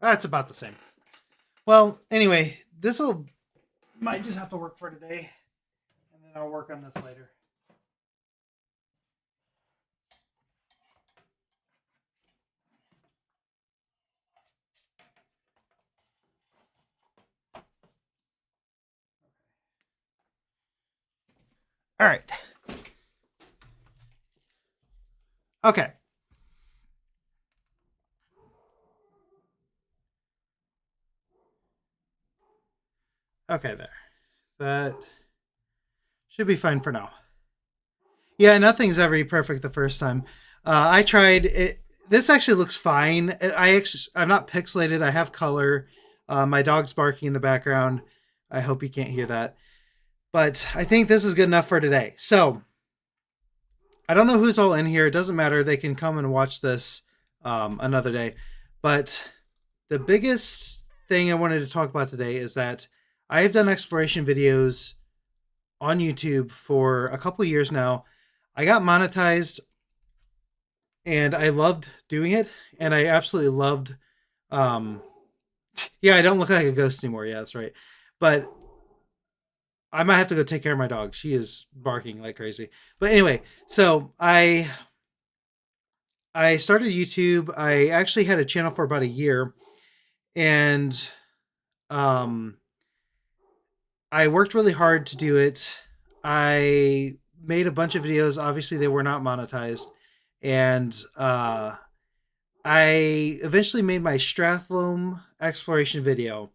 That's about the same. Well, anyway, this will might just have to work for today, and then I'll work on this later. All right. Okay. Okay, there. That should be fine for now. Yeah, nothing's ever perfect the first time. I tried it. This actually looks fine. I'm not pixelated. I have color. My dog's barking in the background. I hope you can't hear that. But I think this is good enough for today. So I don't know who's all in here. It doesn't matter. They can come and watch this another day. But the biggest thing I wanted to talk about today is that I have done exploration videos on YouTube for a couple of years now. I got monetized and I loved doing it. And I absolutely loved, um, yeah, I don't look like a ghost anymore. Yeah, that's right. But I might have to go take care of my dog. She is barking like crazy. But anyway, so I started YouTube. I actually had a channel for about a year, and um, I worked really hard to do it. I made a bunch of videos. Obviously, they were not monetized, and I eventually made my Strathlome exploration video.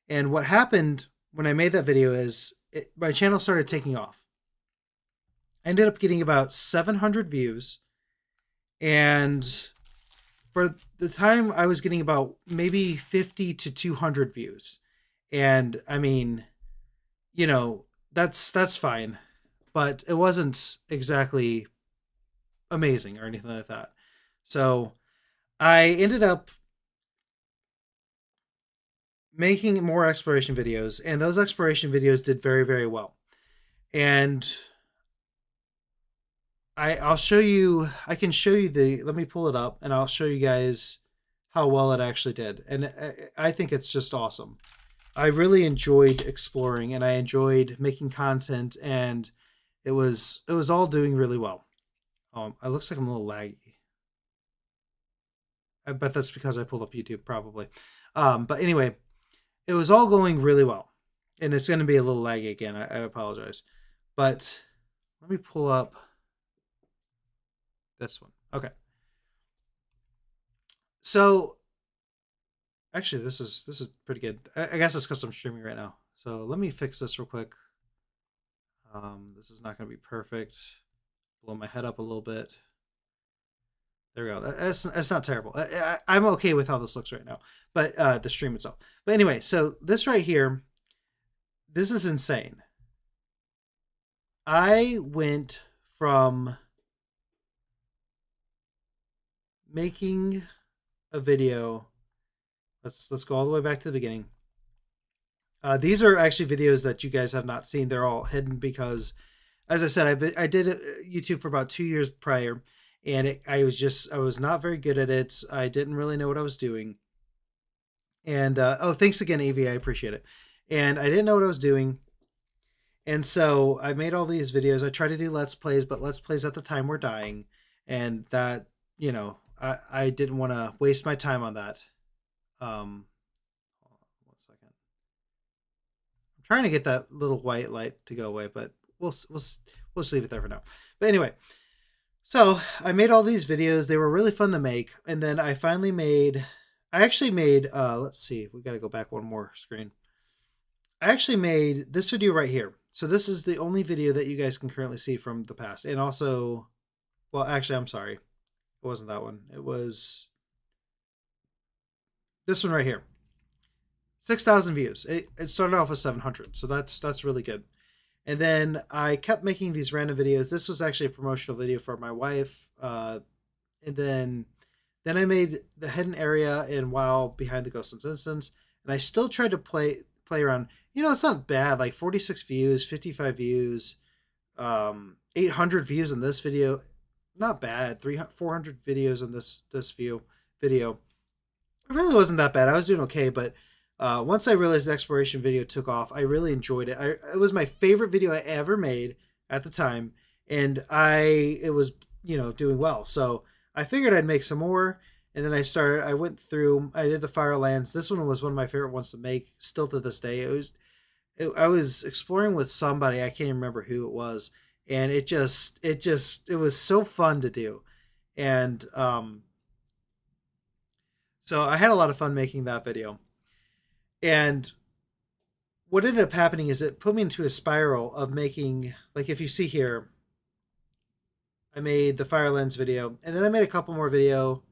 And what happened when I made that video is my channel started taking off. I ended up getting about 700 views, and for the time I was getting about maybe 50 to 200 views. And I mean, that's fine, but it wasn't exactly amazing or anything like that. So I ended up making more exploration videos, and those exploration videos did very, very well. And I'll show you. I can show you the. Let me pull it up, and I'll show you guys how well it actually did. And I think it's just awesome. I really enjoyed exploring, and I enjoyed making content, and it was all doing really well. It looks like I'm a little laggy. I bet that's because I pulled up YouTube, probably. But anyway, it was all going really well, and it's going to be a little laggy again. I apologize, but let me pull up this one. Okay, so actually, this is pretty good. I guess it's because I'm streaming right now. So let me fix this real quick. This is not going to be perfect. Blow my head up a little bit. There we go. That's not terrible. I'm okay with how this looks right now, but the stream itself. But anyway, so this right here, this is insane. I went from making a video. Let's go all the way back to the beginning. These are actually videos that you guys have not seen. They're all hidden because, as I said, I did YouTube for about 2 years prior, and I was not very good at it. I didn't really know what I was doing. And oh, thanks again, Evie. I appreciate it. And I didn't know what I was doing. And so I made all these videos. I tried to do Let's Plays, but Let's Plays at the time were dying. And that, I didn't want to waste my time on that. Hold on 1 second. I'm trying to get that little white light to go away, but we'll just leave it there for now. But anyway, so I made all these videos. They were really fun to make. And then I actually made, let's see, we got to go back one more screen. I actually made this video right here. So this is the only video that you guys can currently see from the past. And also, well, actually, I'm sorry. It wasn't that one. It was this one right here. 6,000 views. It started off with 700. So that's really good. And then I kept making these random videos. This was actually a promotional video for my wife. And then I made the hidden area in WoW behind the Ghostlands instance. And I still tried to play around. It's not bad. Like 46 views, 55 views, 800 views in this video. Not bad. 300, 400 videos in this video. It really wasn't that bad. I was doing okay, but once I realized the exploration video took off, I really enjoyed it. It was my favorite video I ever made at the time, and it was doing well. So I figured I'd make some more, and then I went through. I did the Firelands. This one was one of my favorite ones to make, still to this day. I was exploring with somebody, I can't remember who it was, and it was so fun to do, and so I had a lot of fun making that video. And what ended up happening is it put me into a spiral of making, like, if you see here, I made the Fire Lens video, and then I made a couple more video.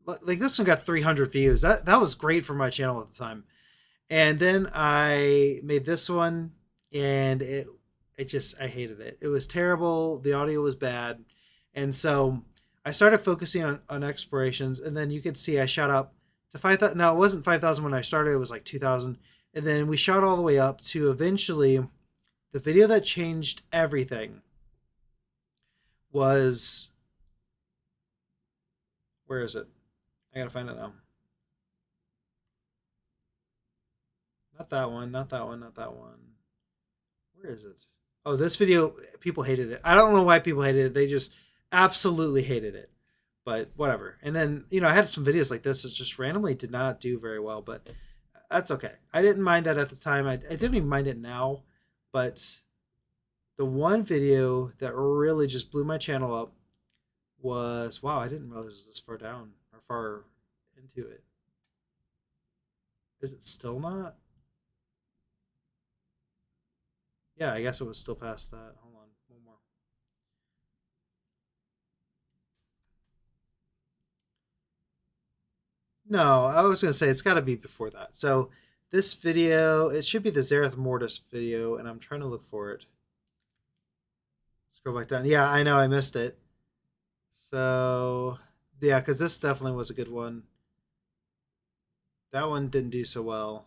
Like this one got 300 views. That was great for my channel at the time. And then I made this one, and I hated it. It was terrible. The audio was bad, and so I started focusing on explorations. And then you could see I shot up to 5,000. Now it wasn't 5,000 when I started. It was like 2,000, and then we shot all the way up to eventually the video that changed everything was, where is it? I gotta find it now. Not that one, not that one, not that one. Where is it? Oh, this video, people hated it. I don't know why people hated it. They just absolutely hated it. But whatever. And then, I had some videos like this that just randomly did not do very well, but that's okay. I didn't mind that at the time. I didn't even mind it now. But the one video that really just blew my channel up was, wow, I didn't realize it was this far down or far into it. Is it still not? Yeah, I guess it was still past that. Hold on, one more. No, I was gonna say it's got to be before that. So this video, it should be the Zareth Mortis video, and I'm trying to look for it. Scroll back down. Yeah, I know I missed it. So yeah, because this definitely was a good one. That one didn't do so well.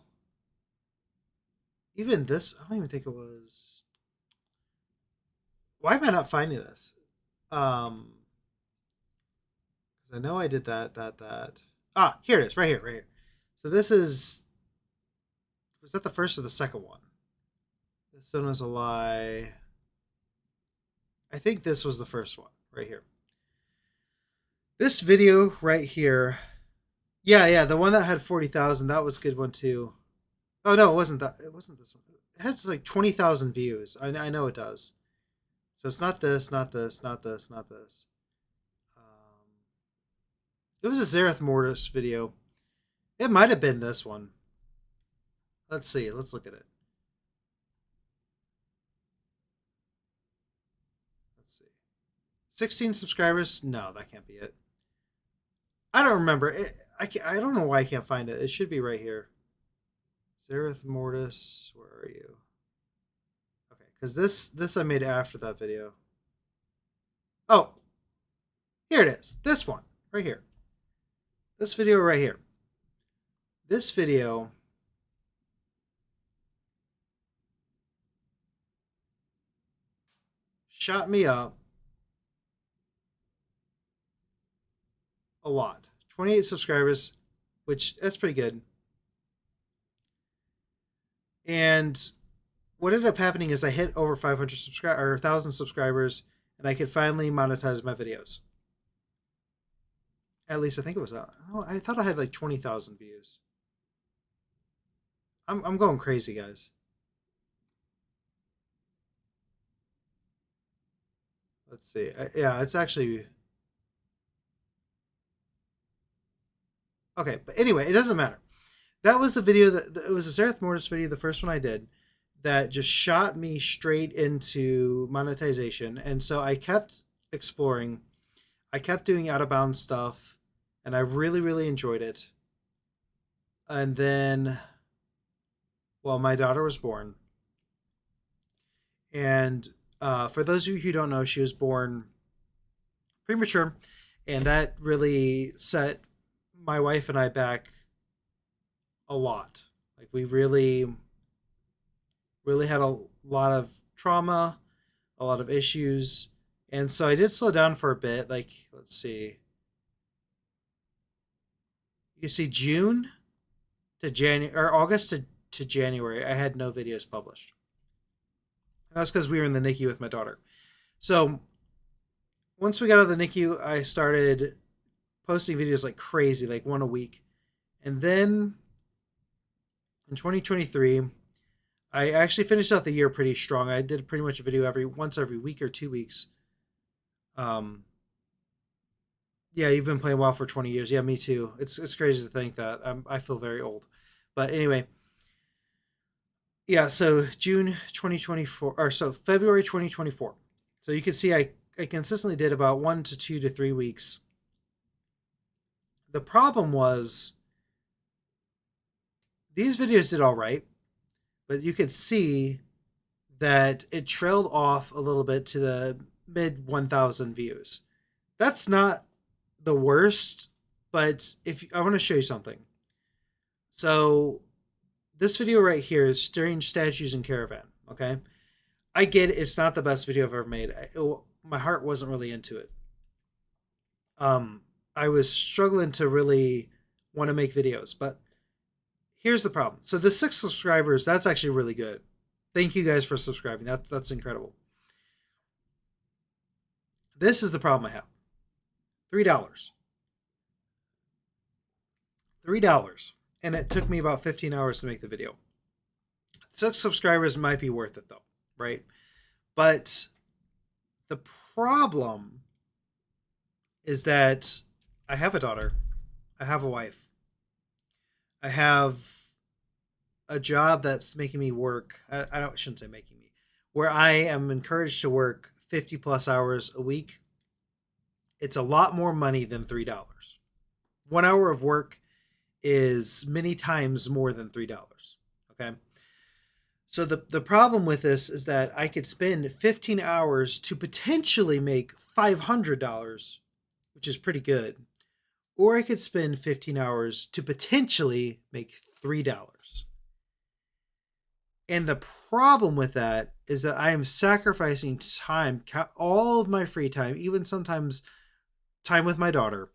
Even this, I don't even think it was. Why am I not finding this? Because I know I did that. Ah, here it is, right here, right here. So this is, was that the first or the second one? This one was a lie. I think this was the first one, right here. This video right here. Yeah, the one that had 40,000, that was a good one too. Oh no, it wasn't that. It wasn't this one. It has like 20,000 views. I know it does. So it's not this, not this, not this, not this. It was a Zareth Mortis video. It might have been this one. Let's see. Let's look at it. Let's see. 16 subscribers? No, that can't be it. I don't remember. I don't know why I can't find it. It should be right here. Zareth Mortis, where are you? Okay, because this I made after that video. Oh, here it is. This one, right here. This video right here. This video shot me up a lot. 28 subscribers, which that's pretty good. And what ended up happening is I hit over 500 subscribers or 1,000 subscribers, and I could finally monetize my videos. At least I think it was. Oh, I thought I had like 20,000 views. I'm going crazy, guys. Let's see. Yeah, it's actually okay. But anyway, it doesn't matter. That was the video that it was a Zareth Mortis video, the first one I did, that just shot me straight into monetization. And so I kept exploring. I kept doing out of bounds stuff, and I really, really enjoyed it. And then, well, my daughter was born. And for those of you who don't know, she was born premature, and that really set my wife and I back a lot. Like we really, really had a lot of trauma, a lot of issues, and so I did slow down for a bit. Like, let's see. You see, June to January or August to January, I had no videos published. And that's because we were in the NICU with my daughter. So once we got out of the NICU, I started posting videos like crazy, like one a week. And then in 2023, I actually finished out the year pretty strong. I did pretty much a video every week or 2 weeks. Um, yeah, you've been playing WoW for 20 years. Yeah, me too. It's crazy to think that. I feel very old. But anyway, yeah, so June 2024 or so February 2024. So you can see I consistently did about 1 to 2 to 3 weeks. The problem was these videos did all right, but you could see that it trailed off a little bit to the mid 1,000 views. That's not the worst, but if I want to show you something. So this video right here is Strange Statues in Caravan. Okay, I get it's not the best video I've ever made. My heart wasn't really into it. Um, I was struggling to really want to make videos, but here's the problem. So the 6 subscribers, that's actually really good. Thank you guys for subscribing. That's incredible. This is the problem I have. $3. $3. And it took me about 15 hours to make the video. 6 subscribers might be worth it though, right? But the problem is that I have a daughter, I have a wife, I have a job that's making me work. I shouldn't say making me, where I am encouraged to work 50 plus hours a week. It's a lot more money than $3. 1 hour of work is many times more than $3. Okay. So the problem with this is that I could spend 15 hours to potentially make $500, which is pretty good, or I could spend 15 hours to potentially make $3. And the problem with that is that I am sacrificing time, all of my free time, even sometimes time with my daughter,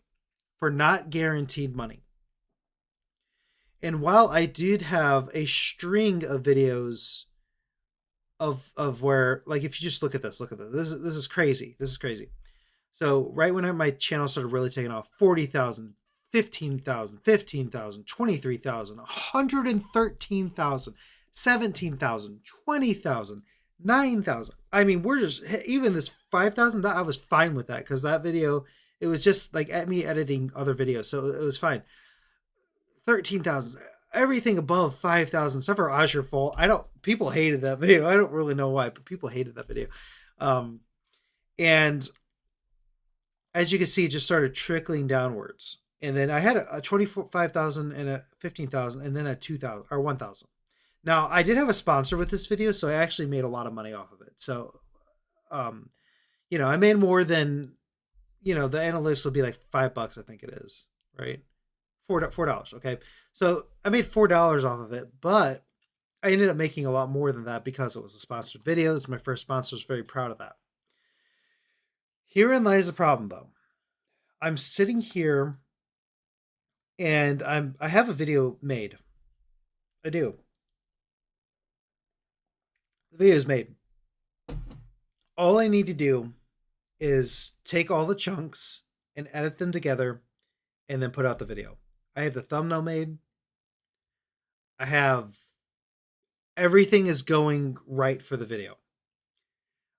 for not guaranteed money. And while I did have a string of videos of where, like, if you just look at this, this is crazy. This is crazy. So right when my channel started really taking off, 40,000, 15,000, 15,000, 23,000, 113,000, 17,000, 20,000, 9,000. I mean, we're just even this 5,000. I was fine with that because that video, it was just like at me editing other videos, so it was fine. 13,000. Everything above 5,000, except for Azure Full. People hated that video. I don't really know why, but people hated that video. And as you can see, it just started trickling downwards. And then I had a 25,000 and a 15,000 and then a 2,000 or 1,000. Now, I did have a sponsor with this video, so I actually made a lot of money off of it. So, I made more than, the analytics will be like $5, I think it is, right? $4. Okay. So I made $4 off of it, but I ended up making a lot more than that because it was a sponsored video. This is my first sponsor. I was very proud of that. Herein lies the problem though. I'm sitting here and I have a video made. I do. The video is made. All I need to do is take all the chunks and edit them together and then put out the video. I have the thumbnail made. I have everything is going right for the video.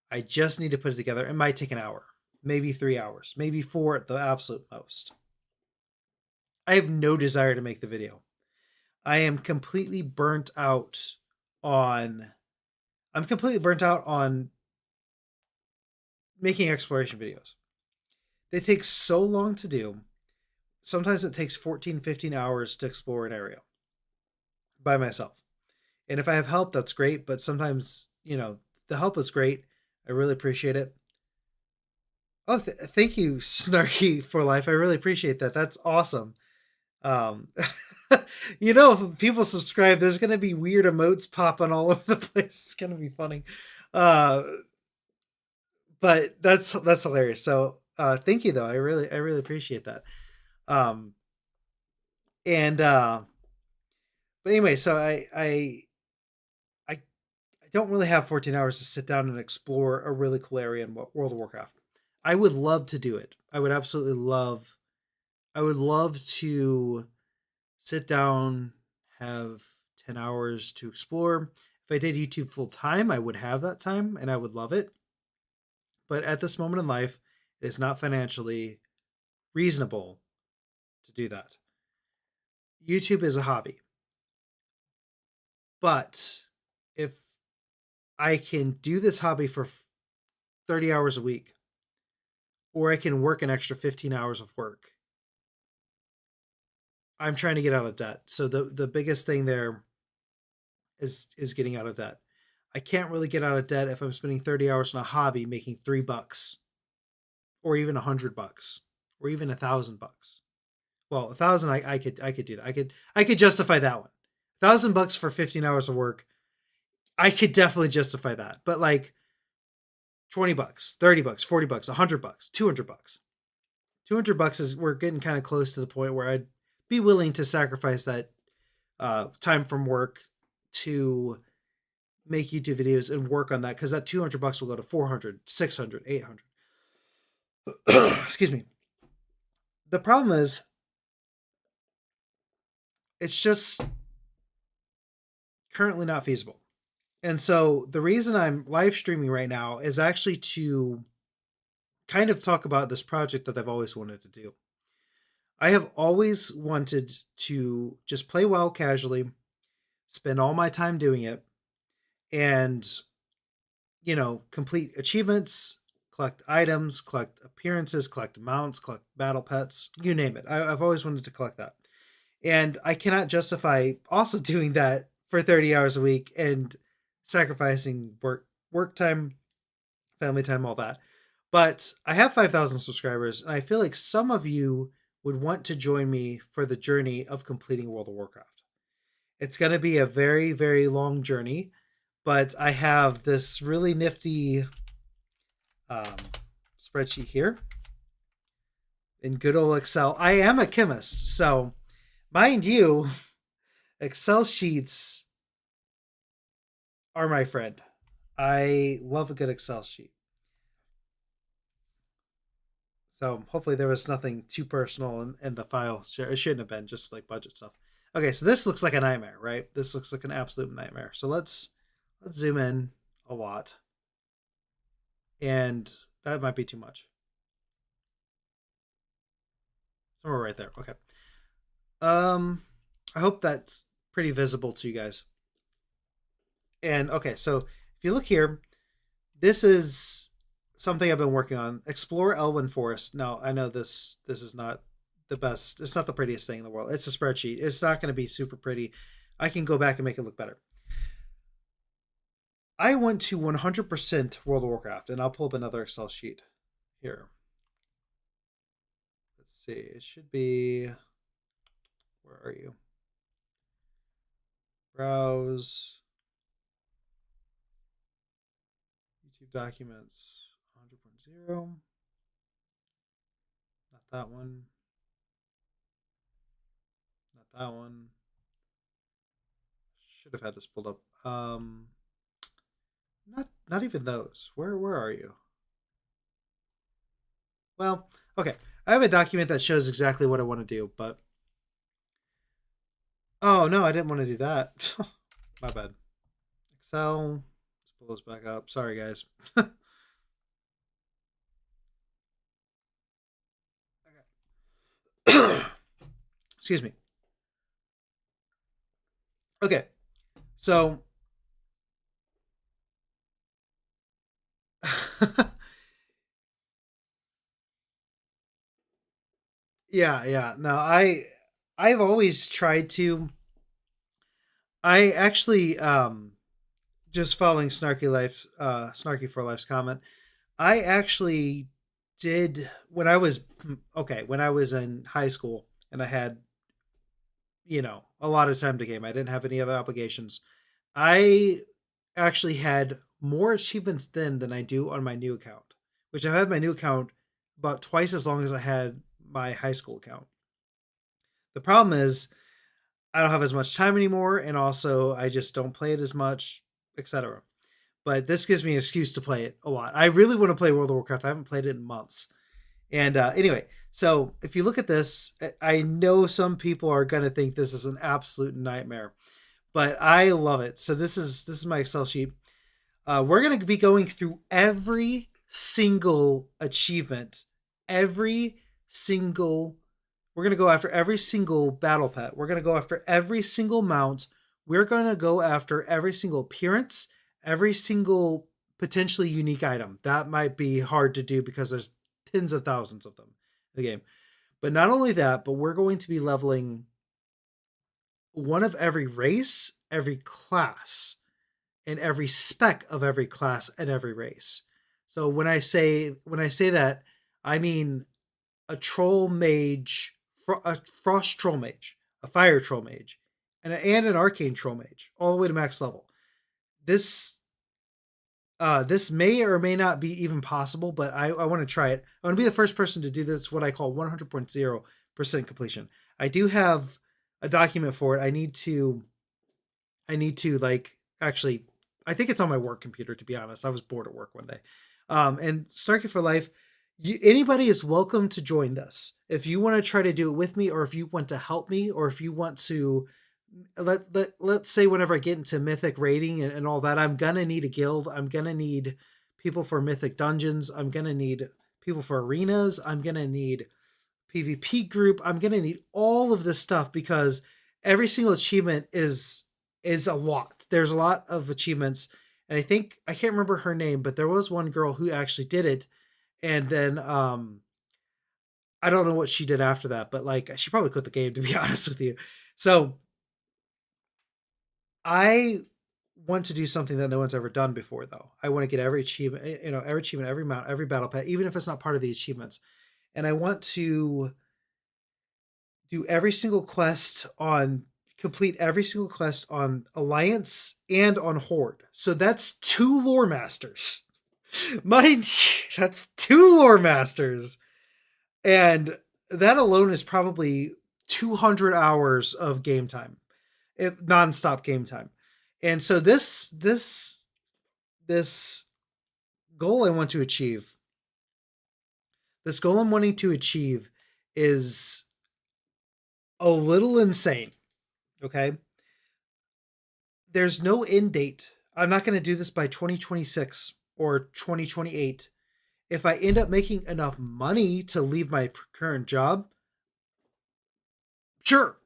I just need to put it together. It might take an hour, maybe 3 hours, maybe 4 at the absolute most. I have no desire to make the video. I am completely burnt out on making exploration videos. They take so long to do. Sometimes it takes 14, 15 hours to explore an area by myself. And if I have help, that's great. But sometimes, the help is great. I really appreciate it. Oh, thank you, Snarky for Life. I really appreciate that. That's awesome. If people subscribe, there's going to be weird emotes popping all over the place. It's going to be funny. But that's hilarious. So, thank you though. I really appreciate that. And but anyway, so I don't really have 14 hours to sit down and explore a really cool area in World of Warcraft. I would love to do it. I would absolutely love. I would love to sit down, have 10 hours to explore. If I did YouTube full time, I would have that time and I would love it. But at this moment in life, it is not financially reasonable to do that. YouTube is a hobby. But if I can do this hobby for 30 hours a week, or I can work an extra 15 hours of work, I'm trying to get out of debt. So the biggest thing there is getting out of debt. I can't really get out of debt if I'm spending 30 hours on a hobby making $3 or even $100 or even $1,000. Well, 1,000 I could do that. I could justify that one. $1,000 for 15 hours of work, I could definitely justify that. But like $20, $30, $40, $100, $200. $200 is we're getting kind of close to the point where I'd be willing to sacrifice that time from work to make YouTube videos and work on that because that $200 will go to 400, 600, 800. Excuse me. The problem is it's just currently not feasible. And so the reason I'm live streaming right now is actually to kind of talk about this project that I've always wanted to do. I have always wanted to just play WoW casually, spend all my time doing it, and complete achievements, collect items, collect appearances, collect mounts, collect battle pets, you name it. I've always wanted to collect that. And I cannot justify also doing that for 30 hours a week and sacrificing work time, family time, all that. But I have 5,000 subscribers, and I feel like some of you would want to join me for the journey of completing World of Warcraft. It's going to be a very, very long journey, but I have this really nifty um, spreadsheet here in good old Excel. I am a chemist, so mind you, Excel sheets are my friend. I love a good Excel sheet. So hopefully there was nothing too personal in the file. It shouldn't have been, just like budget stuff. Okay, so this looks like a nightmare, right? This looks like an absolute nightmare. So let's zoom in a lot. And that might be too much. Somewhere right there. Okay. I hope that's pretty visible to you guys. And okay, so if you look here, this is something I've been working on. Explore Elwyn Forest. Now, I know this is not the best. It's not the prettiest thing in the world. It's a spreadsheet. It's not going to be super pretty. I can go back and make it look better. I went to 100% World of Warcraft, and I'll pull up another Excel sheet here. Let's see. It should be. Where are you? Browse. YouTube documents 100.0. Not that one. Not that one. Should have had this pulled up. Not even those. Where are you? Well, okay. I have a document that shows exactly what I want to do, but oh no, I didn't want to do that. My bad. Excel. Let's pull those back up. Sorry, guys. Excuse me. Okay, so yeah. No, I've always tried to. I actually just following Snarky for Life's comment. I actually did when I was when I was in high school and I had a lot of time to game. I didn't have any other obligations. I actually had more achievements then than I do on my new account, which I had my new account about twice as long as I had my high school account. The problem is I don't have as much time anymore, and also I just don't play it as much, etc. But this gives me an excuse to play it a lot. I really want to play World of Warcraft. I haven't played it in months. And anyway, so if you look at this, I know some people are going to think this is an absolute nightmare, but I love it. So this is my Excel sheet. We're going to be going through every single achievement, every single. We're going to go after every single battle pet. We're going to go after every single mount. We're going to go after every single appearance, every single potentially unique item. That might be hard to do because there's tens of thousands of them in the game. But not only that, but we're going to be leveling one of every race, every class, and every spec of every class and every race. So when I say that, I mean a troll mage, a frost troll mage, a fire troll mage, and an arcane troll mage, all the way to max level. This this may or may not be even possible, but I want to try it. I want to be the first person to do this, what I call 100.0% completion. I do have a document for it. I need to like actually. I think it's on my work computer. To be honest, I was bored at work one day, and Snarky for Life. Anybody is welcome to join us if you want to try to do it with me, or if you want to help me, or if you want to let's say whenever I get into mythic raiding and all that, I'm gonna need a guild. I'm gonna need people for mythic dungeons. I'm gonna need people for arenas. I'm gonna need PvP group. I'm gonna need all of this stuff because every single achievement is a lot. There's a lot of achievements, and I think I can't remember her name, but there was one girl who actually did it, and then I don't know what she did after that, but like she probably quit the game to be honest with you. So I want to do something that no one's ever done before, though. I want to get every achievement, every achievement, every mount, every battle pet, even if it's not part of the achievements. And I want to do every single quest on complete every single quest on Alliance and on Horde. So that's two lore masters. Mind you, that's two lore masters. And that alone is probably 200 hours of game time, if nonstop game time. And so this goal I want to achieve, this goal I'm wanting to achieve is a little insane. Okay. There's no end date. I'm not going to do this by 2026 or 2028. If I end up making enough money to leave my current job, sure,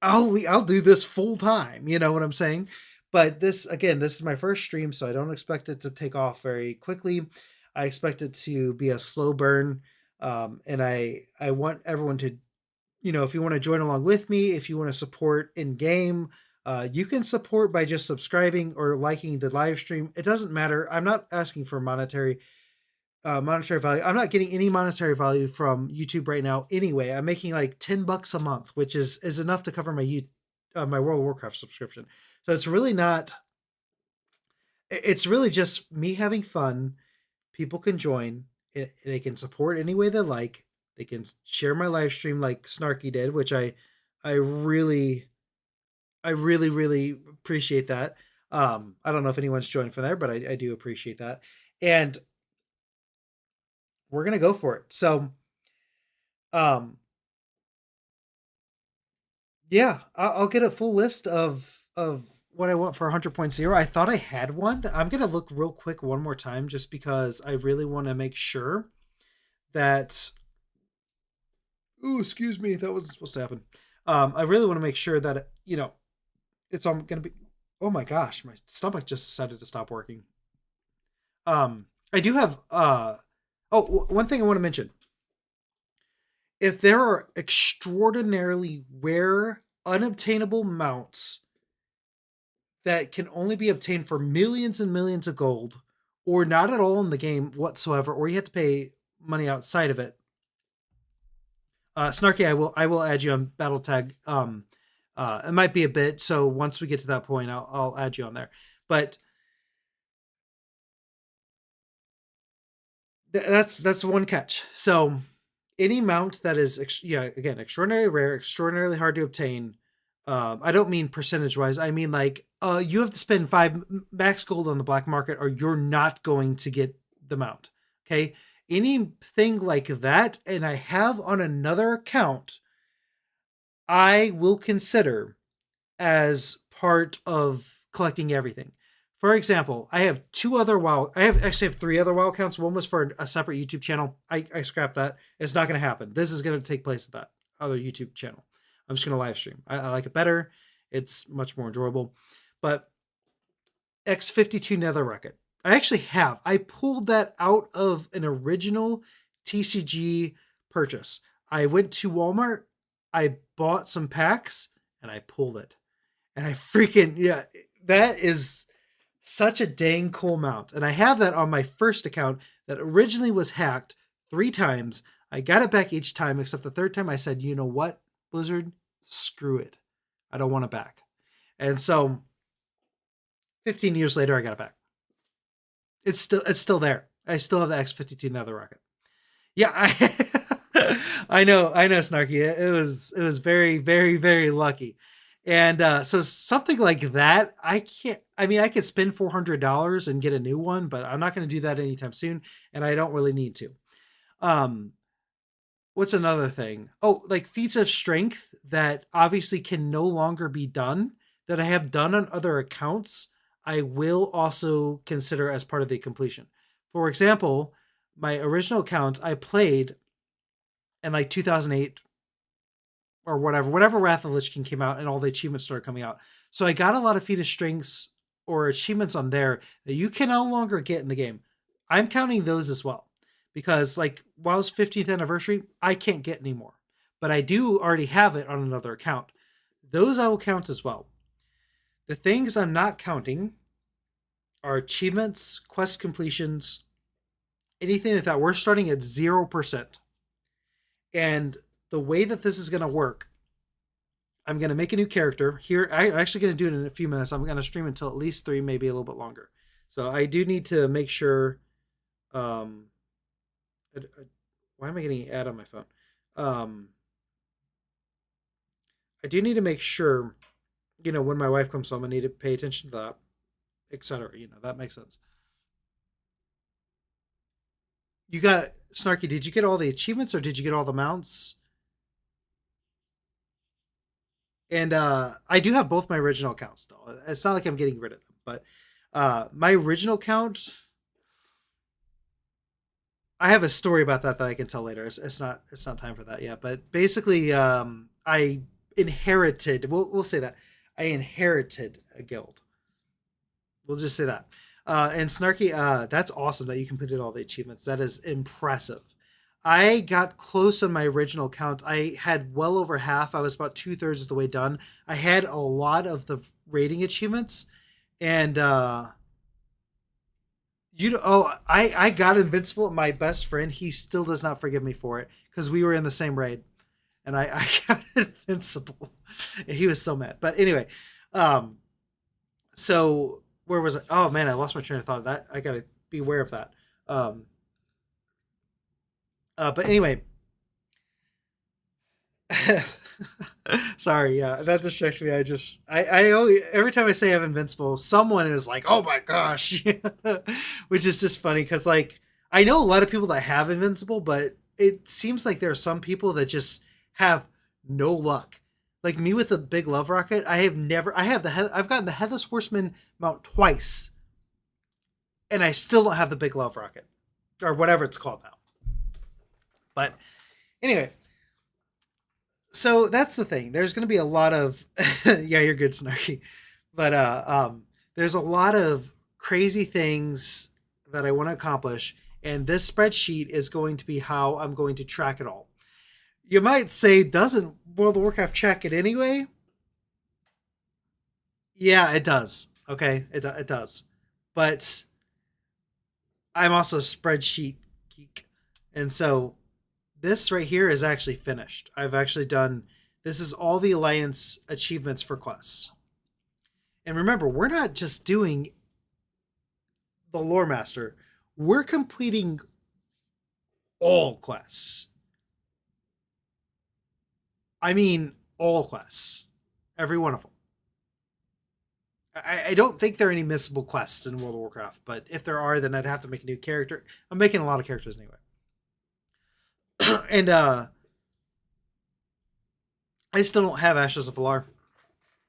I'll do this full time. You know what I'm saying? But this again, this is my first stream, so I don't expect it to take off very quickly. I expect it to be a slow burn, and I want everyone to, if you want to join along with me, if you want to support in game, you can support by just subscribing or liking the live stream. It doesn't matter. I'm not asking for monetary value. I'm not getting any monetary value from YouTube right now. Anyway, I'm making like $10 a month, which is enough to cover my World of Warcraft subscription. So it's really not. It's really just me having fun. People can join. They can support any way they like. They can share my live stream like Snarky did, which I really, really appreciate that. I don't know if anyone's joined from there, but I do appreciate that. And we're gonna go for it. So, um, yeah, I'll get a full list of what I want for 100.0. I thought I had one. I'm gonna look real quick one more time just because I really want to make sure that. Oh, excuse me, that wasn't supposed to happen. I really want to make sure that it's all gonna be. Oh my gosh, my stomach just decided to stop working. I do have. Oh, one thing I want to mention. If there are extraordinarily rare, unobtainable mounts that can only be obtained for millions and millions of gold, or not at all in the game whatsoever, or you have to pay money outside of it. Snarky, I will add you on Battle Tag. It might be a bit, so once we get to that point, I'll add you on there. But that's one catch. So any mount that is again extraordinarily rare, extraordinarily hard to obtain, I don't mean percentage wise. I mean like you have to spend five max gold on the black market, or you're not going to get the mount. Okay, anything like that, and I have on another account, I will consider as part of collecting everything. For example, I have two other WoW. I have actually have three other WoW accounts. One was for a separate YouTube channel. I scrapped that. It's not going to happen. This is going to take place at that other YouTube channel. I'm just going to live stream. I like it better. It's much more enjoyable. But X52 Nether Rocket, I actually have. I pulled that out of an original TCG purchase. I went to Walmart. I bought some packs and I pulled it. And I freaking, yeah, that is such a dang cool mount. And I have that on my first account that originally was hacked 3 times. I got it back each time, except the third time I said, you know what, Blizzard, screw it. I don't want it back. And so 15 years later, I got it back. It's still there. I still have the X52 Nether Rocket. Yeah, I know, Snarky. It was very, very, very lucky. And so something like that, I can't. I mean, I could spend $400 and get a new one, but I'm not going to do that anytime soon, and I don't really need to. Um, what's another thing? Oh, like feats of strength that obviously can no longer be done that I have done on other accounts. I will also consider as part of the completion. For example, my original account I played in like 2008 or whatever Wrath of the Lich King came out and all the achievements started coming out. So I got a lot of feat of strengths or achievements on there that you can no longer get in the game. I'm counting those as well because like WoW's 15th anniversary, I can't get anymore, but I do already have it on another account. Those I will count as well. The things I'm not counting are achievements, quest completions, anything like that. We're starting at 0%. And the way that this is going to work, I'm going to make a new character here. I'm actually going to do it in a few minutes. I'm going to stream until at least 3, maybe a little bit longer. So I do need to make sure. Um, why am I getting an ad on my phone? Um, I do need to make sure, when my wife comes home, I need to pay attention to that, etc. That makes sense. You got Snarky. Did you get all the achievements or did you get all the mounts? And I do have both my original accounts still. It's not like I'm getting rid of them, but my original account, I have a story about that I can tell later. It's not time for that yet. But basically, I inherited. We'll say that I inherited a guild. We'll just say that. And Snarky, that's awesome that you completed all the achievements. That is impressive. I got close on my original count. I had well over half. I was about 2/3 of the way done. I had a lot of the rating achievements, and I got invincible. My best friend, he still does not forgive me for it because we were in the same raid, and I got invincible. He was so mad. But anyway, um, so where was I? Oh man, I lost my train of thought. That I gotta be aware of that. Um, but anyway, sorry, yeah, that distracts me. I always, every time I say I'm invincible, someone is like, "Oh my gosh," which is just funny because like I know a lot of people that have invincible, but it seems like there are some people that just have no luck. Like me with the big love rocket, I've gotten the headless horseman mount twice, and I still don't have the big love rocket or whatever it's called now. But anyway, so that's the thing. There's going to be a lot of yeah, you're good, Snarky, but there's a lot of crazy things that I want to accomplish, and this spreadsheet is going to be how I'm going to track it all. You might say, doesn't World of Warcraft track it anyway? Yeah, it does. Okay, it does, but I'm also a spreadsheet geek, and so this right here is actually finished. I've actually done. This is all the Alliance achievements for quests. And remember, we're not just doing the Lore Master. We're completing all quests. I mean, all quests. Every one of them. I don't think there are any missable quests in World of Warcraft, but if there are, then I'd have to make a new character. I'm making a lot of characters anyway. And I still don't have Ashes of Valar,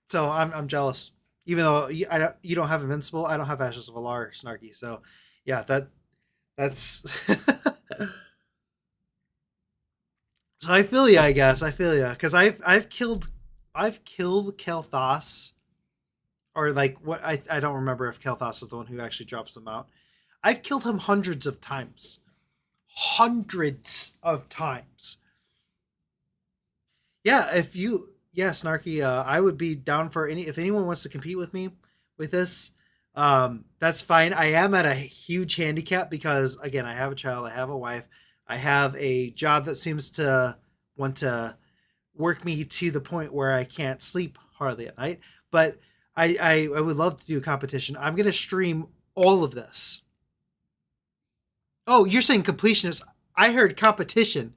so I'm jealous. Even though you don't have Invincible, I don't have Ashes of Valar, Snarky. So yeah, that's. So I feel you, I guess. I feel you because I've killed Kel'Thas, or like what I don't remember if Kel'Thas is the one who actually drops them out. I've killed him hundreds of times. Hundreds of times. Yeah, Snarky, I would be down for if anyone wants to compete with me with this, that's fine. I am at a huge handicap because again, I have a child, I have a wife, I have a job that seems to want to work me to the point where I can't sleep hardly at night. But I would love to do a competition. I'm gonna stream all of this. Oh, you're saying completionist. I heard competition.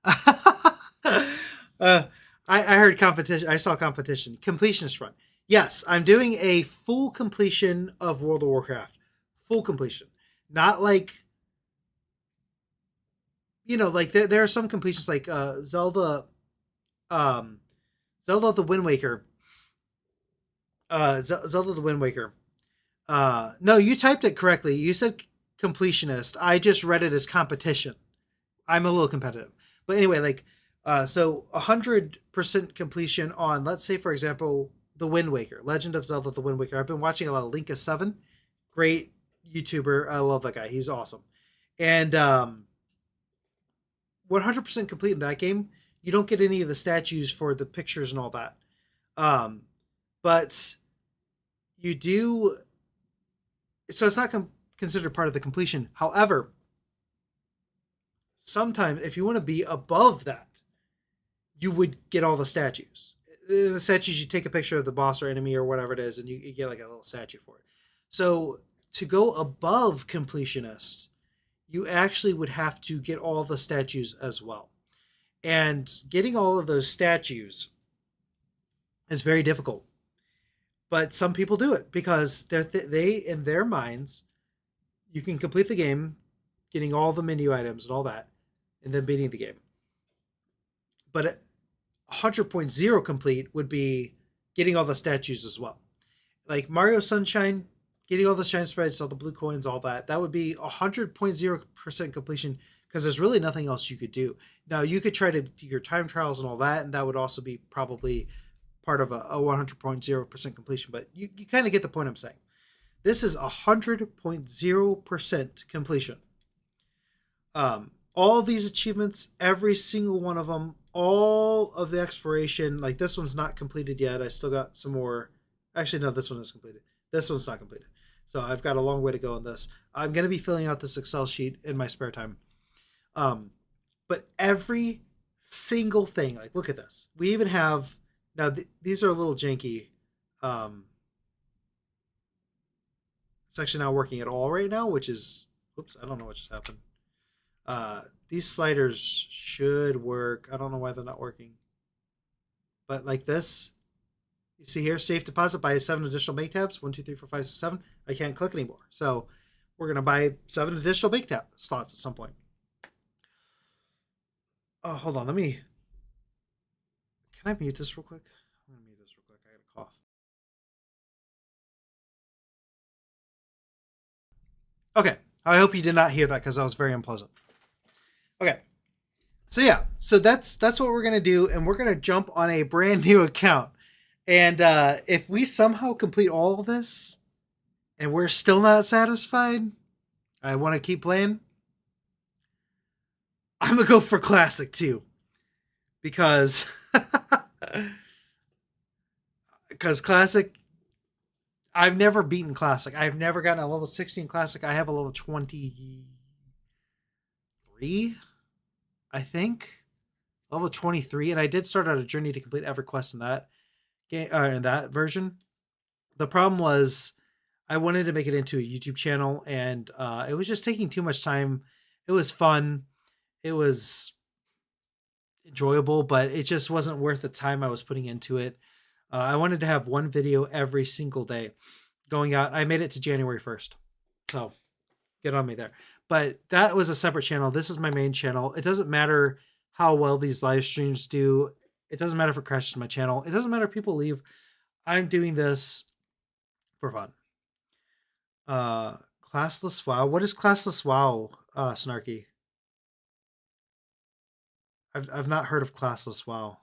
I heard competition. I saw competition. Completionist run. Yes, I'm doing a full completion of World of Warcraft. Full completion. Not like, like there are some completions like Zelda, um, Zelda the Wind Waker. Zelda the Wind Waker. No, you typed it correctly. You said completionist. I just read it as competition. I'm a little competitive. But anyway, like, so 100% completion on, let's say, for example, The Wind Waker, Legend of Zelda The Wind Waker. I've been watching a lot of Linka7. Great YouTuber. I love that guy. He's awesome. And 100% complete in that game. You don't get any of the statues for the pictures and all that. But you do. So it's not considered part of the completion. However, sometimes if you want to be above that, you would get all the statues. The statues, you take a picture of the boss or enemy or whatever it is, and you get like a little statue for it. So to go above completionist, you actually would have to get all the statues as well. And getting all of those statues is very difficult. But some people do it because they in their minds, you can complete the game, getting all the menu items and all that, and then beating the game. But 100.0 complete would be getting all the statues as well. Like Mario Sunshine, getting all the shine sprites, all the blue coins, all that. That would be 100.0% completion because there's really nothing else you could do. Now you could try to do your time trials and all that, and that would also be probably part of a 100.0% completion. But you kind of get the point I'm saying. This is 100.0% completion. All these achievements, every single one of them, all of the exploration, like this one's not completed yet. I still got some more. Actually, no, this one is completed. This one's not completed. So I've got a long way to go on this. I'm going to be filling out this Excel sheet in my spare time. But every single thing, like look at this. We even have, now these are a little janky. It's actually not working at all right now, which is, oops, I don't know what just happened. These sliders should work. I don't know why they're not working. But like this, you see here, safe deposit, buy 7 additional make tabs. 1, 2, 3, 4, 5, 6, 7. I can't click anymore. So we're going to buy 7 additional make tab slots at some point. Oh, hold on. Can I mute this real quick? I'm going to mute this real quick. I got a cough. Okay. I hope you did not hear that because that was very unpleasant. Okay. So yeah, so that's what we're going to do. And we're going to jump on a brand new account. And if we somehow complete all of this and we're still not satisfied, I want to keep playing, I'm going to go for Classic too. Because Classic, I've never beaten Classic. I've never gotten a level 16 Classic. I have a level 23, I think. Level 23. And I did start out a journey to complete every quest in that game, in that version. The problem was I wanted to make it into a YouTube channel, and it was just taking too much time. It was fun. It was enjoyable, but it just wasn't worth the time I was putting into it. I wanted to have one video every single day going out. I made it to January 1st. So get on me there. But that was a separate channel. This is my main channel. It doesn't matter how well these live streams do. It doesn't matter if it crashes my channel. It doesn't matter if people leave. I'm doing this for fun. Classless WoW. What is classless WoW, Snarky? I've not heard of classless WoW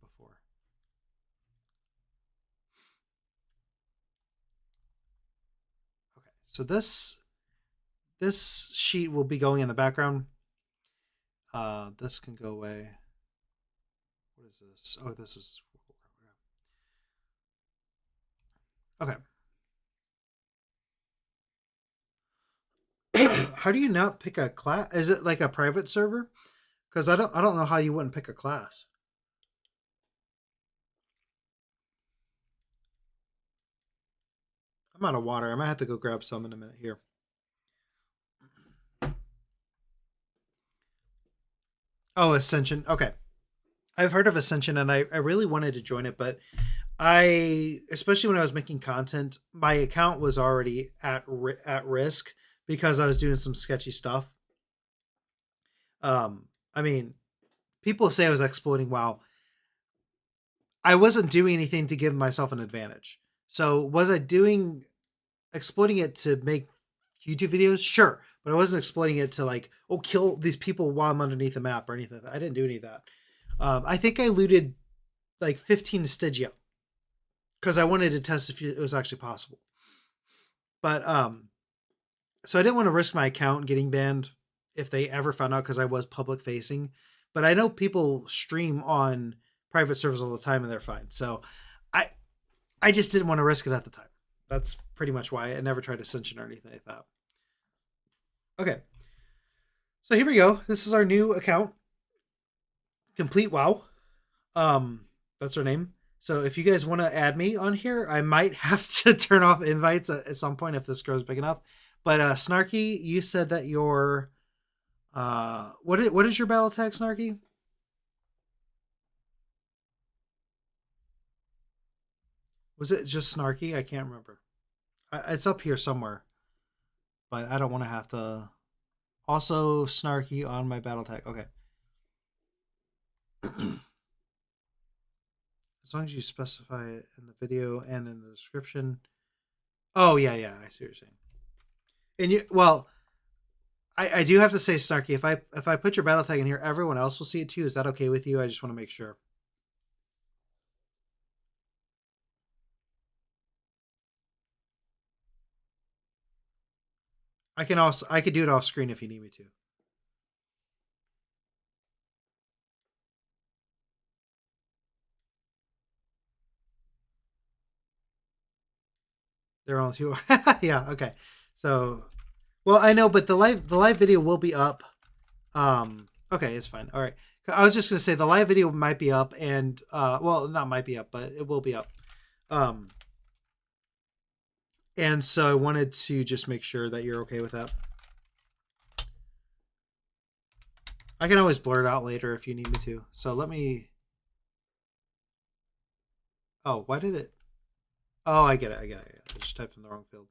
before. Okay, so this sheet will be going in the background. This can go away. What is this? Oh, this is okay. How do you not pick a class? Is it like a private server? Because I don't know how you wouldn't pick a class. I'm out of water. I might have to go grab some in a minute here. Oh, Ascension. Okay. I've heard of Ascension and I really wanted to join it, but especially when I was making content, my account was already at risk because I was doing some sketchy stuff. I mean, people say I was exploiting WoW. I wasn't doing anything to give myself an advantage. So was I doing exploiting it to make YouTube videos? Sure, but I wasn't exploiting it to like, oh, kill these people while I'm underneath the map or anything. I didn't do any of that. I think I looted like 15 Stygia because I wanted to test if it was actually possible. But so I didn't want to risk my account getting banned if they ever found out because I was public facing. But I know people stream on private servers all the time and they're fine. So I I just didn't want to risk it at the time. That's pretty much why I never tried Ascension or anything like that. Okay. So here we go. This is our new account. Complete WoW. That's our name. So if you guys want to add me on here, I might have to turn off invites at some point if this grows big enough. But Snarky, you said that your what is your battle tag, Snarky? Was it just Snarky? I can't remember. It's up here somewhere, but I don't want to have to. Also, Snarky on my battle tag. Okay. As long as you specify it in the video and in the description. Oh yeah, yeah, I see what you're saying. And you well, I do have to say, Snarky, if I put your battle tag in here, everyone else will see it too. Is that okay with you? I just want to make sure. I could do it off screen if you need me to. They're all two. Yeah, okay. So well, I know, but the live video will be up. Okay, it's fine. All right. I was just gonna say the live video might be up and well, not might be up, but it will be up. Um and so I wanted to just make sure that you're okay with that. I can always blur it out later if you need me to. So let me. Oh, why did it? Oh, I get it. I get it. I just typed in the wrong field.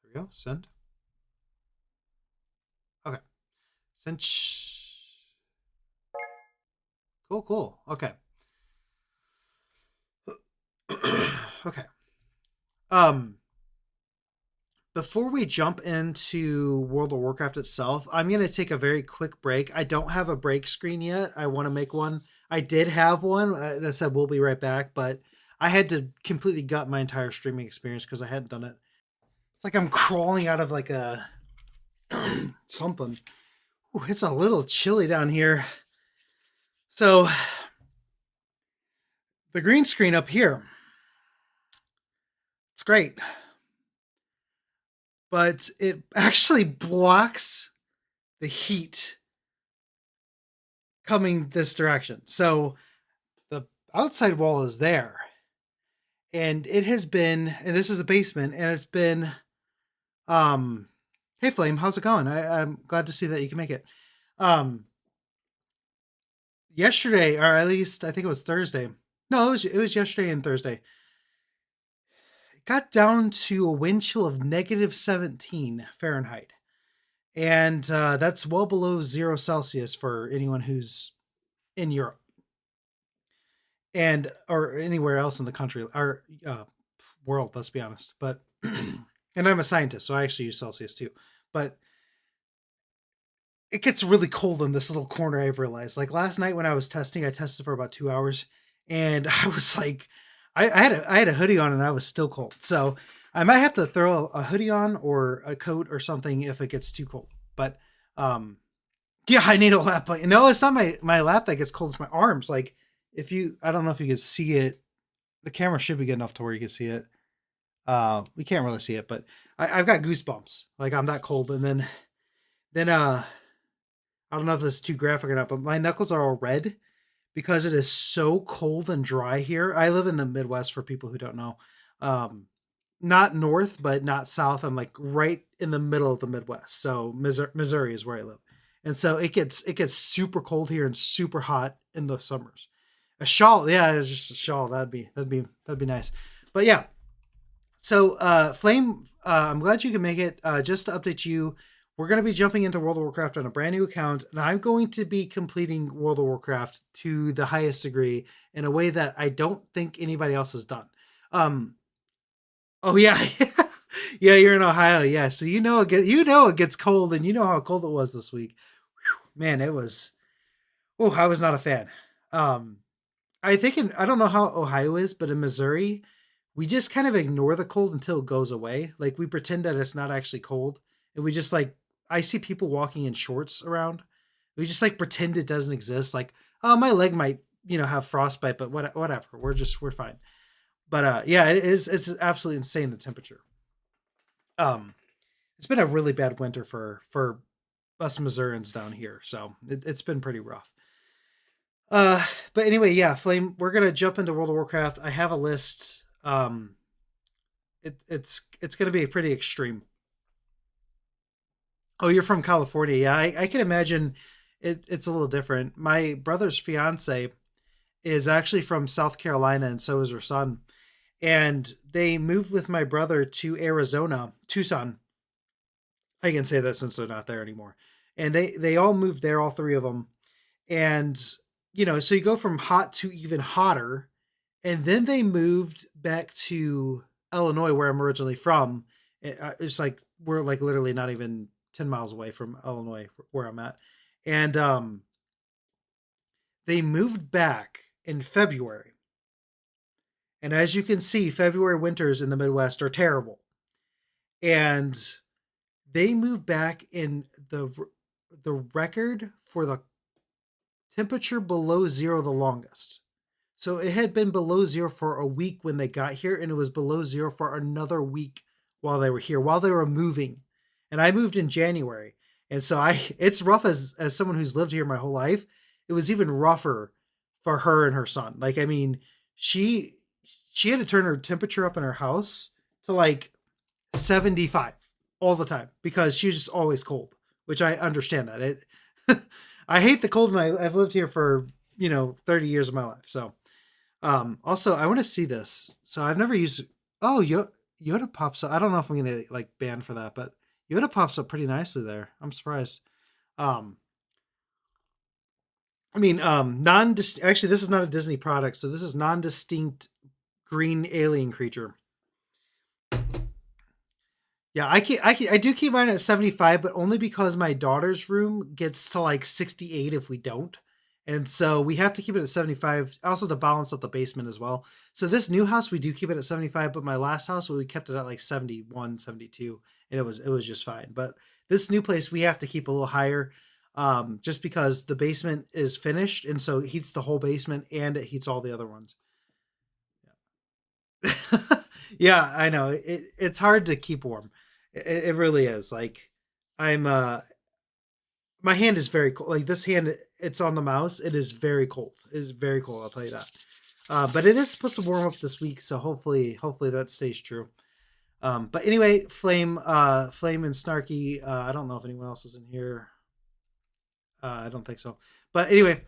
There we go. Send. Okay. Send. Cool, cool. Okay. Okay. Um, Before we jump into World of Warcraft itself, I'm going to take a very quick break. I don't have a break screen yet. I want to make one. I did have one that said we'll be right back, but I had to completely gut my entire streaming experience because I hadn't done it. It's like I'm crawling out of like a something. Ooh, it's a little chilly down here. So the green screen up here, it's great, but it actually blocks the heat coming this direction. So the outside wall is there. And it has been, and this is a basement, and it's been, um, hey Flame, how's it going? I'm glad to see that you can make it. Um, yesterday, or at least I think it was Thursday. No, it was yesterday and Thursday. It got down to a wind chill of -17 Fahrenheit, and that's well below 0 Celsius for anyone who's in Europe and or anywhere else in the country or world. Let's be honest. But and I'm a scientist, so I actually use Celsius too. But it gets really cold in this little corner. I've realized. Like last night when I was testing, I tested for about 2 hours, and I was like, I had a hoodie on and I was still cold. So I might have to throw a hoodie on or a coat or something if it gets too cold. But um, yeah, I need a lap. Like no, it's not my lap that gets cold. It's my arms. Like if you, I don't know if you can see it. The camera should be good enough to where you can see it. We can't really see it, but I've got goosebumps. Like I'm that cold, and then I don't know if this is too graphic or not, but my knuckles are all red because it is so cold and dry here. I live in the Midwest for people who don't know. Um, Not north, but not south. I'm like right in the middle of the Midwest. So Missouri is where I live. And so it gets super cold here and super hot in the summers. A shawl, yeah, it's just a shawl. That'd be nice. But yeah, so, Flame, I'm glad you can make it. Just to update you, we're going to be jumping into World of Warcraft on a brand new account, and I'm going to be completing World of Warcraft to the highest degree in a way that I don't think anybody else has done. Um, oh yeah, yeah, you're in Ohio, yeah. So it gets cold, and you know how cold it was this week. Whew, man, it was. Oh, I was not a fan. Um, I don't know how Ohio is, but in Missouri, we just kind of ignore the cold until it goes away. Like we pretend that it's not actually cold, and we just like I see people walking in shorts around. We just like pretend it doesn't exist. Like, oh, my leg might have frostbite, but whatever. We're fine. But yeah, it's absolutely insane the temperature. Um, it's been a really bad winter for us Missourians down here, so it's been pretty rough. Uh, but anyway, yeah, Flame, we're gonna jump into World of Warcraft. I have a list. It's gonna be pretty extreme. Oh, you're from California. Yeah, I can imagine it's a little different. My brother's fiance is actually from South Carolina, and so is her son. And they moved with my brother to Arizona, Tucson. I can say that since they're not there anymore. And they all moved there, all three of them. And so you go from hot to even hotter, and then they moved back to Illinois, where I'm originally from. It's like we're like literally not even 10 miles away from Illinois, where I'm at, and they moved back in February. And as you can see, February winters in the Midwest are terrible, and they moved back in the record for the temperature below zero the longest. So it had been below zero for a week when they got here, and it was below zero for another week while they were here, while they were moving. And I moved in January. And so it's rough as someone who's lived here my whole life. It was even rougher for her and her son. Like, I mean, she she had to turn her temperature up in her house to like 75 all the time because she was just always cold, which I understand that. I hate the cold, and I've lived here for 30 years of my life. So also, I want to see this. So I've never used. Oh, Yoda pops up. I don't know if I'm gonna like ban for that, but Yoda pops up pretty nicely there. I'm surprised. Um, I mean, non. Actually, this is not a Disney product, so this is non-distinct green alien creature. Yeah, I do keep mine at 75, but only because my daughter's room gets to like 68 if we don't. And so we have to keep it at 75, also to balance out the basement as well. So this new house, we do keep it at 75, but my last house, we kept it at like 71, 72, and it was just fine. But this new place, we have to keep a little higher, just because the basement is finished, and so it heats the whole basement and it heats all the other ones. Yeah, I know. It's hard to keep warm. It really is. Like I'm my hand is very cold. Like this hand, it's on the mouse. It is very cold. It is very cold, I'll tell you that. But it is supposed to warm up this week, so hopefully that stays true. But anyway, Flame and Snarky, I don't know if anyone else is in here. I don't think so. But anyway,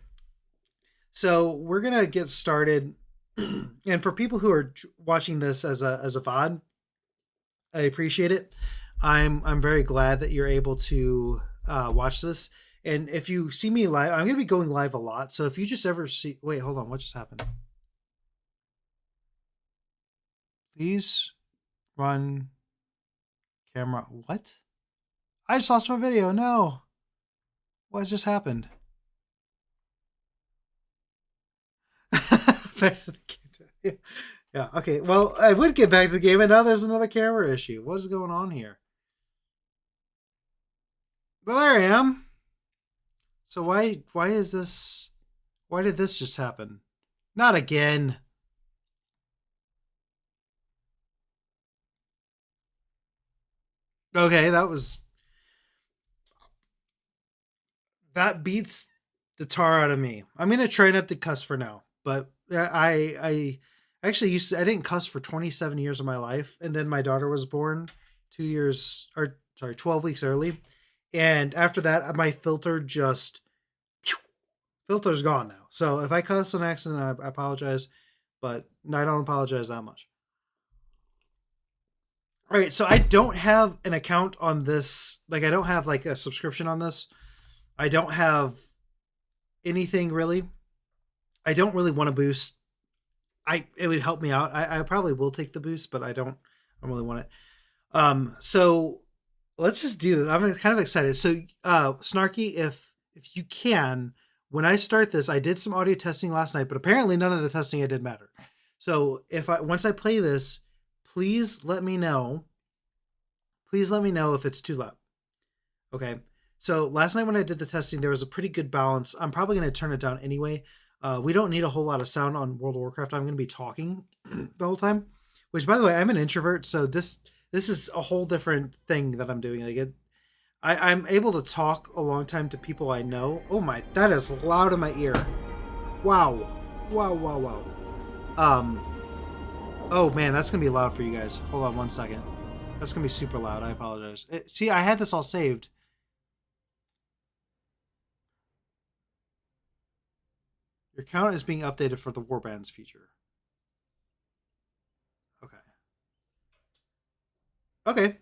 So we're gonna get started, and for people who are watching this as a VOD, I appreciate it. I'm very glad that you're able to watch this. And if you see me live, I'm gonna be going live a lot. So if you just ever see, wait, hold on, what just happened? Please run camera. What? I just lost my video. No, what just happened? Back to the game. Yeah. Okay. Well, I would get back to the game, and now there's another camera issue. What is going on here? Well, there I am. So why is this? Why did this just happen? Not again. Okay, that beats the tar out of me. I'm gonna try not to cuss for now, but I actually I didn't cuss for 27 years of my life, and then my daughter was born 2 years or sorry 12 weeks early, and after that my filter's gone now. So if I cuss on accident, I apologize, but I don't apologize that much. All right, so I don't have an account on this. Like I don't have like a subscription on this. I don't have anything really. I don't really want to boost. It would help me out. I probably will take the boost, but I don't really want it. So let's just do this. I'm kind of excited. So Snarky, if you can, when I start this, I did some audio testing last night, but apparently none of the testing I did mattered. So once I play this, please let me know. Please let me know if it's too loud. Okay. So last night when I did the testing, there was a pretty good balance. I'm probably going to turn it down anyway. We don't need a whole lot of sound on World of Warcraft. I'm going to be talking the whole time. Which, by the way, I'm an introvert, so this is a whole different thing that I'm doing. I'm able to talk a long time to people I know. Oh my, that is loud in my ear. Wow, wow, wow, wow. Oh man, that's gonna be loud for you guys. Hold on one second. That's gonna be super loud. I apologize. See, I had this all saved. Your account is being updated for the warbands feature. Okay. Okay.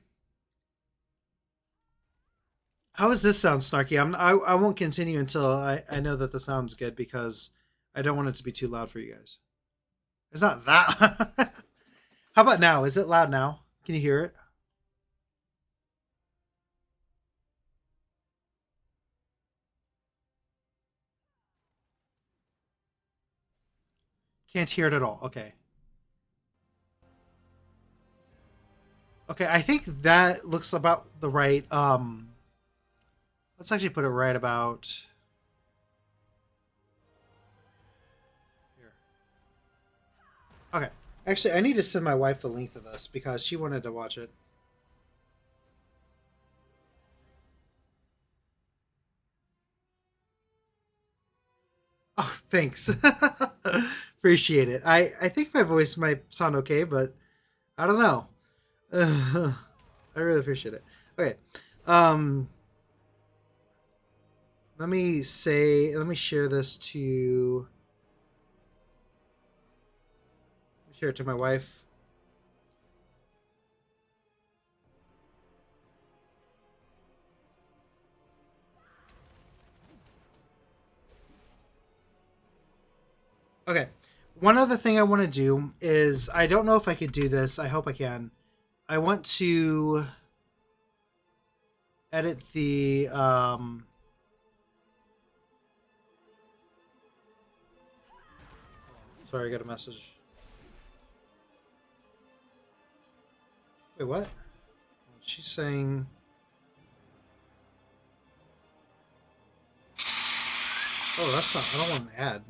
How does this sound, Snarky? I won't continue until I know that the sound's good because I don't want it to be too loud for you guys. It's not that. How about now? Is it loud now? Can you hear it? Can't hear it at all. Okay. Okay, I think that looks about the right. Let's actually put it right about here. Okay. Actually, I need to send my wife the link to this because she wanted to watch it. Oh, thanks. Appreciate it. I think my voice might sound okay, but I don't know. I really appreciate it. Okay. Um let me share this to share it to my wife. Okay. One other thing I want to do is I don't know if I could do this. I hope I can. I want to edit the sorry, I got a message. Wait, what? She's saying oh, that's not I don't want an ad.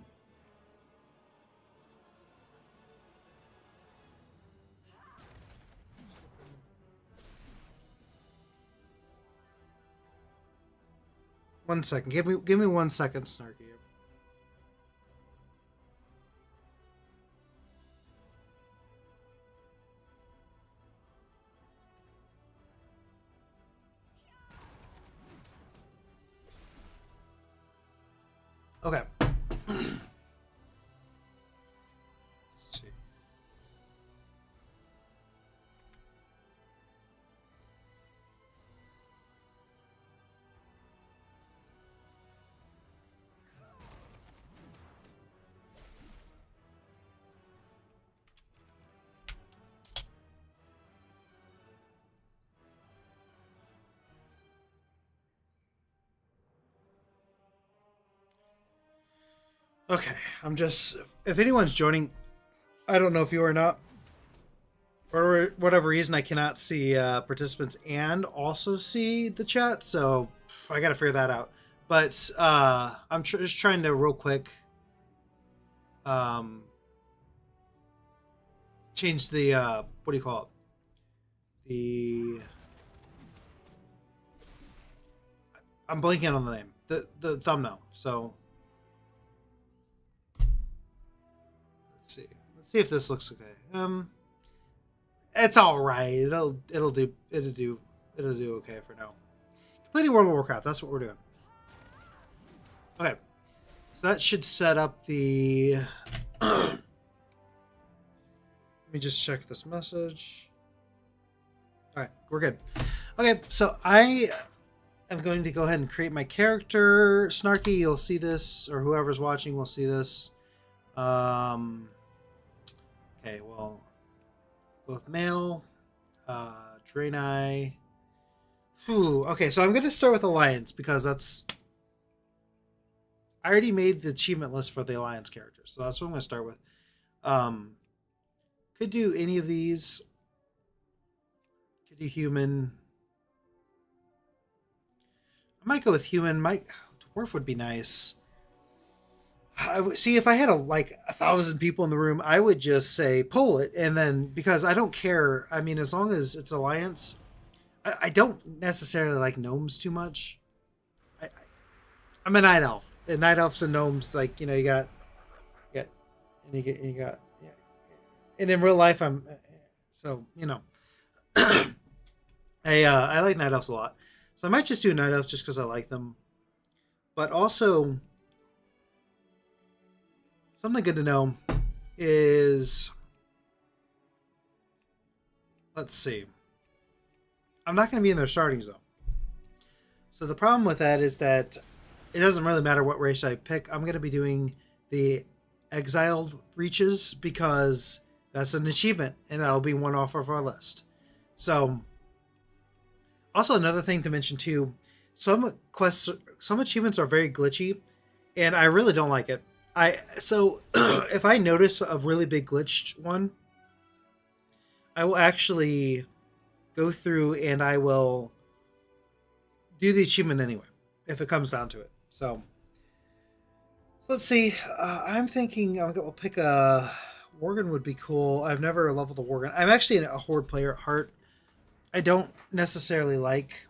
One second. Give me 1 second, Snarky. Okay. Okay, I'm just. If anyone's joining, I don't know if you are not. For whatever reason, I cannot see participants and also see the chat, so I got to figure that out. But I'm just trying to real quick um, change the what do you call it? The I'm blanking on the name. The thumbnail. So let's see. Let's see if this looks okay. It's all right. It'll do okay for now. Completing World of Warcraft. That's what we're doing. Okay. So that should set up the. Let me just check this message. All right, we're good. Okay, so I am going to go ahead and create my character. Snarky, you'll see this, or whoever's watching will see this. Okay, well, both male. Draenei. Okay, so I'm going to start with Alliance because that's. I already made the achievement list for the Alliance characters, so that's what I'm going to start with. Could do any of these. Could do human. I might go with human. Dwarf would be nice. See, if I had like 1,000 people in the room, I would just say pull it, and then because I don't care. I mean, as long as it's Alliance, I don't necessarily like gnomes too much. I'm a night elf, and night elves and gnomes, like you got, and you got, yeah. And in real life, I'm so I like night elves a lot, so I might just do night elves just because I like them, but also. Something good to know is, let's see. I'm not going to be in their starting zone. So the problem with that is that it doesn't really matter what race I pick. I'm going to be doing the Exiled reaches because that's an achievement and that'll be one off of our list. So also another thing to mention too, some achievements are very glitchy and I really don't like it. So if I notice a really big glitched one, I will actually go through and I will do the achievement anyway if it comes down to it. So let's see. I'm thinking we'll pick a Worgen would be cool. I've never leveled a Worgen. I'm actually a Horde player at heart. I don't necessarily like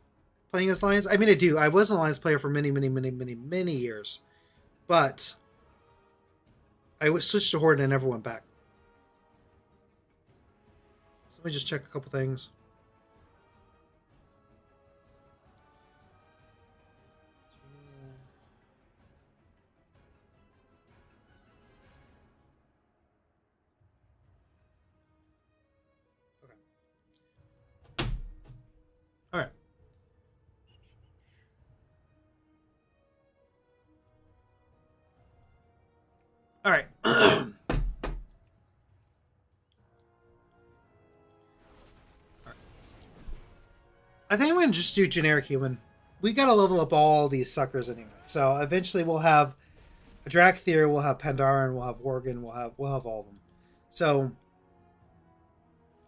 playing as Alliance. I mean, I do. I was an Alliance player for many, many, many, many, many years, but I switched to Horde and I never went back. So let me just check a couple things. Okay. All right. All right. I think I'm going to just do generic human. We got to level up all these suckers anyway. So eventually we'll have a Drakthir, we'll have Pandaren, we'll have Worgen, we'll have all of them. So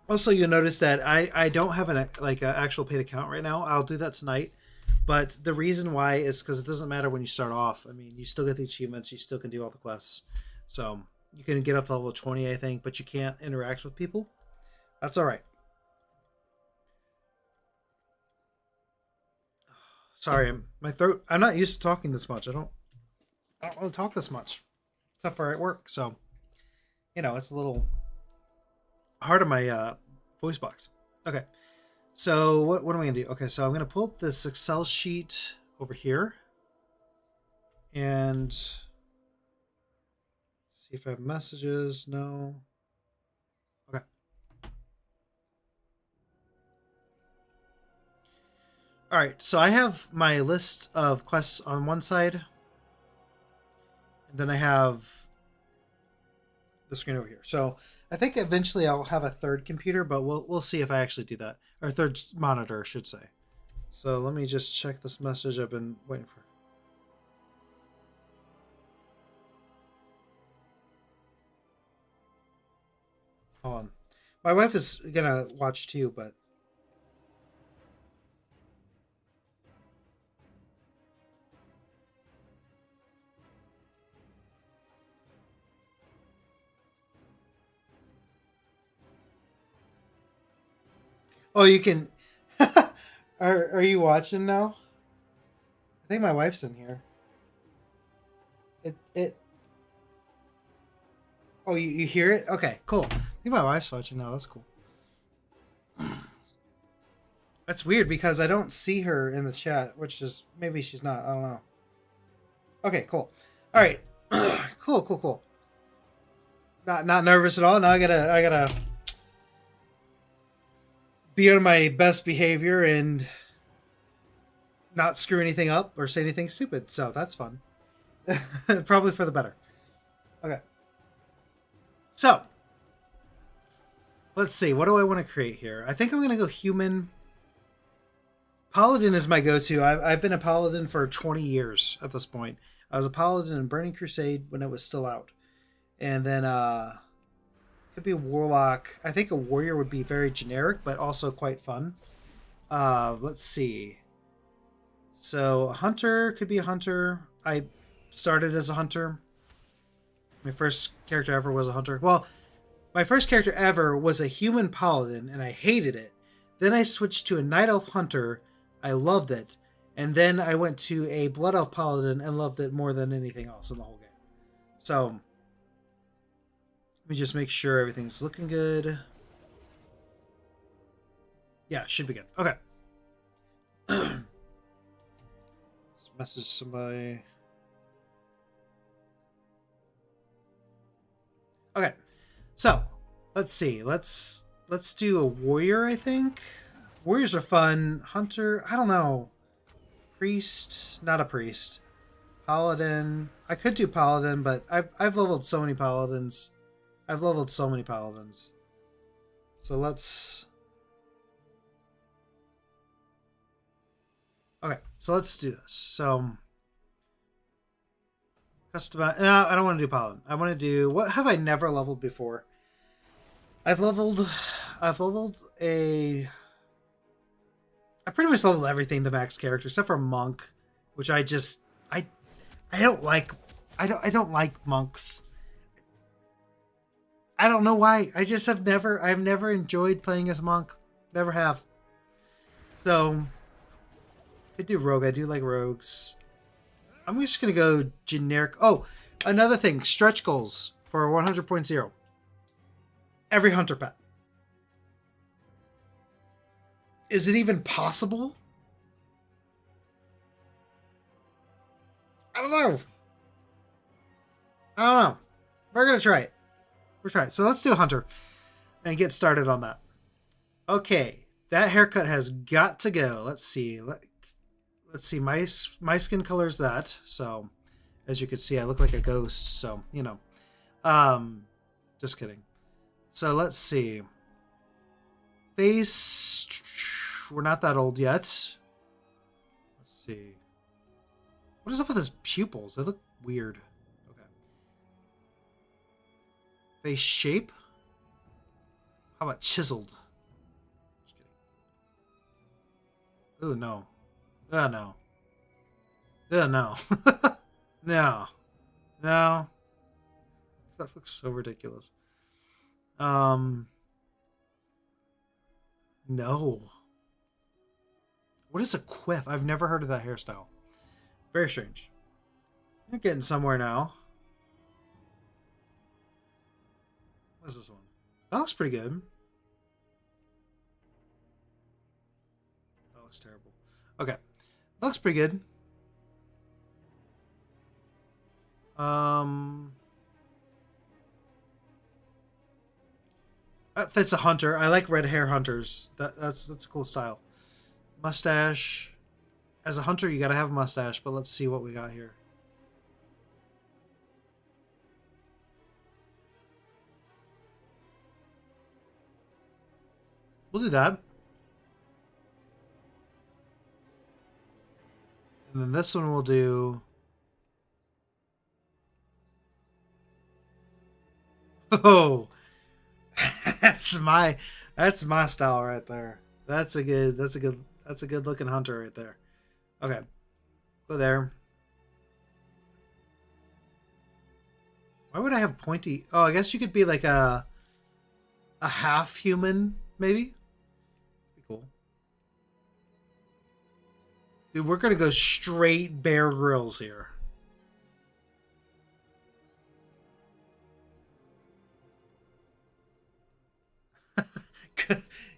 also you'll notice that I don't have an actual paid account right now. I'll do that tonight. But the reason why is because it doesn't matter when you start off. I mean, you still get the achievements, you still can do all the quests. So you can get up to level 20, I think, but you can't interact with people. That's all right. Sorry, my throat. I'm not used to talking this much. I don't want to talk this much, except for at work. So, it's a little hard on my voice box. Okay, so what am I gonna do? Okay, so I'm gonna pull up this Excel sheet over here, and see if I have messages. No. Okay. All right, so I have my list of quests on one side, and then I have the screen over here. So I think eventually I'll have a third computer, but we'll see if I actually do that, or third monitor, I should say. So let me just check this message I've been waiting for. Hold on. My wife is gonna watch too, but oh, you can. Are you watching now? I think my wife's in here. It. Oh, you hear it? Okay, cool. I think my wife's watching now. That's cool. That's weird because I don't see her in the chat, which is maybe she's not. I don't know. Okay, cool. All right, cool. Not nervous at all. Now I gotta be on my best behavior and not screw anything up or say anything stupid. So that's fun. Probably for the better. Okay. So let's see. What do I want to create here? I think I'm gonna go human. Paladin is my go-to. I've been a paladin for 20 years at this point. I was a paladin in Burning Crusade when it was still out, and then could be a warlock. I think a warrior would be very generic, but also quite fun. Let's see. So a hunter could be a hunter. I started as a hunter. My first character ever was a hunter. Well, my first character ever was a human paladin, and I hated it. Then I switched to a night elf hunter. I loved it. And then I went to a blood elf paladin and loved it more than anything else in the whole game. So let me just make sure everything's looking good. Yeah, should be good. Okay. Let's message somebody. Okay. So let's see. Let's do a warrior, I think. Warriors are fun. Hunter, I don't know. Priest, not a priest. Paladin. I could do paladin, but I've leveled so many paladins. So let's. Okay, so let's do this. So customize. No, I don't want to do paladin. I want to do. What have I never leveled before? I've leveled a. I pretty much leveled everything to max character except for monk, which I don't like. I don't like monks. I don't know why. I've never enjoyed playing as a monk. Never have. So I do rogue. I do like rogues. I'm just gonna go generic. Oh, another thing. Stretch goals for 100.0. Every hunter pet. Is it even possible? I don't know. We're gonna try it. So let's do a hunter and get started on that. Okay, that haircut has got to go. Let's see. Let's see. My skin color is that. So, as you can see, I look like a ghost. So just kidding. So let's see. Face. We're not that old yet. Let's see. What is up with his pupils? They look weird. Okay. Face shape. How about chiseled? Just kidding. Ooh, no. No. No. No. No. That looks so ridiculous. No. What is a quiff? I've never heard of that hairstyle. Very strange. You're getting somewhere now. What's this one? That looks pretty good. That looks terrible. Okay. That looks pretty good. That fits a hunter. I like red hair hunters. That's a cool style. Mustache. As a hunter, you gotta have a mustache, but let's see what we got here. We'll do that. And then this one we'll do. Oh, that's my that's my style right there. That's a good looking hunter right there. Okay, go there. Why would I have pointy? Oh, I guess you could be like a half human, maybe. Be cool. Dude, we're gonna go straight Bear Grylls here.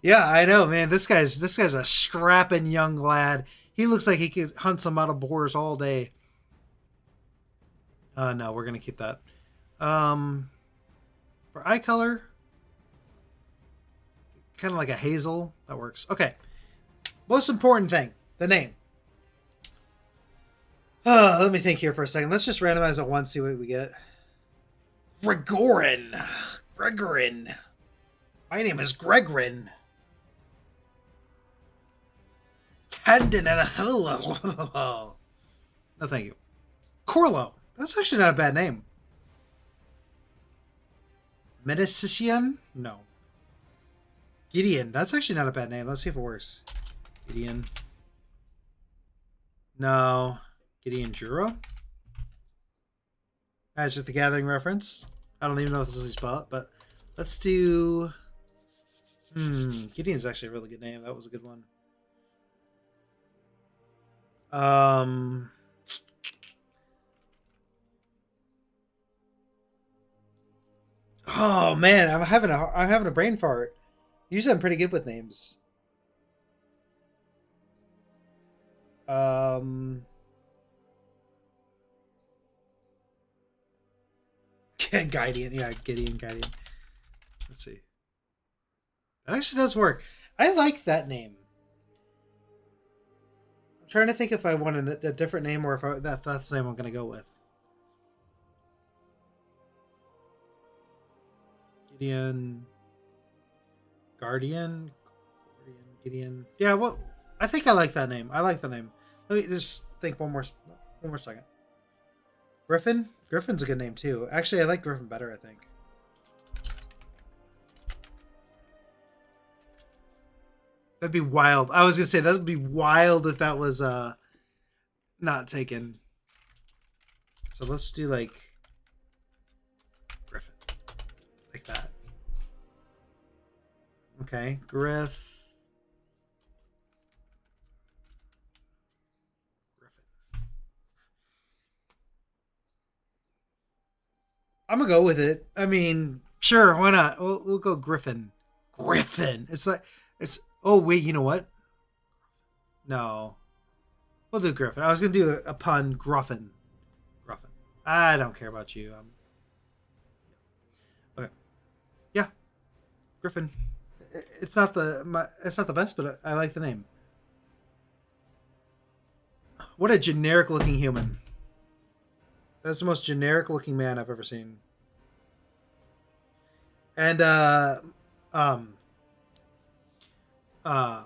Yeah, I know, man. This guy's a strapping young lad. He looks like he could hunt some out of boars all day. No, we're gonna keep that. Um, for eye color, kind of like a hazel. That works. Okay. Most important thing, the name. Let me think here for a second. Let's just randomize it once, see what we get. Gregorin. Gregorin. My name is Gregorin. Candon and a no, thank you. Corlo. That's actually not a bad name. Medicician? No. Gideon. That's actually not a bad name. Let's see if it works. Gideon. No. Gideon Jura? Magic the Gathering reference. I don't even know if this is how you spell it, but let's do. Gideon's actually a really good name. That was a good one. Oh man, I'm having a brain fart. Usually I'm pretty good with names. Um, Gideon, yeah, Gideon. Let's see. That actually does work. I like that name. I'm trying to think if I want a different name or if that's the name I'm going to go with. Gideon, Guardian, Gideon. Yeah, well, I think I like that name. I like the name. Let me just think one more second. Griffin. Griffin's a good name too. Actually, I like Griffin better. I think. That'd be wild. I was gonna say that'd be wild if that was not taken. So let's do like Griffin, like that. Okay, Griffin. I'm gonna go with it. I mean, sure, why not? We'll go Griffin. Griffin. It's like it's. Oh wait, you know what? No, we'll do Griffin. I was gonna do a pun, Gruffin. Gruffin. I don't care about you. Okay. Yeah, Griffin. It's not the best, but I like the name. What a generic looking human. That's the most generic looking man I've ever seen. And um uh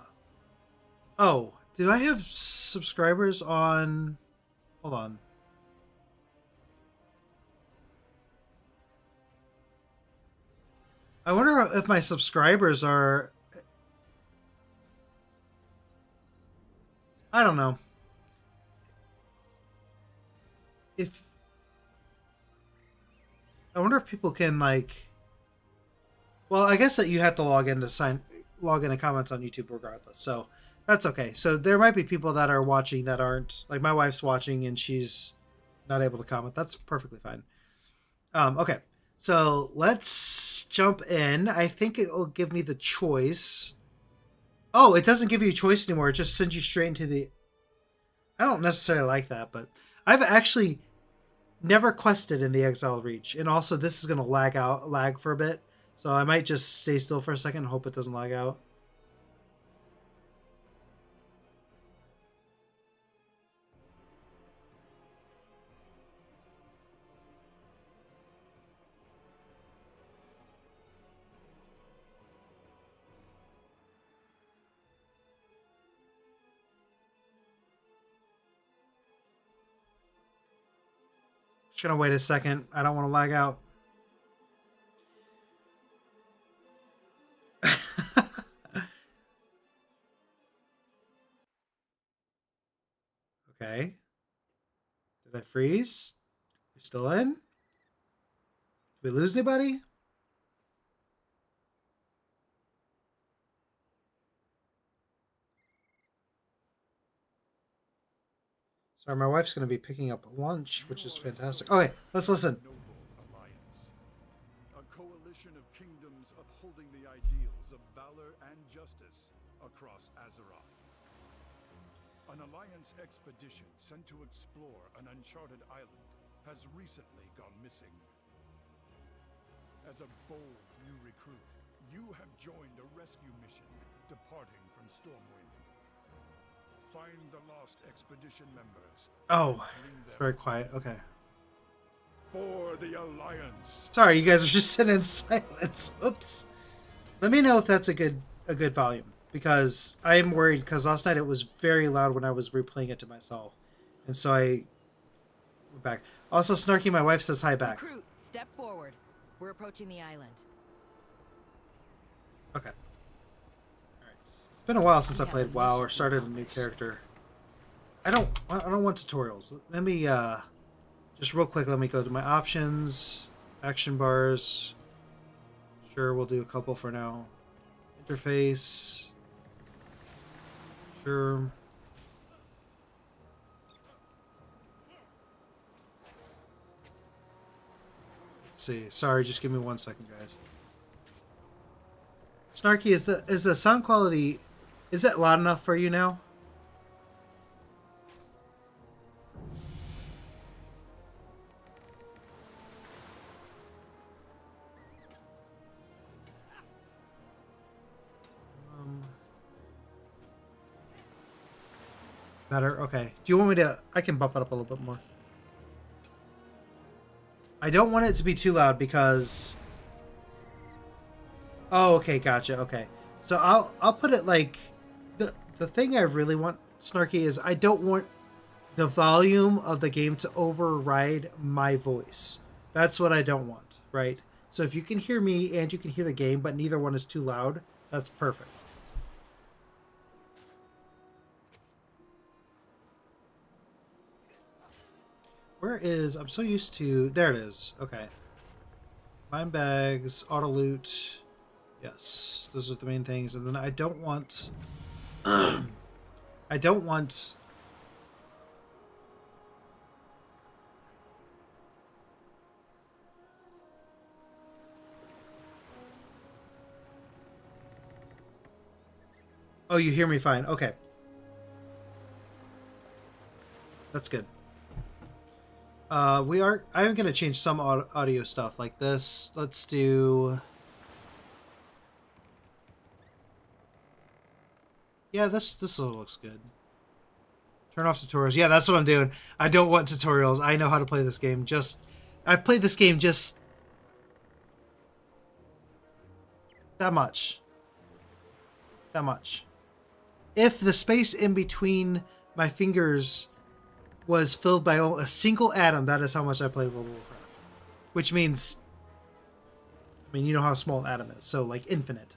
oh, did I have subscribers on? Hold on. I wonder if my subscribers are. I don't know. If I wonder if people can like. Well, I guess that you have to log in and comment on YouTube regardless. So that's okay. So there might be people that are watching that aren't like my wife's watching and she's not able to comment. That's perfectly fine. Okay. So let's jump in. I think it will give me the choice. Oh, it doesn't give you a choice anymore. It just sends you straight into the. I don't necessarily like that, but I've actually never quested in the Exile Reach, and also this is gonna lag for a bit, so I might just stay still for a second and hope it doesn't lag out. Just gonna wait a second. I don't want to lag out. Okay. Did I freeze? We still in? Did we lose anybody? Sorry, my wife's going to be picking up lunch, which is fantastic. Okay, let's listen. A coalition of kingdoms upholding the ideals of valor and justice across Azeroth. An alliance expedition sent to explore an uncharted island has recently gone missing. As a bold new recruit, you have joined a rescue mission departing from Stormwind. Find the lost expedition members. Oh, it's very quiet. Okay. For the Alliance. Sorry, you guys are just sitting in silence. Oops. Let me know if that's a good volume, because I am worried, because last night it was very loud when I was replaying it to myself, and so I went back. Also, Snarky, my wife says hi back. Recruit, step forward. We're approaching the island. Okay. Alright. It's been a while since I played WoW or started a new character. I don't want tutorials. Let me just real quick, let me go to my options, action bars. Sure, we'll do a couple for now. Interface. Sure. Let's see. Sorry, just give me 1 second, guys. Snarky, is the sound quality, is it loud enough for you now? Better? Okay. Do you want me to... I can bump it up a little bit more. I don't want it to be too loud because... Oh, okay. Gotcha. Okay. So I'll put it like... The thing I really want, Snarky, is I don't want the volume of the game to override my voice. That's what I don't want, right? So if you can hear me and you can hear the game, but neither one is too loud, that's perfect. Where is... I'm so used to... There it is. Okay. Mine bags, auto loot. Yes, those are the main things. And then I don't want... I don't want... Oh, you hear me fine. Okay. That's good. I'm going to change some audio stuff like this. Let's do... Yeah, this looks good. Turn off tutorials. Yeah, that's what I'm doing. I don't want tutorials. I know how to play this game. I've played this game just that much. That much. If the space in between my fingers was filled by a single atom, that is how much I played World of Warcraft. Which means, I mean, you know how small an atom is, so like infinite.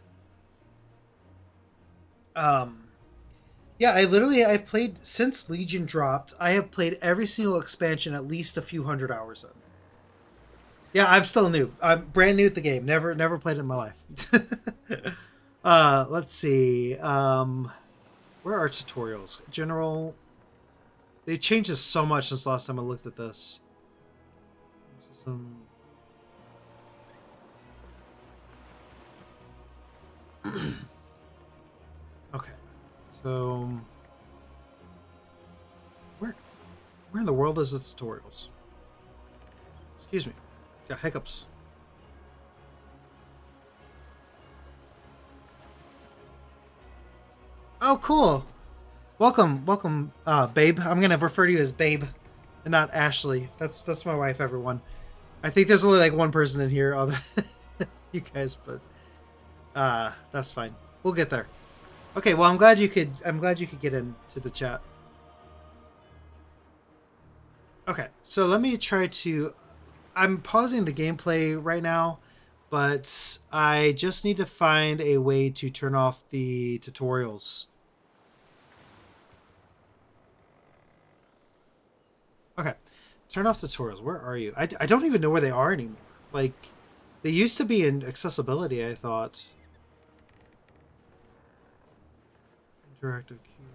Yeah, I've played since Legion dropped. I have played every single expansion at least a few hundred hours in. Yeah, I'm still new. I'm brand new at the game. Never played it in my life. Let's see. Where are tutorials? General. They changed this so much since last time I looked at this. Okay. So where in the world is the tutorials? Excuse me. Got hiccups. Oh, cool. Welcome, Babe. I'm gonna refer to you as Babe, and not Ashley. That's my wife, everyone. I think there's only like one person in here, other you guys, but that's fine. We'll get there. Okay, well, I'm glad you could get into the chat. Okay, so let me try to... I'm pausing the gameplay right now, but I just need to find a way to turn off the tutorials. Okay. Turn off tutorials. Where are you? I don't even know where they are anymore. Like, they used to be in accessibility, I thought. Interactive queue.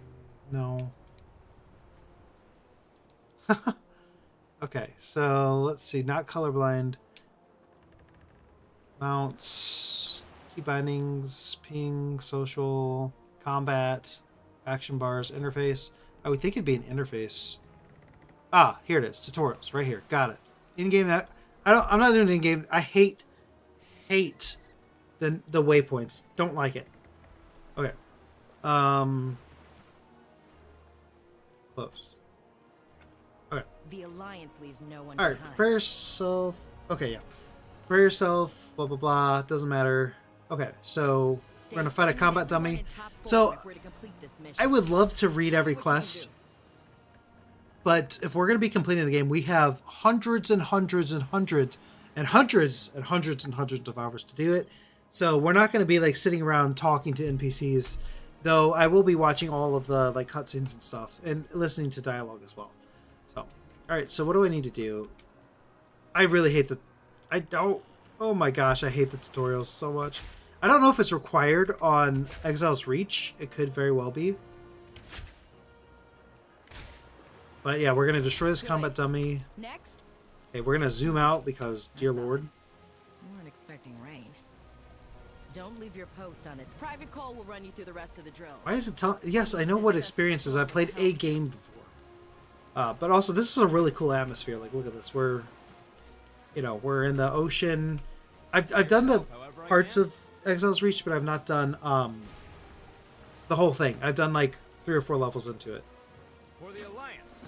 No. Okay, so let's see. Not colorblind. Mounts. Key bindings. Ping. Social. Combat. Action bars. Interface. I would think it'd be an interface. Ah, here it is. Tutorials. Right here. Got it. In-game. I'm not doing in-game. I hate the waypoints. Don't like it. Okay. Close. Okay. The Alliance leaves no one Alright, behind. prepare yourself. Okay, yeah. Prepare yourself, blah blah blah. Doesn't matter. Okay, so we're gonna fight a combat dummy. So I would love to read every quest, but if we're gonna be completing the game, we have hundreds and hundreds and hundreds and hundreds and hundreds and hundreds of hours to do it. So we're not gonna be like sitting around talking to NPCs. Though I will be watching all of the like cutscenes and stuff and listening to dialogue as well. So, all right. So what do I need to do? I really hate the. I don't. Oh my gosh, I hate the tutorials so much. I don't know if it's required on Exile's Reach. It could very well be. But yeah, we're gonna destroy this combat dummy. Next. Okay, we're gonna zoom out because, dear lord. We weren't expecting rain. Don't leave your post on it. Private Cole will run you through the rest of the drill. Why is it telling? Yes, I know what experiences. I played a game before. But also, this is a really cool atmosphere. Like, look at this. We're in the ocean. I've done the parts of Exile's Reach, but I've not done the whole thing. I've done like 3 or 4 levels into it. For the Alliance.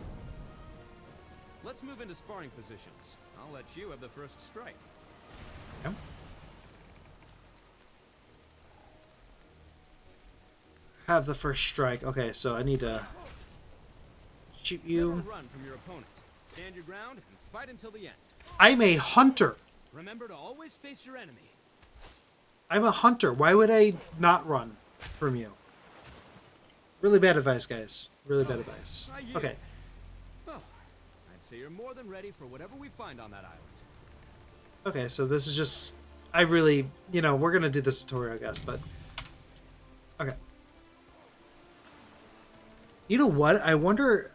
Let's move into sparring positions. I'll let you have the first strike. Okay. Have the first strike. Okay, so I need to shoot you. Never run from your opponent. Stand your ground and fight until the end. I'm a hunter. Remember to always face your enemy. I'm a hunter. Why would I not run from you? Really bad advice, guys. Really bad advice. Okay. Well, I'd say you're more than ready for whatever we find on that island. Okay, so this is just... I really... we're going to do this tutorial, I guess, but... Okay. You know what? I wonder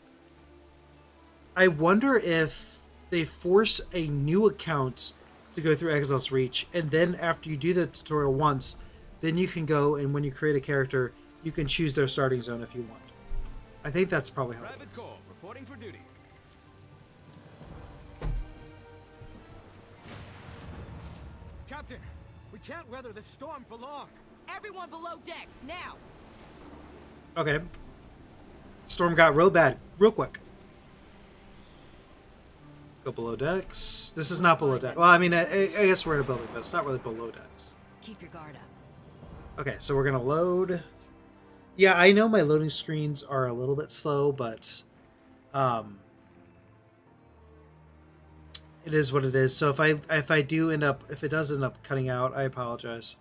if they force a new account to go through Exile's Reach, and then after you do the tutorial once, then you can go and when you create a character, you can choose their starting zone if you want. I think that's probably how it Private works. Cole, reporting for duty. Captain, we can't weather this storm for long. Everyone below decks, now! Okay. Storm got real bad, real quick. Let's go below decks. This is not below decks. Well, I mean, I guess we're in a building, but it's not really below decks. Keep your guard up. Okay, so we're going to load. Yeah, I know my loading screens are a little bit slow, but it is what it is. So if it does end up cutting out, I apologize.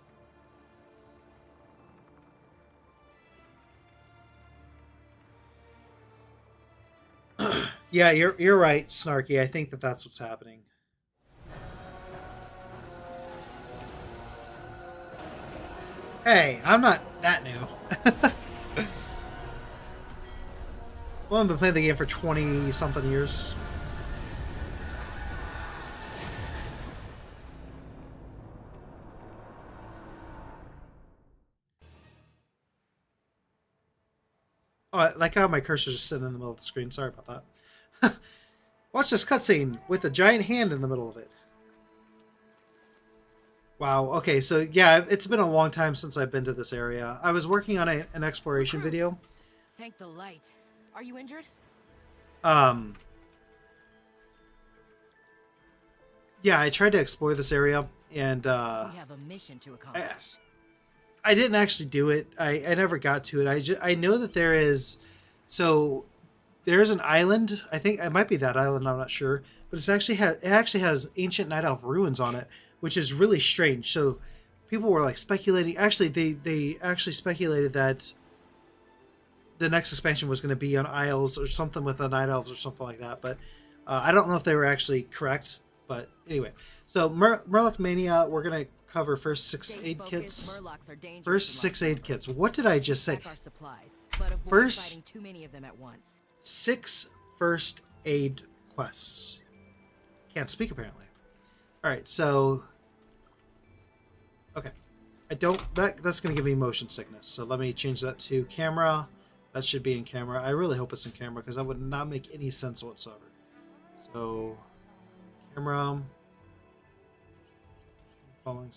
Yeah, you're right, Snarky. I think that's what's happening. Hey, I'm not that new. Well, I've been playing the game for 20-something years. Oh, I like how my cursor's just sitting in the middle of the screen. Sorry about that. Watch this cutscene with a giant hand in the middle of it. Wow. Okay, so yeah, it's been a long time since I've been to this area. I was working on an exploration video. Thank the light. Are you injured? Yeah, I tried to explore this area, and We have a mission to accomplish. I didn't actually do it. I never got to it. I know that there is... So, there's an island. I think it might be that island, I'm not sure. But it actually has ancient Night Elf ruins on it, which is really strange. So, people were like speculating... Actually, they actually speculated that the next expansion was going to be on Isles or something with the Night Elves or something like that. But I don't know if they were actually correct, but anyway. So Murloc Mania, we're gonna cover first six Stay aid focused, kits. Murlocs are dangerous First in six large aid numbers. kits. What did I just say? Pack our supplies, but avoid First- fighting too many of them at once. 6 first aid quests. Can't speak apparently. All right, so okay, I don't. That's gonna give me motion sickness. So let me change that to camera. That should be in camera. I really hope it's in camera because that would not make any sense whatsoever. So camera. Following.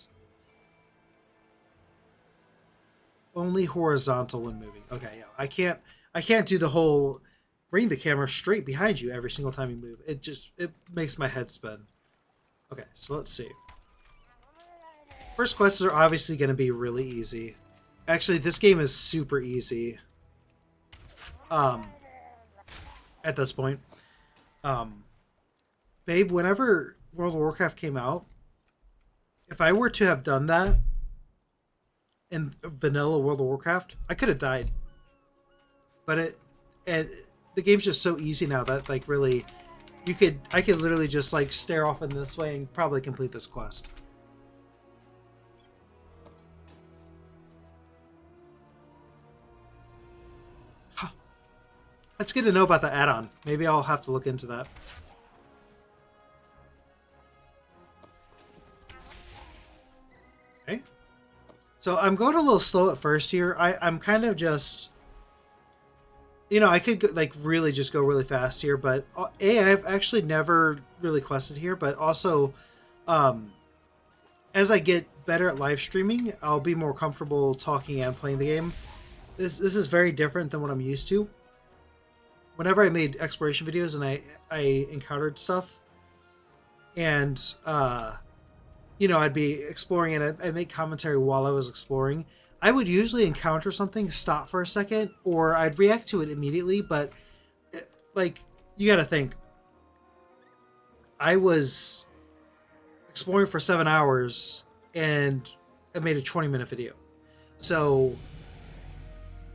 Only horizontal when moving. Okay, yeah. I can't do the whole bring the camera straight behind you every single time you move. It makes my head spin. Okay, so let's see. First quests are obviously going to be really easy. Actually, this game is super easy. At this point. Babe, whenever World of Warcraft came out, if I were to have done that in vanilla World of Warcraft, I could have died. But the game's just so easy now that like really I could literally just like stare off in this way and probably complete this quest. Huh. That's good to know about the add-on. Maybe I'll have to look into that. Okay. So I'm going a little slow at first here. I'm kind of just, you know, I could go, like really just go really fast here, but I've actually never really quested here, but also as I get better at live streaming, I'll be more comfortable talking and playing the game. This is very different than what I'm used to. Whenever I made exploration videos and I encountered stuff and you know, I'd be exploring and I'd make commentary while I was exploring, I would usually encounter something, stop for a second, or I'd react to it immediately, but like, you gotta think. I was exploring for 7 hours and I made a 20-minute video. So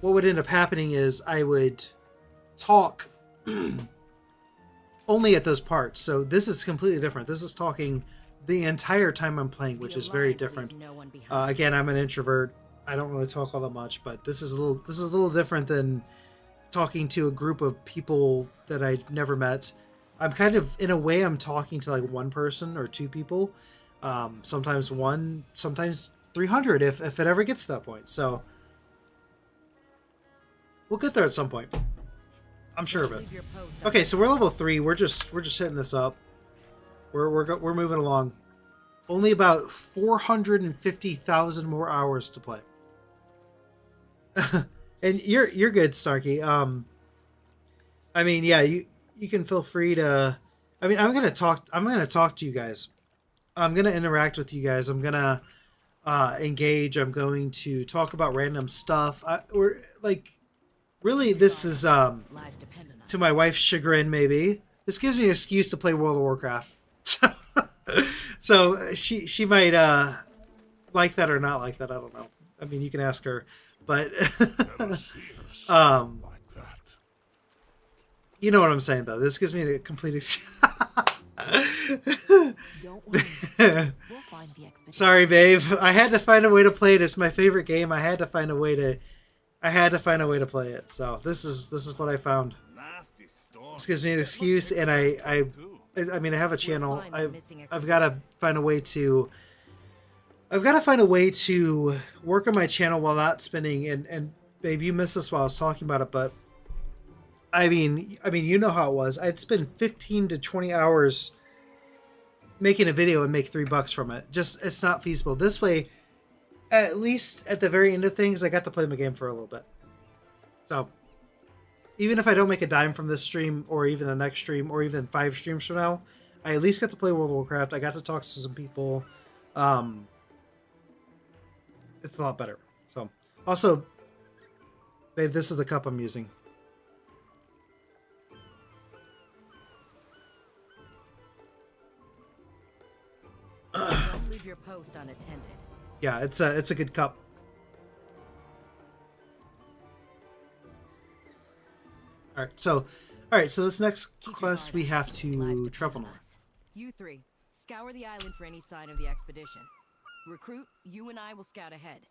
what would end up happening is I would talk only at those parts. So this is completely different. This is talking the entire time I'm playing, which is very different. Again, I'm an introvert. I don't really talk all that much, but this is a little different than talking to a group of people that I've never met. I'm kind of, in a way, I'm talking to like one person or two people, sometimes one, sometimes 300 if it ever gets to that point. So we'll get there at some point. I'm sure of it. Okay, so we're level 3. We're just hitting this up. We're moving along. Only about 450,000 more hours to play. And you're good, Starkey. I mean, yeah, you can feel free to. I mean, I'm gonna talk to you guys. I'm gonna interact with you guys. I'm gonna engage. I'm going to talk about random stuff. We're like, really, this is to my wife's chagrin. Maybe this gives me an excuse to play World of Warcraft. So she might like that or not like that. I don't know. I mean, you can ask her, but you know what I'm saying, though. This gives me a complete excuse. Sorry, babe. I had to find a way to play it. It's my favorite game. I had to find a way to play it. So this is what I found. This gives me an excuse, and I mean, I have a channel. I've got to find a way to. I've got to find a way to work on my channel while not spending. And babe, you missed this while I was talking about it, but I mean, you know how it was. I'd spend 15 to 20 hours making a video and make $3 from it. Just, it's not feasible. This way, at least at the very end of things, I got to play my game for a little bit. So even if I don't make a dime from this stream, or even the next stream, or even 5 streams from now, I at least got to play World of Warcraft. I got to talk to some people. It's a lot better. So, also, babe, this is the cup I'm using. Don't leave your post unattended. Yeah, it's a good cup. All right, so All right, so this next Keep your quest guard we up. have Lives to depend travel on north. us. You three, scour the island for any sign of the expedition. Recruit, you and I will scout ahead.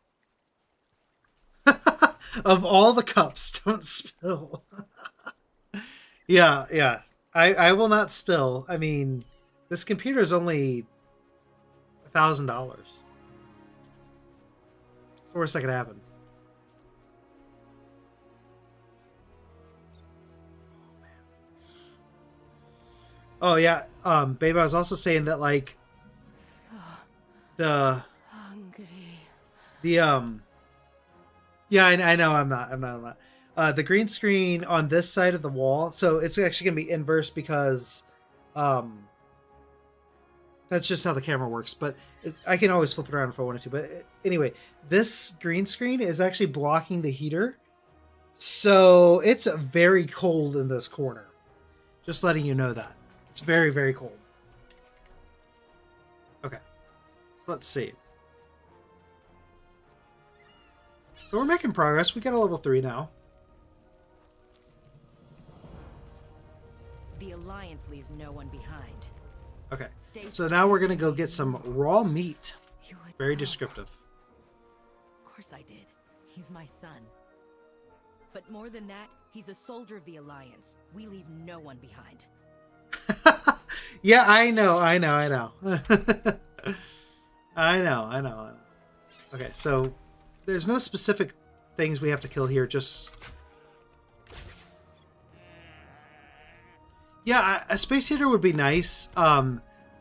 Of all the cups, don't spill. Yeah, yeah. I will not spill. I mean, this computer is only $1,000. It's the worst that could happen. Oh yeah, babe, I was also saying that like the Hungry. the yeah, I know I'm not. The green screen on this side of the wall, so it's actually gonna be inverse because that's just how the camera works. But I can always flip it around if I wanted to. But anyway, this green screen is actually blocking the heater, so it's very cold in this corner. Just letting you know that it's very, very cold. Okay, so let's see. So we're making progress. We got a level 3 now. The Alliance leaves no one behind. Okay, Stay so now we're gonna go get some raw meat. You would Very know. descriptive. Of course I did. He's my son. But more than that, he's a soldier of the Alliance. We leave no one behind. Yeah, I know. I know. Okay, so there's no specific things we have to kill here, just... Yeah, a space heater would be nice.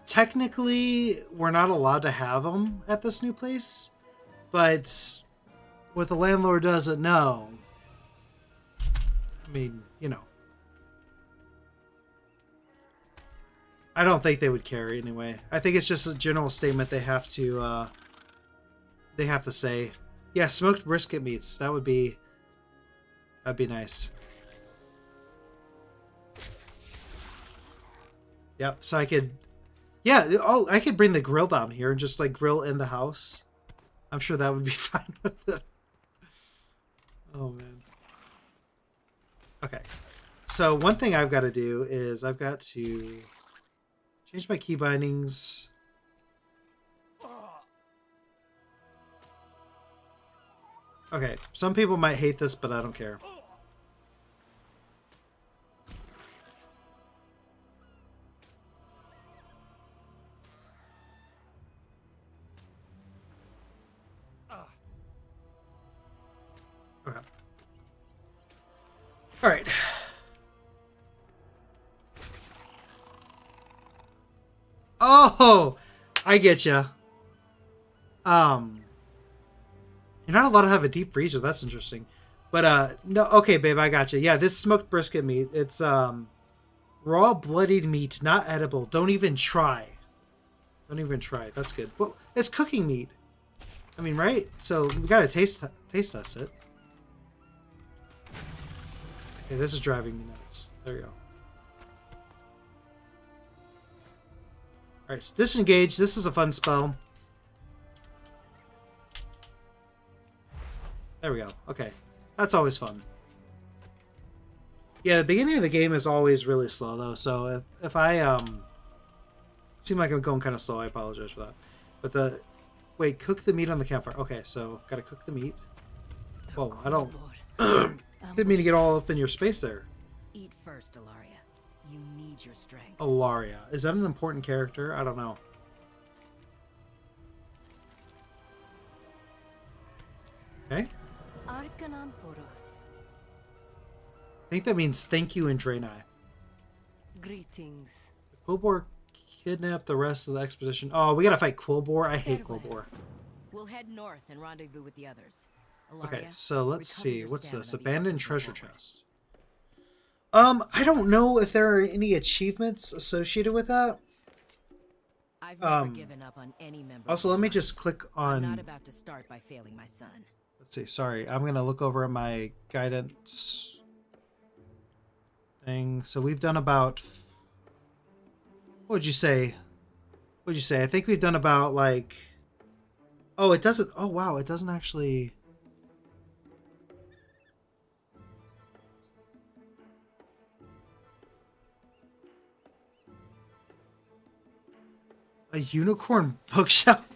Technically, we're not allowed to have them at this new place, but what the landlord doesn't know... I mean, you know. I don't think they would care anyway. I think it's just a general statement they have to say. Yeah, smoked brisket meats. That'd be nice. Yep. So I could, yeah. Oh, I could bring the grill down here and just like grill in the house. I'm sure that would be fine with it. Oh man. Okay. So one thing I've got to do is I've got to change my key bindings. Okay, some people might hate this, but I don't care. Okay. All right. Oh, I get you. You're not allowed to have a deep freezer. That's interesting. But no, okay, babe, I got you. Yeah, this smoked brisket meat. It's raw bloodied meat, not edible. Don't even try. Don't even try. That's good. Well, it's cooking meat. I mean, right? So we gotta taste test it. Okay, this is driving me nuts. There we go. Alright, so disengage. This is a fun spell. There we go. Okay. That's always fun. Yeah, the beginning of the game is always really slow, though, so if I, seem like I'm going kind of slow, I apologize for that. But wait, cook the meat on the campfire. Okay, so gotta cook the meat. Whoa, I don't... Didn't mean to get all up in your space there. Eat first, Ilaria. You need your strength. Ilaria. Is that an important character? I don't know. Okay. I think that means thank you in Draenei. Greetings. Quilboar kidnapped the rest of the expedition. Oh, we gotta fight Quilboar? I hate Quilboar. We'll head north and rendezvous with the others. Okay, Ilaria, so let's recover see. your What's stamina this? before Abandoned pushing treasure forward. chest. I don't know if there are any achievements associated with that. I've never given up on any member. Also, of let me the just click Alliance. I'm on... not about to start by failing my son. Let's see. Sorry, I'm gonna look over at my guidance thing. So we've done about... What would you say? What would you say? I think we've done about like... Oh, it doesn't... Oh, wow. It doesn't actually... A unicorn bookshelf.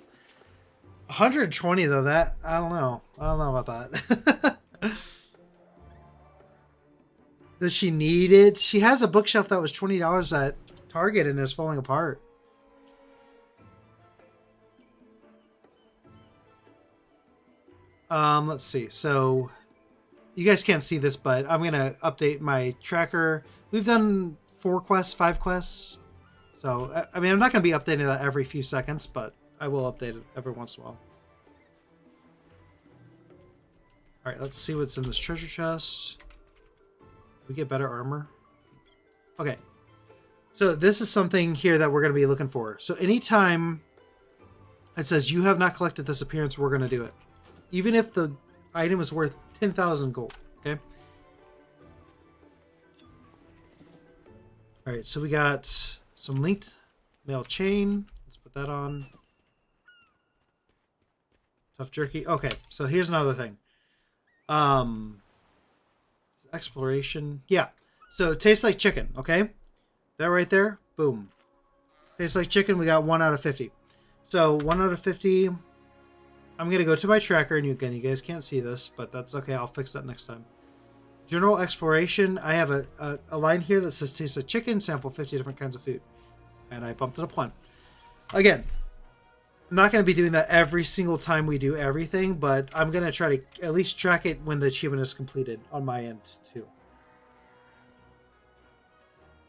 120 though. That I don't know. I don't know about that. Does she need it? She has a bookshelf that was $20 at Target and is falling apart. Let's see. So you guys can't see this, but I'm gonna update my tracker. We've done 4 quests, 5 quests. So I mean, I'm not gonna be updating that every few seconds, but I will update it every once in a while. All right, let's see what's in this treasure chest. We get better armor. Okay. So this is something here that we're going to be looking for. So anytime it says you have not collected this appearance, we're going to do it. Even if the item is worth 10,000 gold. Okay. All right. So we got some linked mail chain. Let's put that on. Tough jerky. Okay. So here's another thing. Exploration. Yeah. So it tastes like chicken. Okay. That right there. Boom. Tastes like chicken. We got 1 out of 50. So 1 out of 50. I'm going to go to my tracker. And again, you guys can't see this, but that's okay. I'll fix that next time. General exploration. I have a line here that says tastes like chicken. Sample 50 different kinds of food. And I bumped it up 1. Again, I'm not going to be doing that every single time we do everything, but I'm going to try to at least track it when the achievement is completed on my end, too.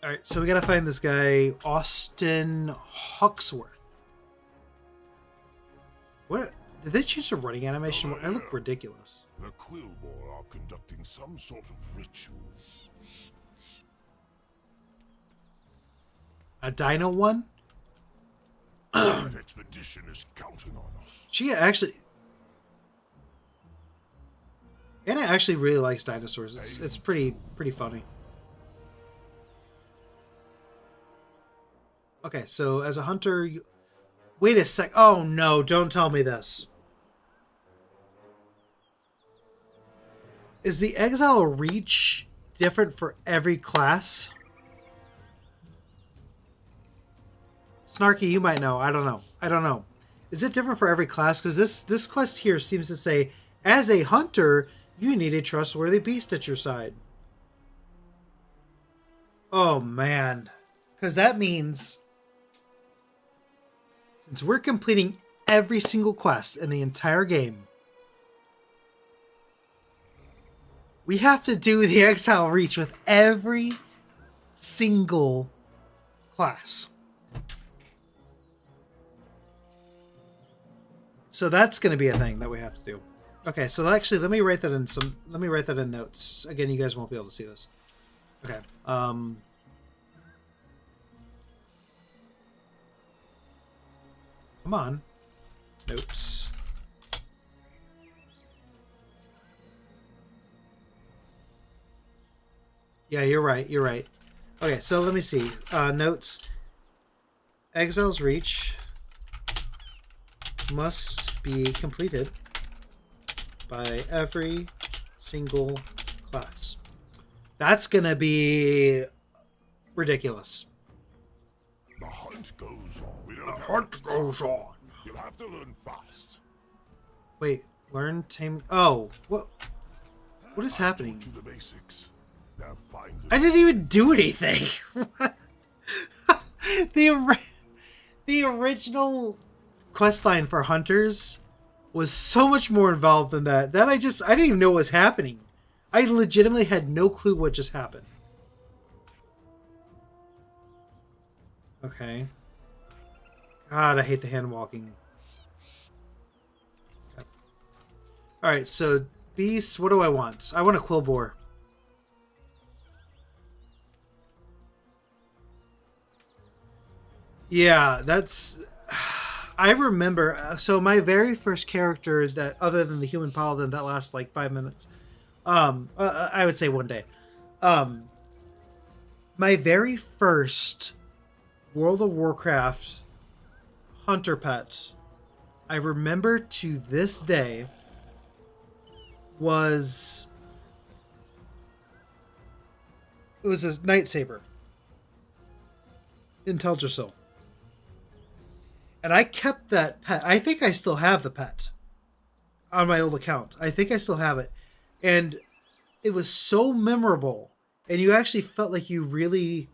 Alright, so we got to find this guy, Austin Hawksworth. What? Did they change the running animation? It looked ridiculous. The Quillbore are conducting some sort of ritual. A dino one? That expedition is counting on us. She actually... Anna actually really likes dinosaurs. It's pretty funny. Okay, so as a hunter... Wait a sec. Oh no, don't tell me this. Is the Exile reach different for every class? Snarky, you might know. I don't know. Is it different for every class? Because this quest here seems to say, as a hunter, you need a trustworthy beast at your side. Oh, man. Because that means, since we're completing every single quest in the entire game, we have to do the Exile Reach with every single class. So that's going to be a thing that we have to do. Okay, so actually, let me write that in notes. Again, you guys won't be able to see this. Okay. Come on. Notes. Yeah, you're right. Okay, so let me see. Notes. Exile's Reach must be completed by every single class. That's gonna be ridiculous. The hunt goes on. The hunt goes on. You'll have to learn fast. Wait, learn tame. Oh, what is happening? To the basics. Now find I didn't even do anything. the original questline for hunters was so much more involved than that. I didn't even know what was happening. I legitimately had no clue what just happened. Okay. God, I hate the hand walking. Okay. Alright, so beasts, what do I want? I want a Quillbore. Yeah, that's... I remember, so my very first character that, other than the human paladin, that lasts like 5 minutes. I would say one day. My very first World of Warcraft hunter pet, I remember to this day, was... It was a Night Saber. Intelligisil. And I kept that pet. I think I still have the pet on my old account. I think I still have it. And it was so memorable. And you actually felt like you really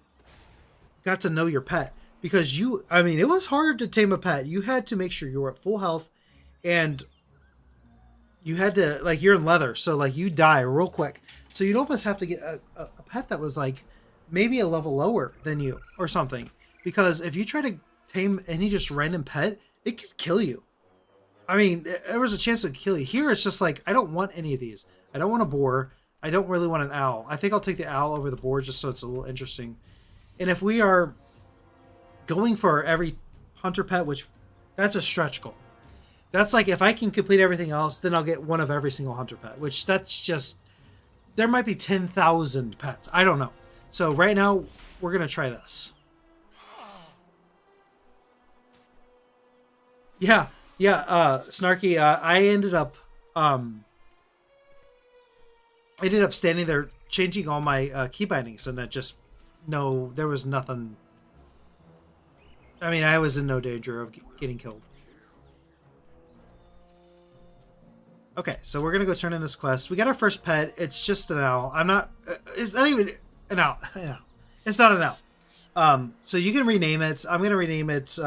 got to know your pet. Because I mean, it was hard to tame a pet. You had to make sure you were at full health. And you had to, like, you're in leather. So, like, you die real quick. So you'd almost have to get a pet that was, like, maybe a level lower than you or something. Because if you try to tame any just random pet, it could kill you. I mean, there was a chance it could kill you. Here, it's just like, I don't want any of these. I don't want a boar. I don't really want an owl. I think I'll take the owl over the boar just so it's a little interesting. And if we are going for every hunter pet, which that's a stretch goal. That's like, if I can complete everything else, then I'll get one of every single hunter pet, which that's just, there might be 10,000 pets. I don't know. So right now, we're going to try this. Yeah, Snarky, I ended up standing there changing all my key bindings, and there was nothing. I mean, I was in no danger of getting killed. Okay, so we're gonna go turn in this quest. We got our first pet. It's just an owl. It's not even an owl. Yeah, it's not an owl. So you can rename it. I'm gonna rename it.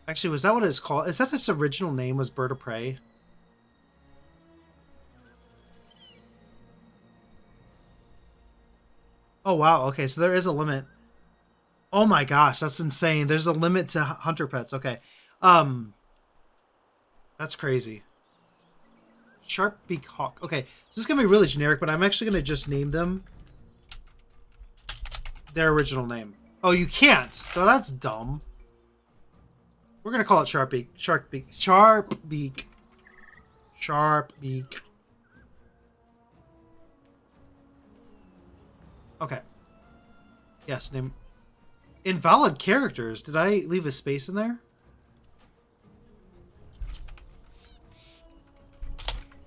Actually, was that what it's called? Is that its original name? Was Bird of Prey? Oh wow. Okay, so there is a limit. Oh my gosh, that's insane. There's a limit to hunter pets. Okay. That's crazy. Sharp beak hawk. Okay, so this is gonna be really generic, but I'm actually gonna just name them their original name. Oh, you can't. So that's dumb. We're gonna call it Sharp Beak. Sharp Beak. Sharp Beak. Sharp Beak. Okay. Yes, name. Invalid characters. Did I leave a space in there?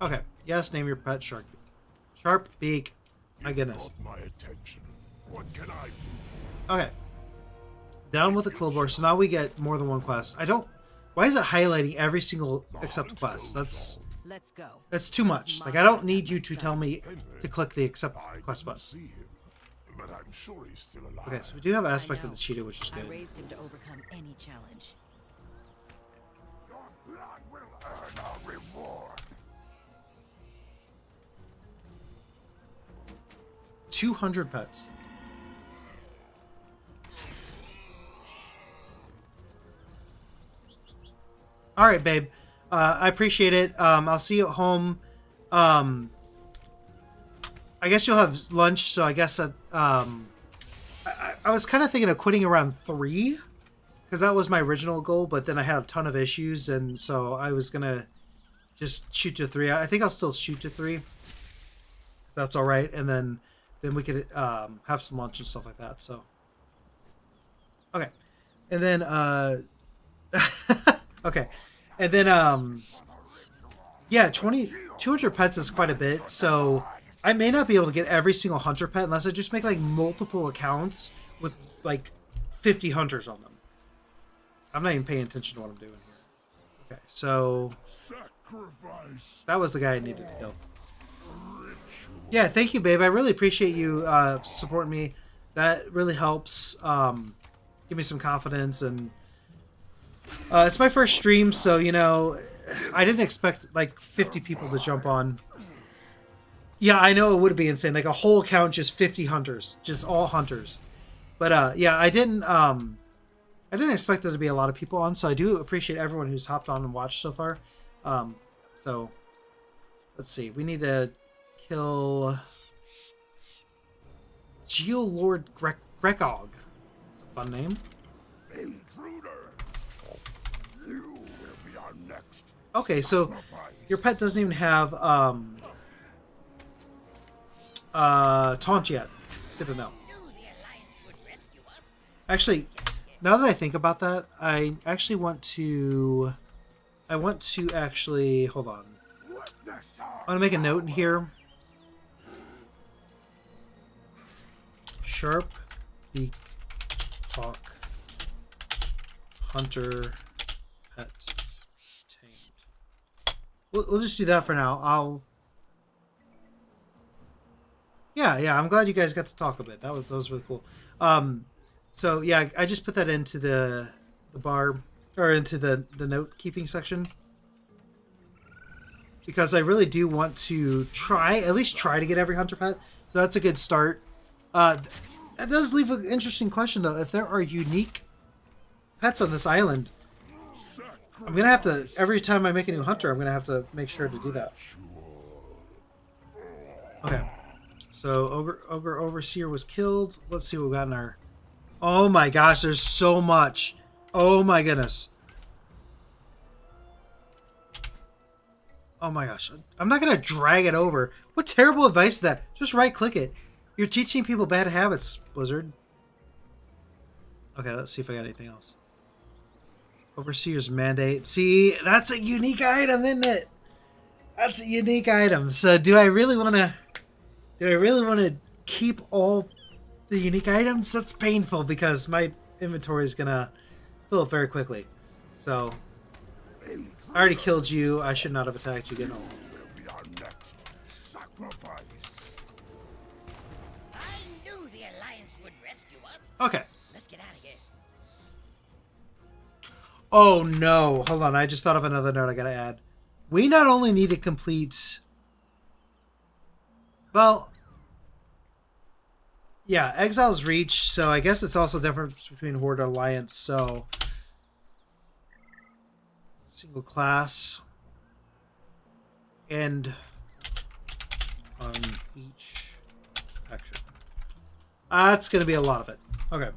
Okay. Yes, name your pet Shark Beak. Sharp Beak. My goodness. Caught my attention. What can I do? Okay. Down with the Quillbore. So now we get more than one quest. Why is it highlighting every single accept quest? Let's go. That's too much. Like, I don't need you to tell me to click the accept quest button. See him, but I'm sure he's still alive. Okay, so we do have aspect of the cheetah, which is I good. raised him to overcome any challenge. Your blood will earn a reward. 200 pets. All right, babe. I appreciate it. I'll see you at home. I guess you'll have lunch, so I guess that, I was kind of thinking of quitting around 3, because that was my original goal, but then I had a ton of issues, and so I was gonna just shoot to 3. I think I'll still shoot to 3. That's all right, and then we could have some lunch and stuff like that. So, okay, and then okay, and then yeah, 200 pets is quite a bit, so I may not be able to get every single hunter pet unless I just make like multiple accounts with like 50 hunters on them. I'm not even paying attention to what I'm doing here. Okay, so Sacrifice. that was the guy I needed to kill. Yeah, thank you, babe. I really appreciate you supporting me. That really helps give me some confidence, and it's my first stream, so you know, I didn't expect like 50 people to jump on. Yeah, I know it would be insane, like a whole account, just 50 hunters, just all hunters. But yeah, I didn't expect there to be a lot of people on, so I do appreciate everyone who's hopped on and watched so far. So let's see, we need to kill Geolord Grekog. It's a fun name. Intruder. You will be our next. Okay, so your pet doesn't even have taunt yet. It's good to know. Actually, now that I think about that, I actually want to actually hold on. I want to make a note in here. Sharp Beak Hawk Hunter pet tamed. We'll just do that for now. Yeah, I'm glad you guys got to talk a bit. That was really cool. So yeah, I just put that into the bar, or into the note keeping section, because I really do want to at least try to get every hunter pet. So that's a good start. That does leave an interesting question though. If there are unique pets on this island, I'm gonna have to, every time I make a new hunter, I'm gonna have to make sure to do that. Okay. So Ogre Overseer was killed. Let's see what we got in our... Oh my gosh, there's so much. Oh my goodness. Oh my gosh. I'm not going to drag it over. What terrible advice is that? Just right click it. You're teaching people bad habits, Blizzard. Okay, let's see if I got anything else. Overseer's Mandate. See, that's a unique item, isn't it? That's a unique item. So do I really want to keep all the unique items? That's painful because my inventory is gonna fill up very quickly. So I already killed you. I should not have attacked you. Get home. Will be our next sacrifice. I knew the Alliance would rescue us. Okay. Let's get out of here. Oh no. Hold on. I just thought of another note I gotta add. We not only need to complete... Well... Yeah, Exile's Reach, so I guess it's also different between Horde and Alliance, so... Single class. And on each action. That's going to be a lot of it. Okay.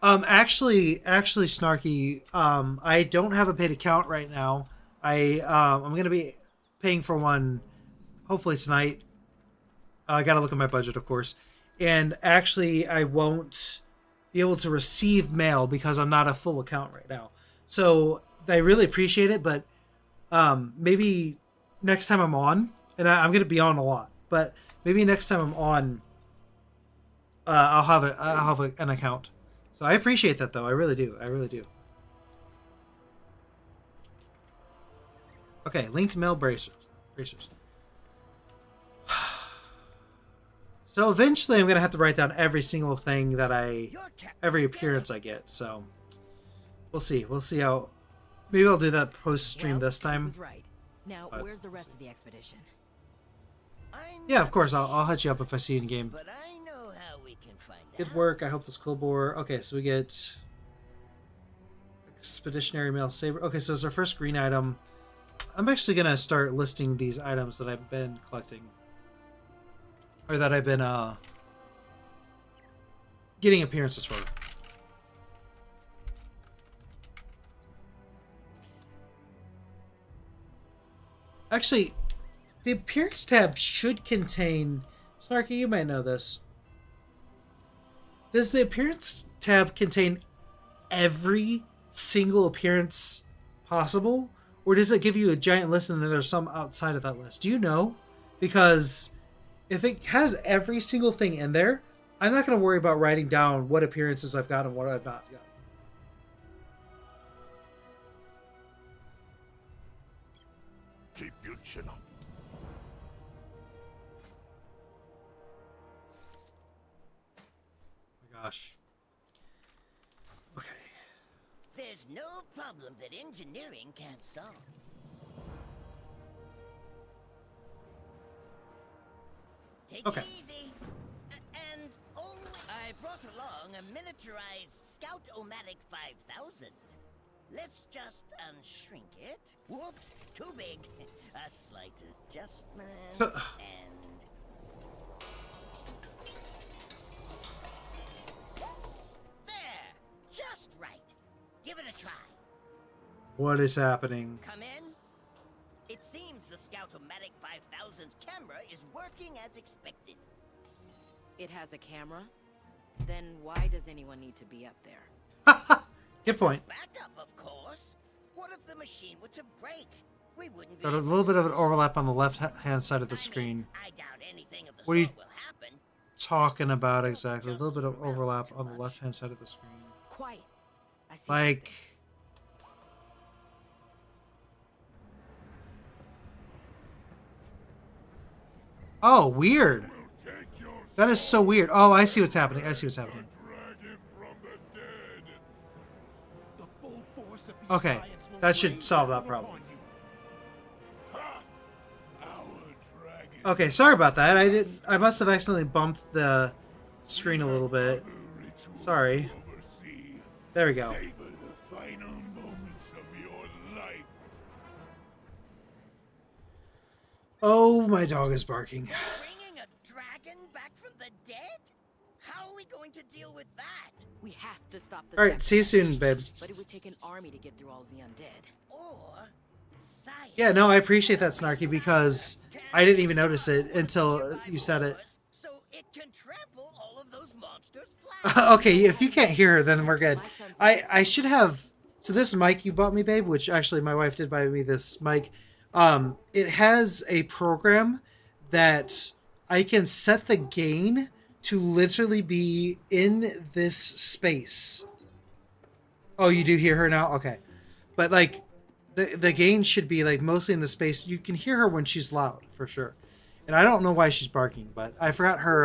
Actually, Snarky, I don't have a paid account right now. I'm going to be paying for one hopefully tonight. I got to look at my budget, of course. And actually, I won't be able to receive mail because I'm not a full account right now. So I really appreciate it, but maybe next time I'm on, and I'm going to be on a lot, but maybe next time I'm on, I'll have an account. So I appreciate that, though. I really do. I really do. Okay, linked mail bracers. So eventually I'm going to have to write down every single thing that every appearance I get. So we'll see. We'll see how... Maybe I'll do that post-stream this time. Was right. Now, where's the rest of the expedition? Yeah, of course. I'll hit you up if I see you in game. But I know how we can find Good out. work. I hope this cool bore. Okay, so we get Expeditionary Mail Saber. Okay, so it's our first green item. I'm actually going to start listing these items that I've been collecting. Or that I've been getting appearances for. Actually, the appearance tab should contain... Snarky, you might know this. Does the appearance tab contain every single appearance possible? Or does it give you a giant list and then there's some outside of that list? Do you know? Because if it has every single thing in there, I'm not going to worry about writing down what appearances I've got and what I've not got. Keep your chin up. Oh my gosh. Okay. There's no problem that engineering can't solve. Take Okay. it easy. And I brought along a miniaturized Scout-O-Matic 5000. Let's just unshrink it. Whoops, too big. A slight adjustment, and... There! Just right. Give it a try. What is happening? Come in. It seems the Scout-O-Matic 5000's camera is working as expected. It has a camera? Then why does anyone need to be up there? Good point. Backup, of course. What if the machine were to break? We wouldn't be Got a able little to bit of an see. overlap on the left hand side of the I mean, screen. I doubt anything of the What do you- sort will happen. talking about exactly? A little bit of overlap on the left-hand side of the screen. Quiet. I see Like, oh, weird. Will take your That is so weird. Oh, I see what's happening. I see what's happening. dragon from the dead. The full force of the Okay, Alliance will that should rain solve that down problem. upon you. Ha! Our dragon. Okay, sorry about that. I must have accidentally bumped the screen a little bit. Rituals Sorry. to oversee. There we go. Savor the final moments of your life. Oh, my dog is barking. Bringing a dragon back from the dead? How are we going to deal with that? We have to stop the All right, see you soon, babe. But it would take an army to get through all of the undead. Or science? Yeah, no, I appreciate that, Snarky, because I didn't even notice it until you said it. So it can trample all of those monsters flat. Okay, if you can't hear her, then we're good. I should have. So this mic you bought me, babe, which actually my wife did buy me this mic. It has a program that I can set the gain to literally be in this space. Oh, you do hear her now? Okay. But like the gain should be like mostly in the space. You can hear her when she's loud, for sure. And I don't know why she's barking, but I forgot her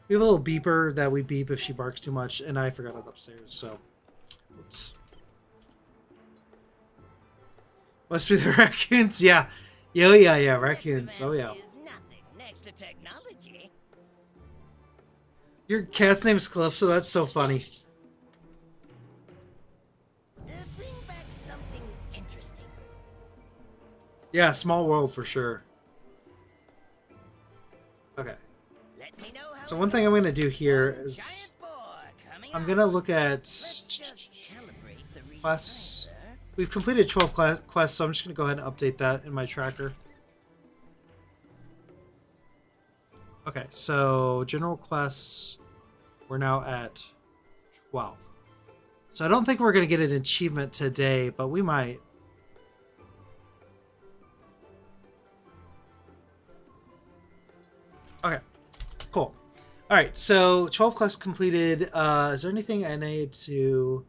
we have a little beeper that we beep if she barks too much, and I forgot it upstairs, so oops. Must be the raccoons, yeah. Yeah, raccoons. Oh yeah. Is nothing next to technology. Your cat's name's Calypso, that's so funny. Bring back something interesting. Yeah, small world for sure. Okay. Let me know how So it one thing I'm goes. gonna do here One is giant boar coming I'm up. gonna look at Let's just calibrate the quests. resizer. We've completed 12 quests, so I'm just gonna go ahead and update that in my tracker. Okay, so general quests, we're now at 12. So I don't think we're gonna get an achievement today, but we might. Okay, cool. All right, so 12 quests completed. Is there anything I need to?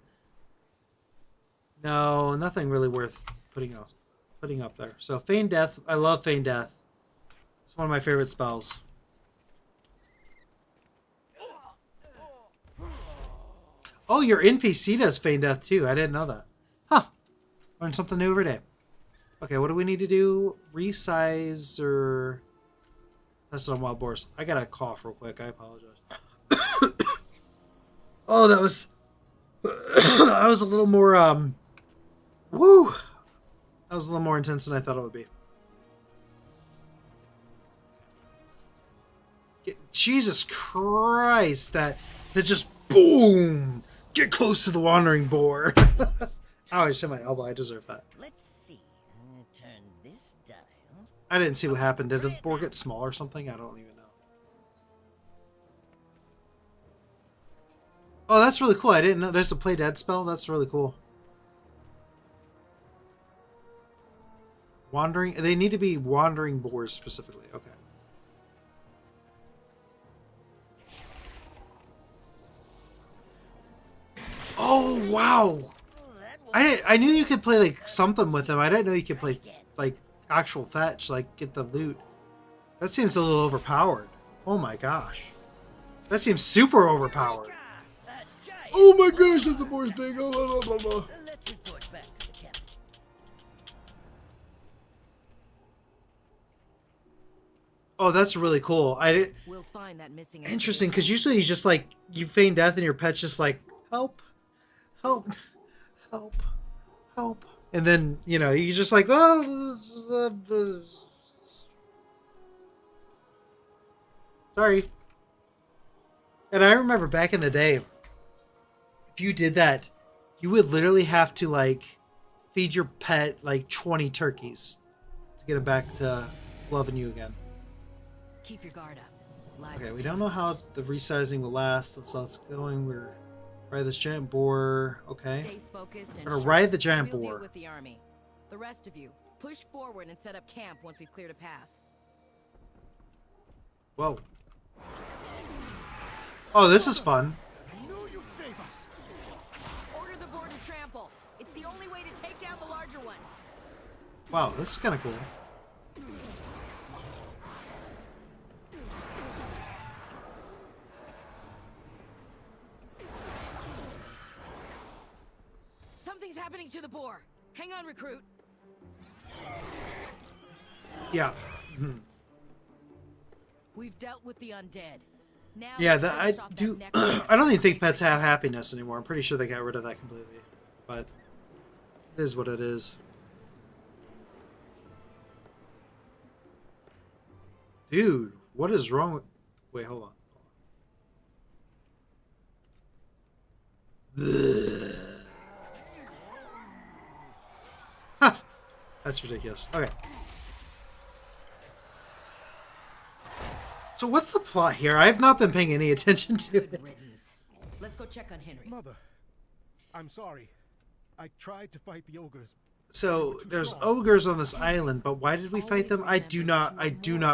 No, nothing really worth putting up there. So Feign Death, I love Feign Death. It's one of my favorite spells. Oh, your NPC does Feign Death too. I didn't know that. Huh. Learn something new every day. Okay, what do we need to do? Resize or test it on wild boars. I gotta cough real quick. I apologize. Oh, that was that was a little more woo. That was a little more intense than I thought it would be. Jesus Christ, that just boom. Get close to the wandering boar. Oh, I just hit my elbow. I deserve that. Let's see. Turn this dial. I didn't see what happened. Did the boar get small or something? I don't even know. Oh, that's really cool. I didn't know. There's a play dead spell. That's really cool. Wandering. They need to be wandering boars specifically. Okay. Oh wow! I knew you could play like something with them. I didn't know you could play like actual fetch, like get the loot. That seems a little overpowered. Oh my gosh, that seems super overpowered. Oh my gosh, that's a boar's big. Oh, blah, blah, blah, blah. Let's report back to the captain. Oh, that's really cool. We'll find that missing. Interesting, because usually you just like you feign death and your pet's just like help, help, help, help, and then you know you just like sorry. And I remember back in the day, if you did that, you would literally have to like feed your pet like 20 turkeys to get it back to loving you again. Keep your guard up. Okay, we don't know how the resizing will last. Let's going. We're ride this giant boar. Okay. Stay focused and We're gonna sharp. ride the giant We'll deal boar. with the army. The rest of you, push forward and set up camp once we've cleared a path. Whoa. Oh, this is fun. I knew you'd save us. Order the boar to trample. It's the only way to take down the larger ones. Wow, this is kind of cool. Something's happening to the boar. Hang on, recruit. Yeah. We've dealt with the undead. Now Yeah, let's I finish off that do. necromancer I don't even think and pets take have happiness anymore. I'm pretty sure they got rid of that completely. But it is what it is. Dude, what is wrong with... Wait, hold on. Ugh. Ha! That's ridiculous. Okay. So what's the plot here? I have not been paying any attention to Good it. riddance. Let's go check on Henry. Mother, I'm sorry. I tried to fight the ogres. So there's ogres on this island, but why did we fight them? I do not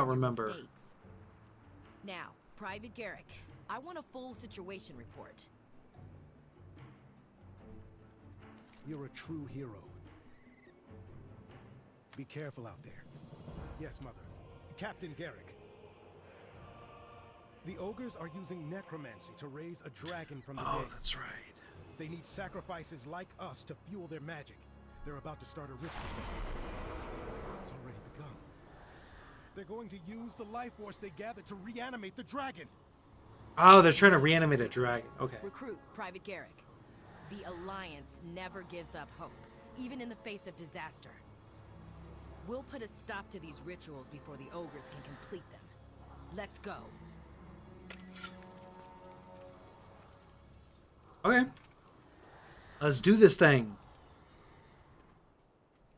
remember. Mistakes. Now, Private Garrick, I want a full situation report. You're a true hero. Be careful out there. Yes, Mother. Captain Garrick. The ogres are using necromancy to raise a dragon from the Oh, dead. that's right. They need sacrifices like us to fuel their magic. They're about to start a ritual. It's already begun. They're going to use the life force they gathered to reanimate the dragon. Oh, they're trying to reanimate a dragon. Okay. Recruit Private Garrick. The Alliance never gives up hope, even in the face of disaster. We'll put a stop to these rituals before the ogres can complete them. Let's go. Okay. Let's do this thing.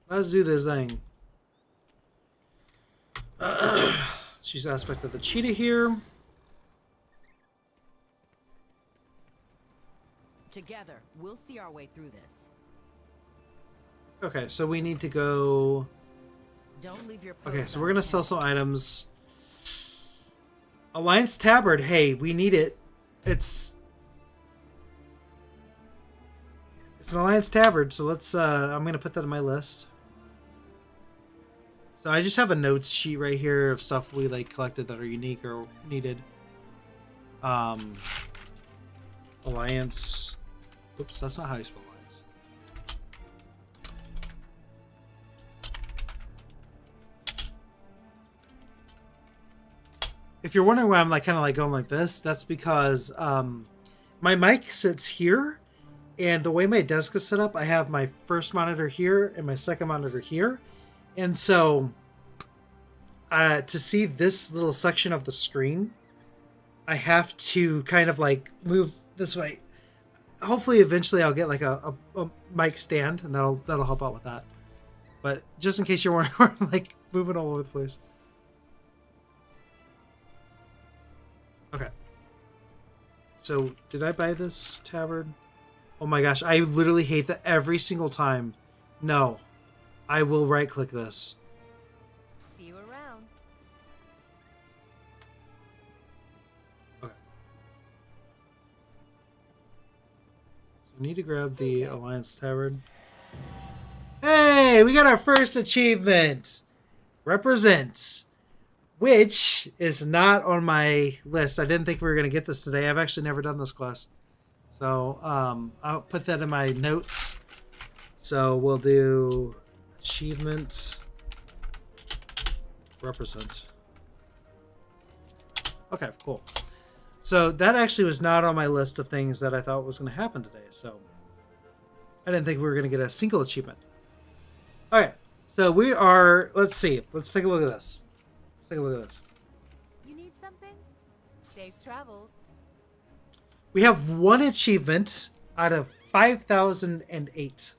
Let's do this thing. Let's use aspect of the cheetah here. Together, we'll see our way through this. Okay, so we need to go... Don't leave your post Okay, so on we're going to the sell tent. some items. Alliance Tabard. Hey, we need it. It's an Alliance Tabard, so let's... I'm going to put that on my list. So I just have a notes sheet right here of stuff we like collected that are unique or needed. Alliance. Oops, that's not how you spell Alliance. If you're wondering why I'm like kind of like going like this, that's because my mic sits here, and the way my desk is set up, I have my first monitor here and my second monitor here. And so, to see this little section of the screen, I have to kind of like move this way. Hopefully, eventually, I'll get like a mic stand, and that'll help out with that. But just in case you're wondering, I'm like moving all over the place. Okay. So, did I buy this tabard? Oh my gosh, I literally hate that every single time. No. I will right-click this. See you around. Okay. So I need to grab the Alliance Tabard. Hey, we got our first achievement. Represents. Which is not on my list. I didn't think we were going to get this today. I've actually never done this quest. So, I'll put that in my notes. So, we'll do... Achievement. Represent. Okay, cool. So that actually was not on my list of things that I thought was going to happen today. So I didn't think we were going to get a single achievement. Okay, so we are... Let's see. Let's take a look at this. Let's take a look at this. You need something? Safe travels. We have one achievement out of 5,008.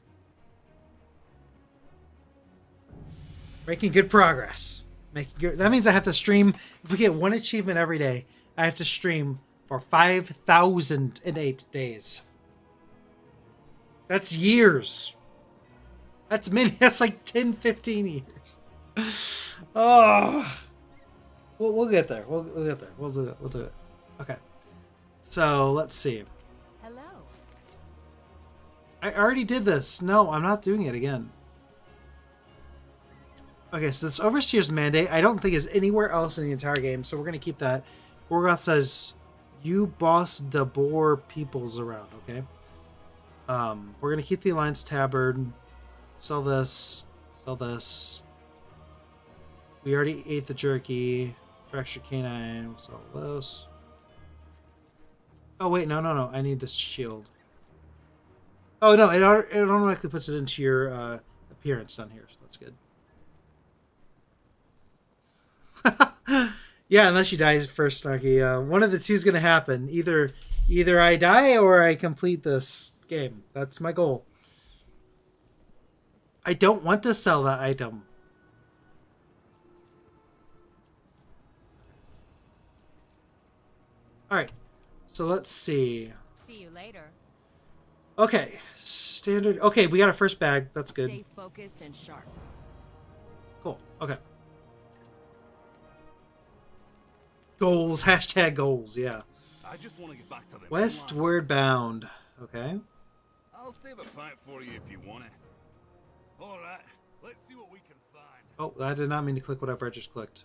Making good progress. That means I have to stream. If we get one achievement every day, I have to stream for 5,008 days. That's years. That's many. That's like 10, 15 years. Oh, we'll get there. We'll get there. We'll do it. We'll do it. Okay. So let's see. Hello. I already did this. No, I'm not doing it again. Okay, so this Overseer's Mandate, I don't think is anywhere else in the entire game, so we're going to keep that. Gorgoth says, you boss the boar peoples around, okay? We're going to keep the Alliance Tabard. Sell this. Sell this. We already ate the jerky. Fractured Canine. We'll sell those. Oh, wait, no. I need the shield. Oh, no, it automatically puts it into your appearance down here, so that's good. Yeah, unless you die first, Snarky. One of the two is going to happen. Either I die or I complete this game. That's my goal. I don't want to sell that item. Alright. So let's see. See you later. Okay. Standard. Okay, we got our first bag. That's good. Stay focused and sharp. Cool. Okay. Goals. Hashtag goals. Yeah. I just want to get back to the Westward bound. Okay. I'll save a pint for you if you want it. All right, let's see what we can find. Oh, I did not mean to click whatever I just clicked.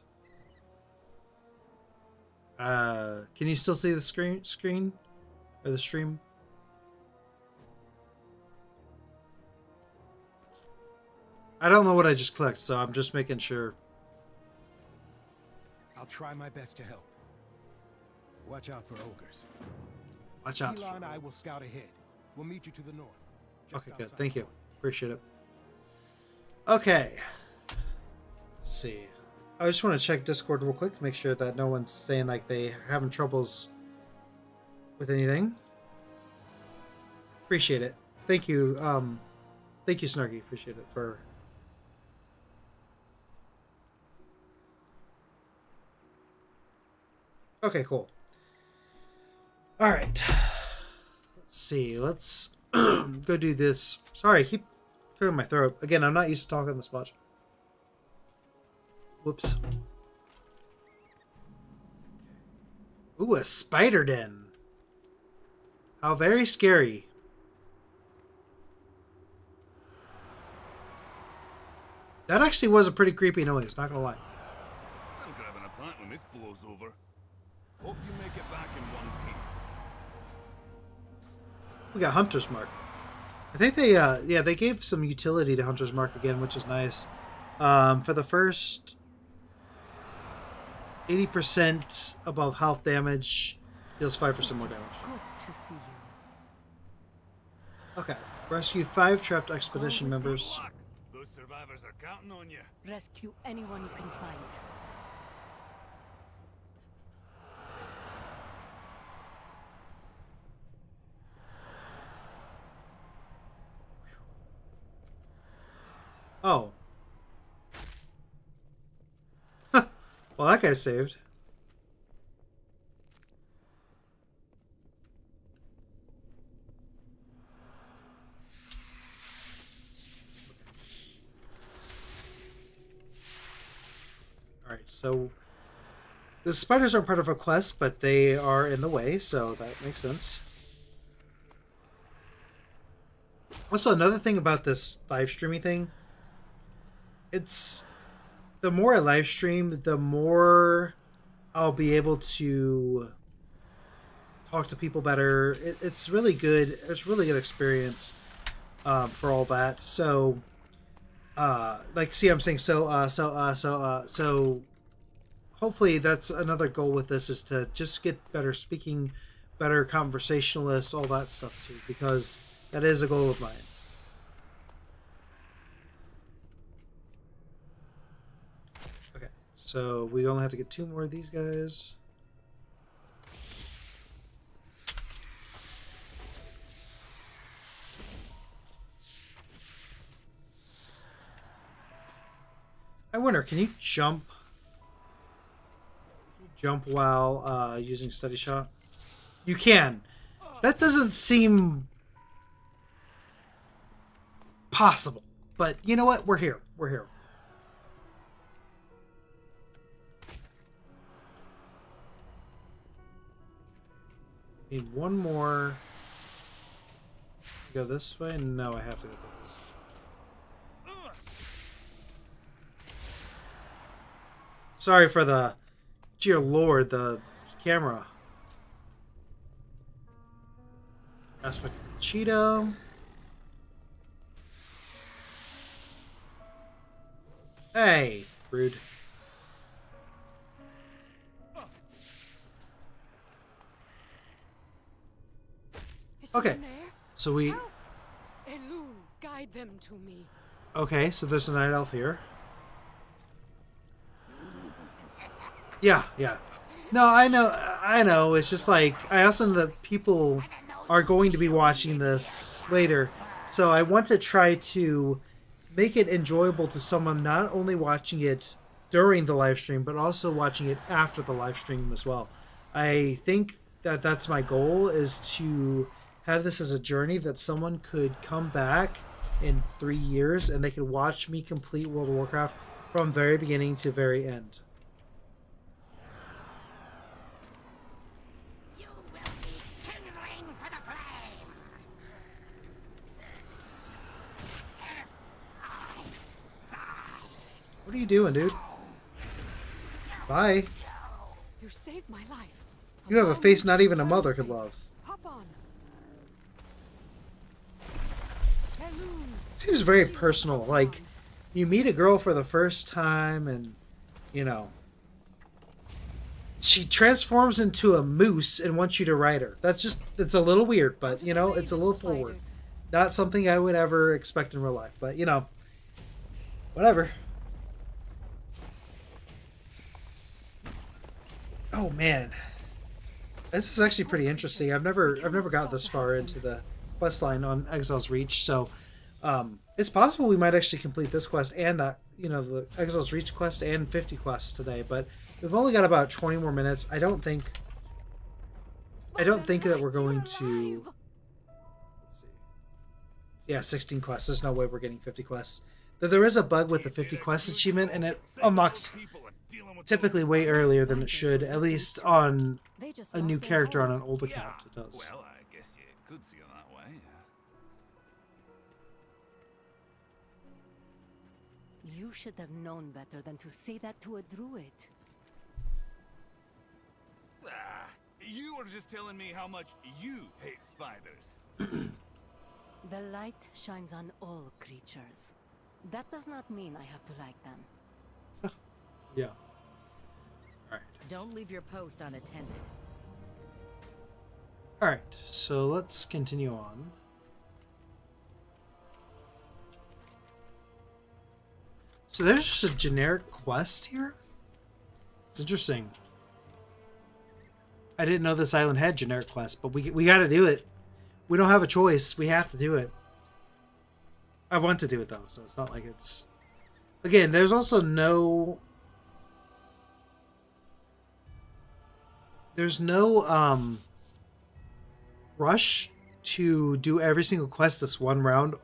Can you still see the screen? Or the stream? I don't know what I just clicked, so I'm just making sure. I'll try my best to help. Watch out for ogres. Watch out. Eli and I will scout ahead. We'll meet you to the north. Okay, good. Thank you. Appreciate it. Okay. Let's see. I just want to check Discord real quick to make sure that no one's saying like they having troubles with anything. Appreciate it. Thank you. Thank you, Snarky. Appreciate it for. Okay, cool. All right. Let's see. Let's go do this. Sorry, I keep clearing my throat. Again, I'm not used to talking this much. Whoops. Ooh, a spider den. How very scary. That actually was a pretty creepy noise, not gonna lie. I'm grabbing a pint when this blows over. Hope you make it back in one piece. We got Hunter's Mark. I think they, yeah, they gave some utility to Hunter's Mark again, which is nice. For the first 80% above health damage, deals 5% more damage. Good to see you. Okay. Rescue 5 trapped expedition members. Good luck. Those survivors are counting on you. Rescue anyone you can find. Oh. Well, that guy's saved. Alright, so the spiders aren't part of a quest, but they are in the way, so that makes sense. Also, another thing about this live streaming thing, it's the more I live stream, the more I'll be able to talk to people better. It's really good. It's a really good experience for all that. So, like, see, I'm saying so hopefully that's another goal with this, is to just get better speaking, better conversationalists, all that stuff too, because that is a goal of mine. Okay, so we only have to get 2 more of these guys. I wonder, can you jump? Jump while using Steady Shot? You can. That doesn't seem possible, but you know what? We're here. We're here. Need one more. Go this way? No, I have to go this way. Sorry for the... Dear Lord, the camera. Aspect of Cheeto. Hey, rude. Okay, so we... Elune, guide them to me. Okay, so there's a night elf here. Yeah. No, I know. It's just like, I also know that people are going to be watching this later. So I want to try to make it enjoyable to someone not only watching it during the live stream, but also watching it after the live stream as well. I think that that's my goal, is to have this as a journey that someone could come back in 3 years and they could watch me complete World of Warcraft from very beginning to very end. You will be kindling for the flame. What are you doing, dude? Bye. You saved my life. You have a face not even a mother could love. Hop on. Elune. Seems very personal. Like, you meet a girl for the first time and, you know, she transforms into a moose and wants you to ride her. That's just, it's a little weird, but, you know, it's a little forward. Not something I would ever expect in real life, but, you know, whatever. Oh, man. This is actually pretty interesting. I've never got this far into the quest line on Exile's Reach, so it's possible we might actually complete this quest and that, you know, the Exile's Reach quest and 50 quests today, but we've only got about 20 more minutes. I don't think that we're going to... Let's see. Yeah, 16 quests. There's no way we're getting 50 quests. Though there is a bug with the 50 quest achievement, and it unlocks typically way earlier than it should, at least on a new character on an old account. It does. Well, I guess you could see it that way. You should have known better than to say that to a druid. You were just telling me how much you hate spiders. The light shines on all creatures. That does not mean I have to like them. Yeah. Alright. Don't leave your post unattended. Alright, so let's continue on. So there's just a generic quest here? It's interesting. I didn't know this island had generic quests, but we gotta do it. We don't have a choice. We have to do it. I want to do it though, so it's not like it's... Again, there's also no... There's no rush to do every single quest this one round,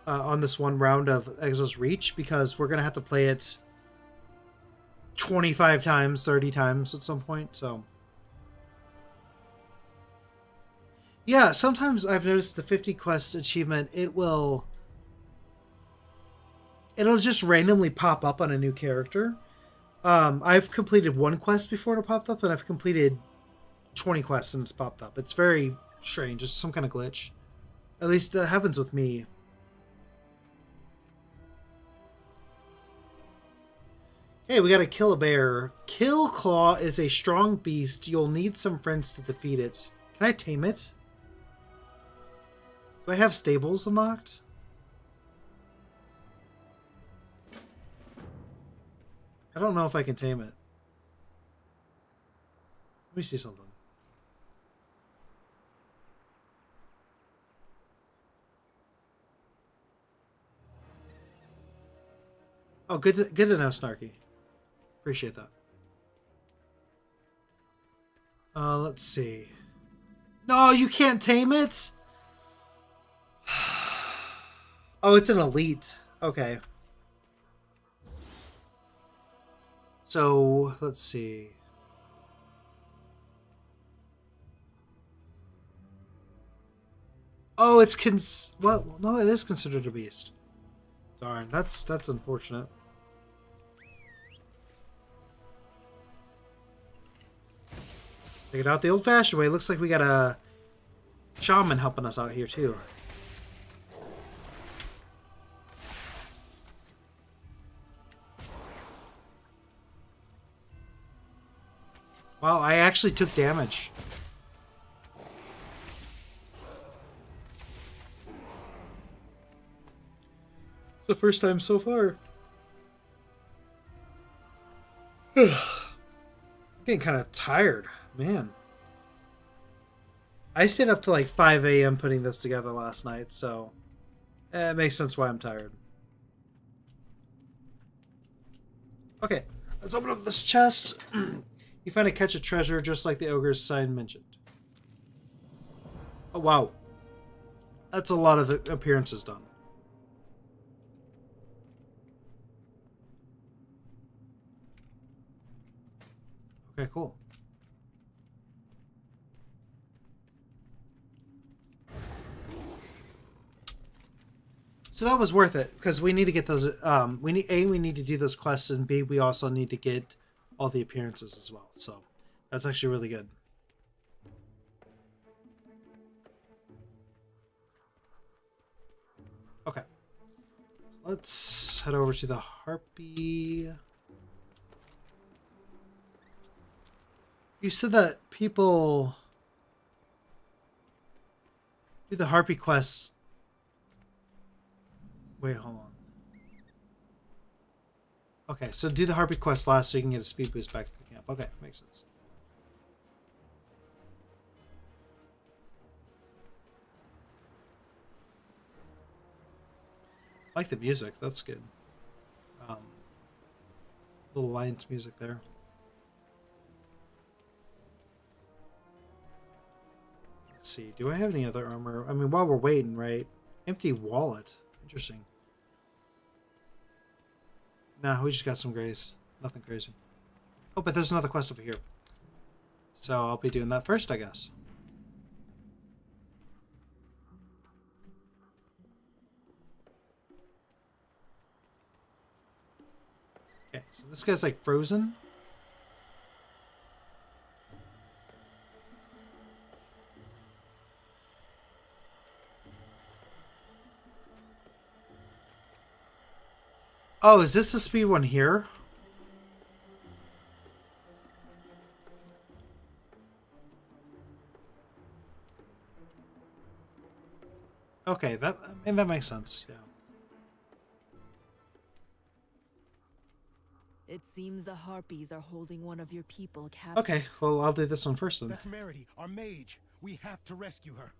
on this one round of Exile's Reach, because we're going to have to play it 25 times, 30 times at some point, so... Yeah, sometimes I've noticed the 50 quest achievement, it'll just randomly pop up on a new character. I've completed one quest before it popped up, and I've completed 20 quests and it's popped up. It's very strange. It's some kind of glitch. At least it happens with me. Hey, we gotta kill a bear. Kill Claw is a strong beast. You'll need some friends to defeat it. Can I tame it? Do I have stables unlocked? I don't know if I can tame it. Let me see something. Oh, good to know, Snarky. Appreciate that. Let's see. No, you can't tame it? Oh, it's an elite. Okay. So, let's see. Oh, it's well, no, it is considered a beast. Darn, that's unfortunate. Take it out the old-fashioned way. Looks like we got a shaman helping us out here too. Wow, I actually took damage. It's the first time so far. I'm getting kind of tired, man. I stayed up to like 5 a.m. putting this together last night, so it makes sense why I'm tired. Okay, let's open up this chest. You find a catch of treasure just like the ogre's sign mentioned. Oh, wow. That's a lot of appearances done. Okay, cool. So that was worth it because we need to get those. We need to do those quests, and B, we also need to get all the appearances as well. So that's actually really good. Okay, so let's head over to the Harpy. You said that people do the Harpy quests. Wait, hold on. Okay, so do the Harpy quest last so you can get a speed boost back to the camp. Okay, makes sense. I like the music, that's good. Little Alliance music there. Let's see, do I have any other armor? I mean, while we're waiting, right? Empty wallet. Interesting. Nah, we just got some grays. Nothing crazy. Oh, but there's another quest over here. So I'll be doing that first, I guess. Okay, so this guy's like frozen. Oh, is this the speed one here? Okay, that makes sense. Yeah. It seems the Harpies are holding one of your people captive. Okay, well, I'll do this one first then. That's Meredy, our mage. We have to rescue her.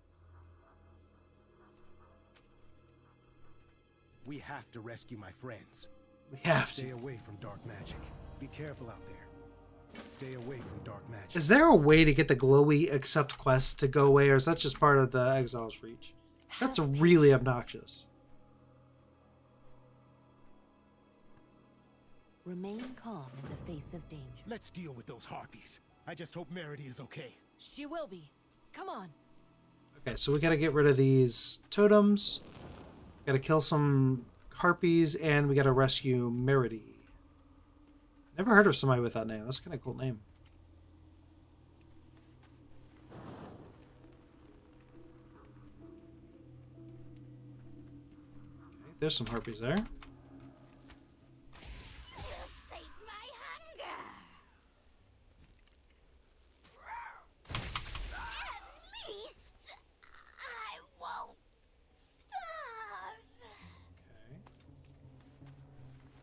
We have to rescue my friends. We have to. Stay away from dark magic. Be careful out there. Stay away from dark magic. Is there a way to get the glowy accept quests to go away, or is that just part of the Exile's reach? That's really obnoxious. Remain calm in the face of danger. Let's deal with those Harpies. I just hope Meredy is okay. She will be. Come on. Okay, so we gotta get rid of these totems. Gotta kill some Harpies, and we gotta rescue Meredy. Never heard of somebody with that name. That's kind of a cool name. Okay, there's some Harpies there.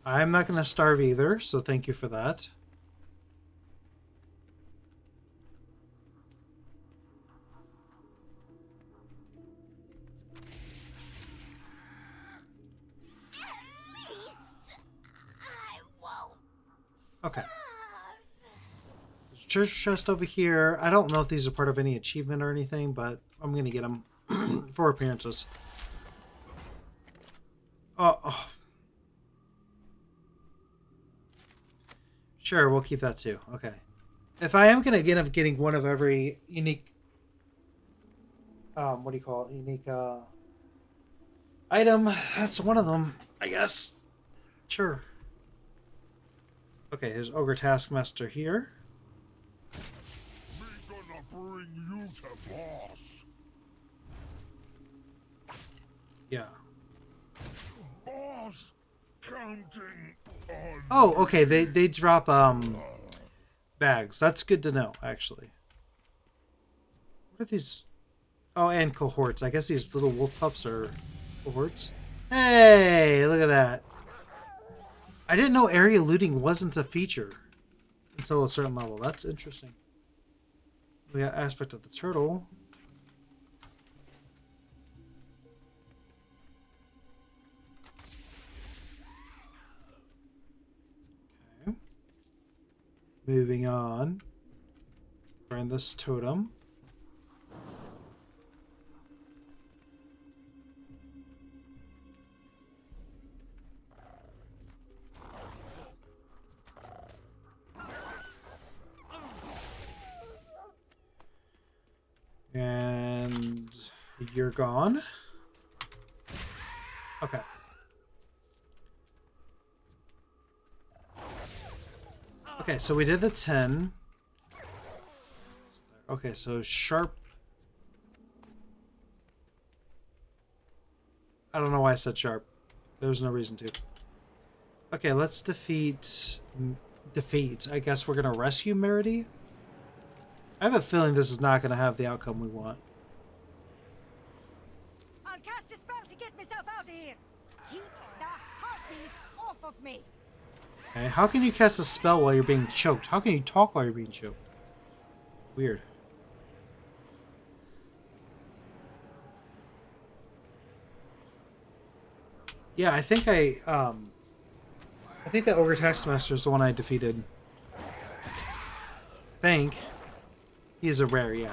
I'm not going to starve either, so thank you for that. Okay. There's a treasure chest over here. I don't know if these are part of any achievement or anything, but I'm going to get them for appearances. Oh. Sure, we'll keep that too. Okay. If I am going to end up getting one of every unique what do you call it? Unique item. That's one of them, I guess. Sure. Okay, there's Ogre Taskmaster here. Me gonna bring you to boss. Yeah. Boss, counting on. Oh, okay. They drop bags. That's good to know, actually. What are these? Oh, and cohorts. I guess these little wolf pups are cohorts. Hey, look at that. I didn't know area looting wasn't a feature until a certain level. That's interesting. We got aspect of the turtle. Okay. Moving on. We're in this totem. And you're gone. Okay. Okay, so we did the 10. Okay, so sharp. I don't know why I said sharp. There's no reason to. Okay, let's defeat. I guess we're gonna rescue Merity. I have a feeling this is not gonna have the outcome we want. I'll cast a spell to get myself out of here. Keep the harpies off of me. Okay, how can you cast a spell while you're being choked? How can you talk while you're being choked? Weird. Yeah, I think that Ogre Taskmaster is the one I defeated. I think. He's a rare, yeah.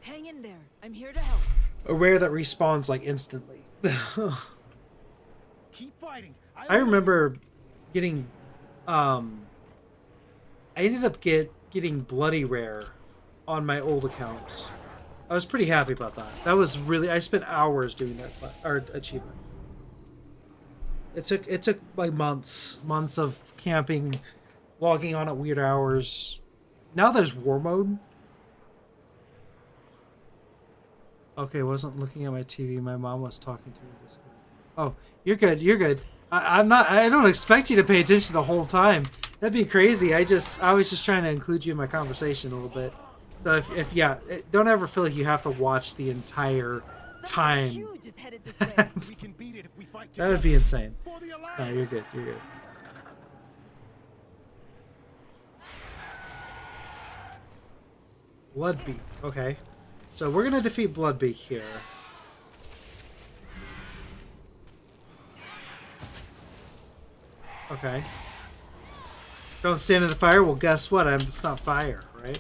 Hang in there. I'm here to help. A rare that respawns like instantly. Keep fighting. I remember getting I ended up getting bloody rare on my old accounts. I was pretty happy about that. That was really, I spent hours doing that achievement. It took like months of camping, logging on at weird hours. Now there's war mode. Okay, wasn't looking at my TV. My mom was talking to me this morning. Oh, you're good. You're good. I'm not. I don't expect you to pay attention the whole time. That'd be crazy. I was just trying to include you in my conversation a little bit. So if don't ever feel like you have to watch the entire time. We can beat it if we fight That would be insane. No, you're good. You're good. Bloodbeak. Okay. So we're going to defeat Bloodbeak here. Okay. Don't stand in the fire? Well, guess what? It's not fire, right?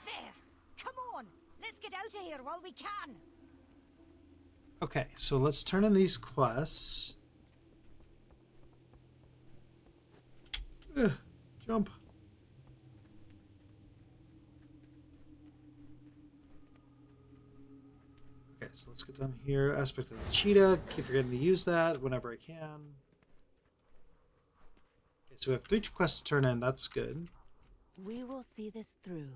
There. Come on. Let's get out of here while we can. Okay, so let's turn in these quests. Jump. Okay, so let's get down here. Aspect of the cheetah. Keep forgetting to use that whenever I can. Okay, so we have 3 quests to turn in. That's good. We will see this through.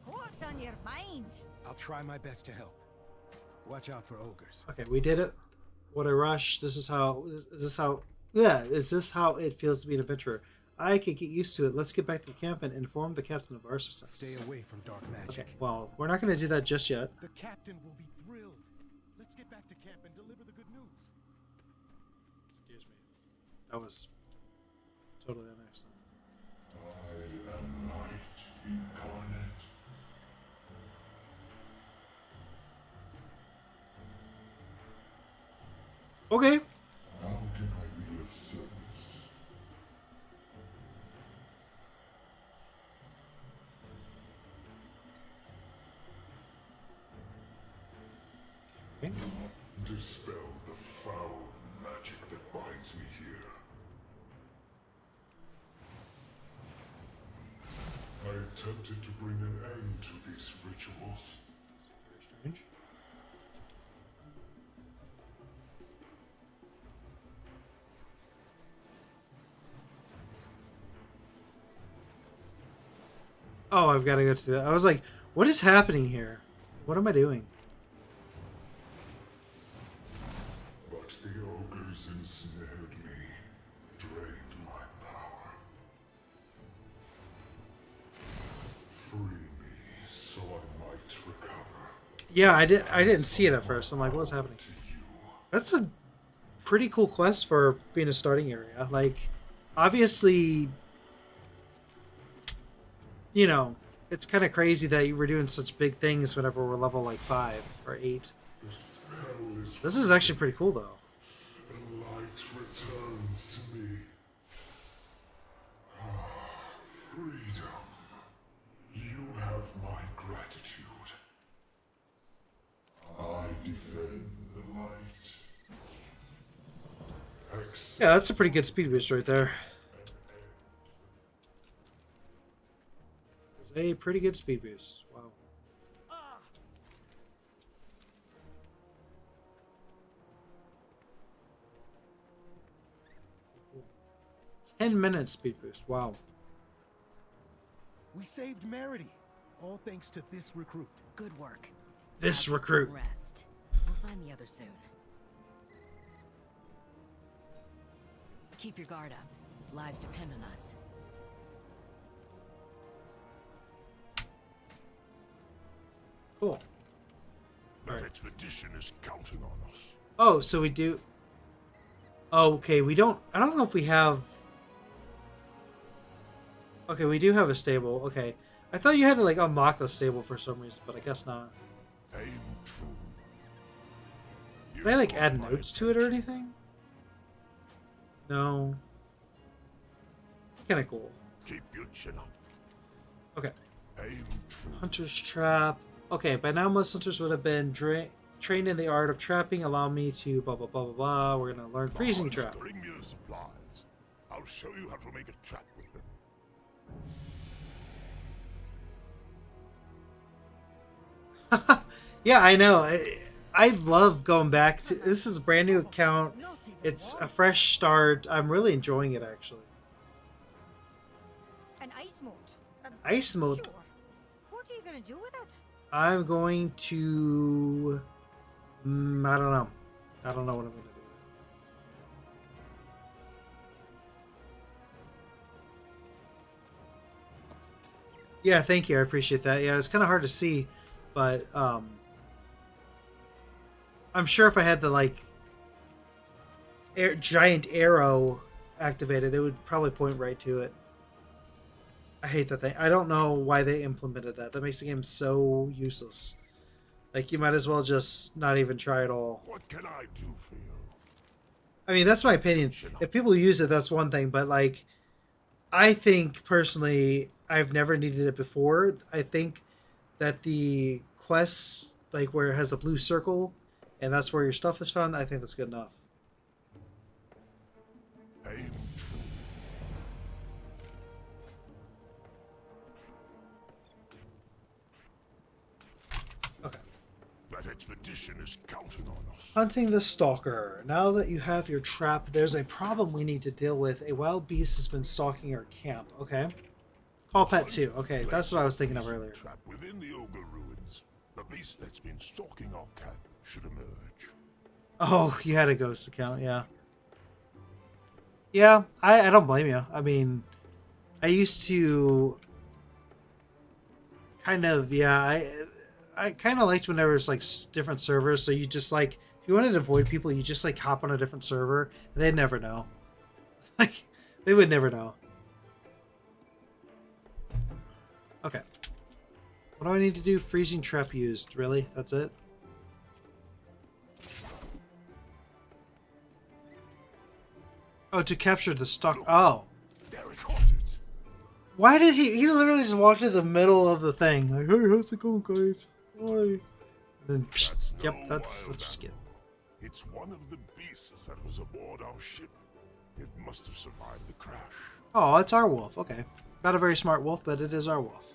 What's on your mind? I'll try my best to help. Watch out for ogres. Okay, we did it. What a rush. Is this how it feels to be an adventurer? I could get used to it. Let's get back to the camp and inform the captain of our success. Stay away from dark magic. Okay, well, we're not going to do that just yet. The captain will be thrilled. Let's get back to camp and deliver the good news. Excuse me. That was totally unaccidental. I am light incarnate. Okay. How can I be of service? Okay. Dispel the foul magic that binds me here. attempted to bring an end to these rituals. Very strange. Oh, I've got to go through that. I was like, what is happening here? What am I doing? But the ogres ensnared me, drained my power. Free me so I might recover. Yeah, I didn't see it at first. I'm like, what's happening? That's a pretty cool quest for being a starting area. Like, obviously, you know, it's kind of crazy that you were doing such big things whenever we're level like 5 or 8. This is actually pretty cool though. The light returns to me. Freedom. You have my gratitude. I defend the light. Yeah, that's a pretty good speed boost right there. It's a pretty good speed boost. Wow. 10-minute speed boost. Wow. We saved Merity, all thanks to this recruit. Good work. This Now get recruit. some rest. We'll find the others soon. Keep your guard up. Lives depend on us. Cool. That expedition is counting on us. Oh, so we do. Oh, okay, we don't. I don't know if we have. Okay, we do have a stable. Okay, I thought you had to like unlock the stable for some reason, but I guess not. Aim true. Can I like add notes to it or anything? No. Kind of cool. Keep your chin up. Okay. Aim true. Hunter's trap. Okay, by now most hunters would have been trained in the art of trapping. Allow me to blah blah blah blah blah. We're gonna learn freezing trap. Bring me the supplies. I'll show you how to make a trap with them. Yeah, I know. I love going back to. This is a brand new account. It's a fresh start. I'm really enjoying it actually. An ice moat. Ice moat. Sure. What are you gonna do with it? I'm going to. I don't know. I don't know what I'm going to do. Yeah, thank you. I appreciate that. Yeah, it's kind of hard to see, but I'm sure if I had the like giant arrow activated, it would probably point right to it. I hate that thing. I don't know why they implemented that. That makes the game so useless. Like, you might as well just not even try at all. What can I do for you? I mean, that's my opinion. If people use it, that's one thing. But, like, I think, personally, I've never needed it before. I think that the quests, like, where it has a blue circle, and that's where your stuff is found, I think that's good enough. Aim Okay. That expedition is counting on us. Hunting the Stalker. Now that you have your trap, there's a problem we need to deal with. A wild beast has been stalking our camp. Okay. Call Pet 2. Okay, that's what I was thinking of earlier. Trap within the ogre ruins. The beast that's been stalking our camp should emerge. Oh, you had a ghost account, yeah. Yeah, I don't blame you. I mean, I used to kind of, yeah, I kind of liked whenever it's like different servers. So you just like, if you wanted to avoid people, you just like hop on a different server and they'd never know. Like, they would never know. Okay. What do I need to do? Freezing trap used. Really? That's it? Oh, to capture the stock. Oh. Why did he literally just walked to the middle of the thing. Like, hey, how's it going, guys? Hi. And then, psh, yep, that's just it. It's one of the beasts that was aboard our ship. It must have survived the crash. Oh, it's our wolf. Okay. Not a very smart wolf, but it is our wolf.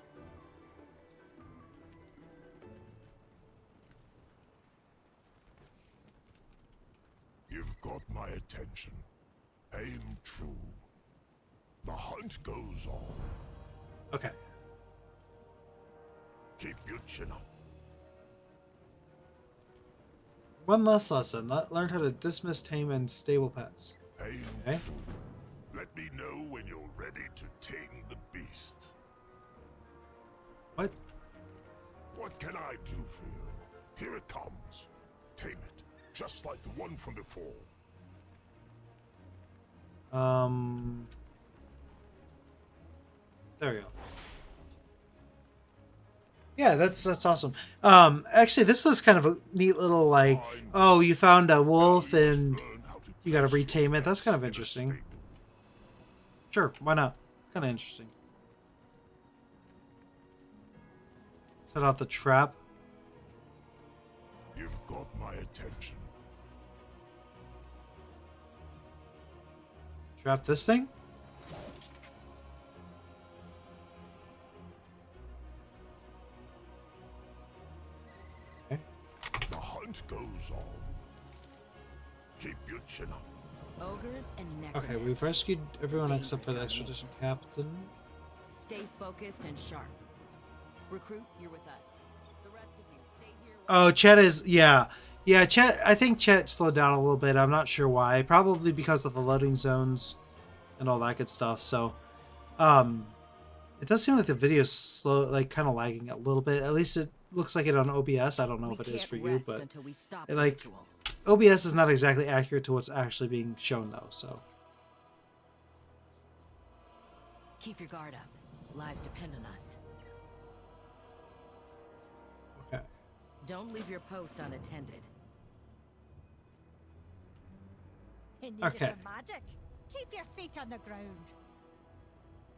my attention. Aim true. The hunt goes on. Okay. Keep your chin up. One last lesson. Learn how to dismiss, tame, and stable pets. Aim Okay. true. Let me know when you're ready to tame the beast. What? What can I do for you? Here it comes. Tame it, just like the one from before. There we go. Yeah, that's awesome. Actually, this was kind of a neat little like, oh, you found a wolf and you got to retame it. That's kind of interesting. Sure, why not? Kind of interesting. Set out the trap. You've got my attention. Trap this thing? The hunt goes on. Keep your chin up. Ogres and Okay, necromancy. we've rescued everyone except for the expedition captain. Stay focused and sharp. Recruit, you're with us. The rest of you, stay here. Oh, Chet is, yeah. Yeah, Chet, I think Chet slowed down a little bit. I'm not sure why. Probably because of the loading zones and all that good stuff. So, it does seem like the video's slow, like kind of lagging a little bit. At least it looks like it on OBS. I don't know if it is for you, but like OBS is not exactly accurate to what's actually being shown though. So Keep your guard up. Lives depend on us. okay. Don't leave your post unattended. In need Okay. of some magic? Keep your feet on the ground.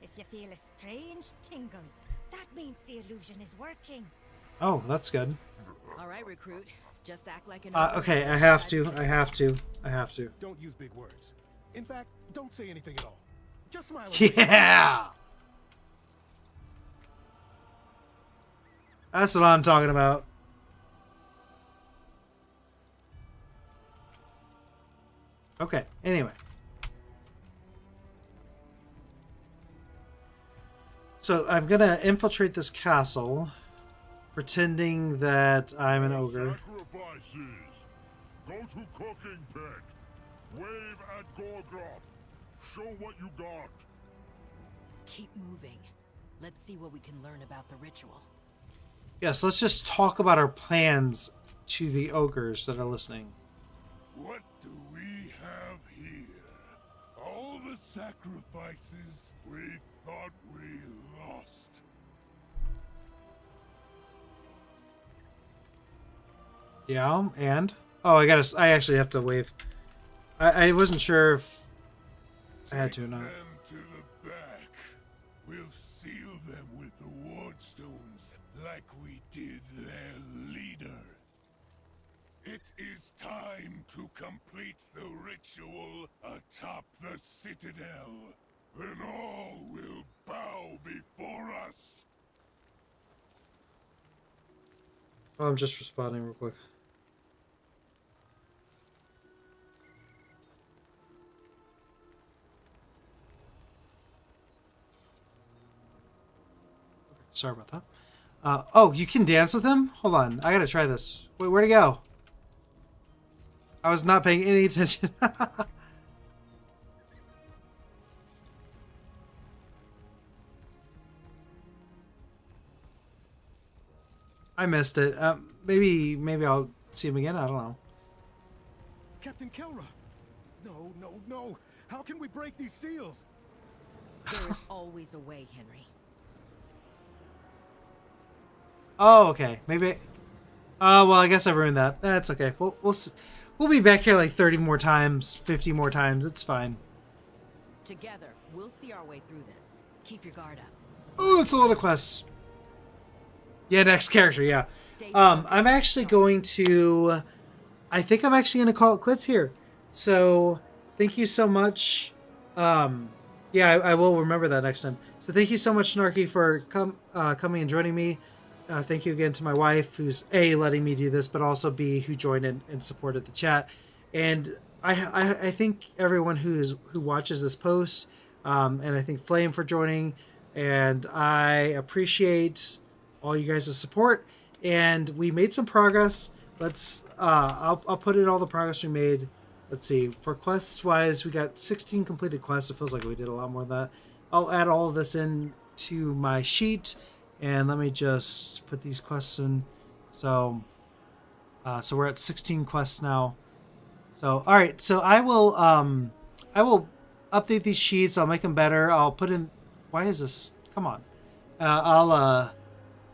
If you feel a strange tingle, that means the illusion is working. Oh, that's good. All right, recruit. Just act like an. Okay, I have to. Don't use big words. In fact, don't say anything at all. Just smile. Yeah. That's what I'm talking about. Okay, anyway. So I'm gonna infiltrate this castle, pretending that I'm an ogre. Sacrifices. Go to cooking pit. Wave at Gorgroth. Show what you got. Keep moving. Let's see what we can learn about the ritual. Yes, let's just talk about our plans to the ogres that are listening. What do we have here? All the sacrifices we thought we lost. Yeah, and oh, I actually have to wave. I wasn't sure if I had to or not. Take them to the back. We'll seal them with the wardstones like we did their leader. It is time to complete the ritual atop the citadel. Then all will bow before us. Oh, I'm just responding real quick. Sorry about that. Oh, you can dance with him? Hold on, I gotta try this. Wait, where'd he go? I was not paying any attention. I missed it. Maybe I'll see him again. I don't know. Captain Kelra! No. How can we break these seals? There is always a way, Henry. Oh, okay. Maybe. Oh, well, I guess I ruined that. That's okay. We'll be back here like 30 more times, 50 more times. It's fine. Together, we'll see our way through this. Keep your guard up. Oh, it's a lot of quests. Yeah, next character, yeah. I'm actually going to... I think I'm actually going to call it quits here. So, thank you so much. Yeah, I will remember that next time. So thank you so much, Snarky, for coming and joining me. Thank you again to my wife, who's A, letting me do this, but also B, who joined in and supported the chat. And I thank everyone who watches this post, and I thank Flame for joining, and I appreciate all you guys' support. And we made some progress. Let's I'll put in all the progress we made. Let's see, for quests wise, we got 16 completed quests. It feels like we did a lot more than that. I'll add all of this in to my sheet, and let me just put these quests in. So we're at 16 quests now. So all right, so I will update these sheets. I'll make them better. I'll put in. Why is this? Come on. I'll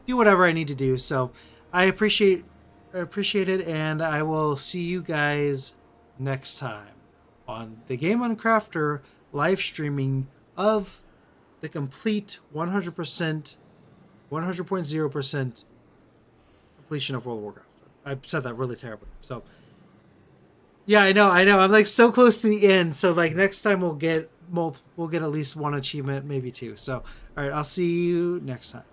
do whatever I need to do. So I appreciate it, and I will see you guys next time on the Game UnCrafter live streaming of the complete 100%, 100.0% completion of World of Warcraft. I said that really terribly. So yeah, I know. I'm like so close to the end. So like next time we'll get at least one achievement, maybe two. So all right, I'll see you next time.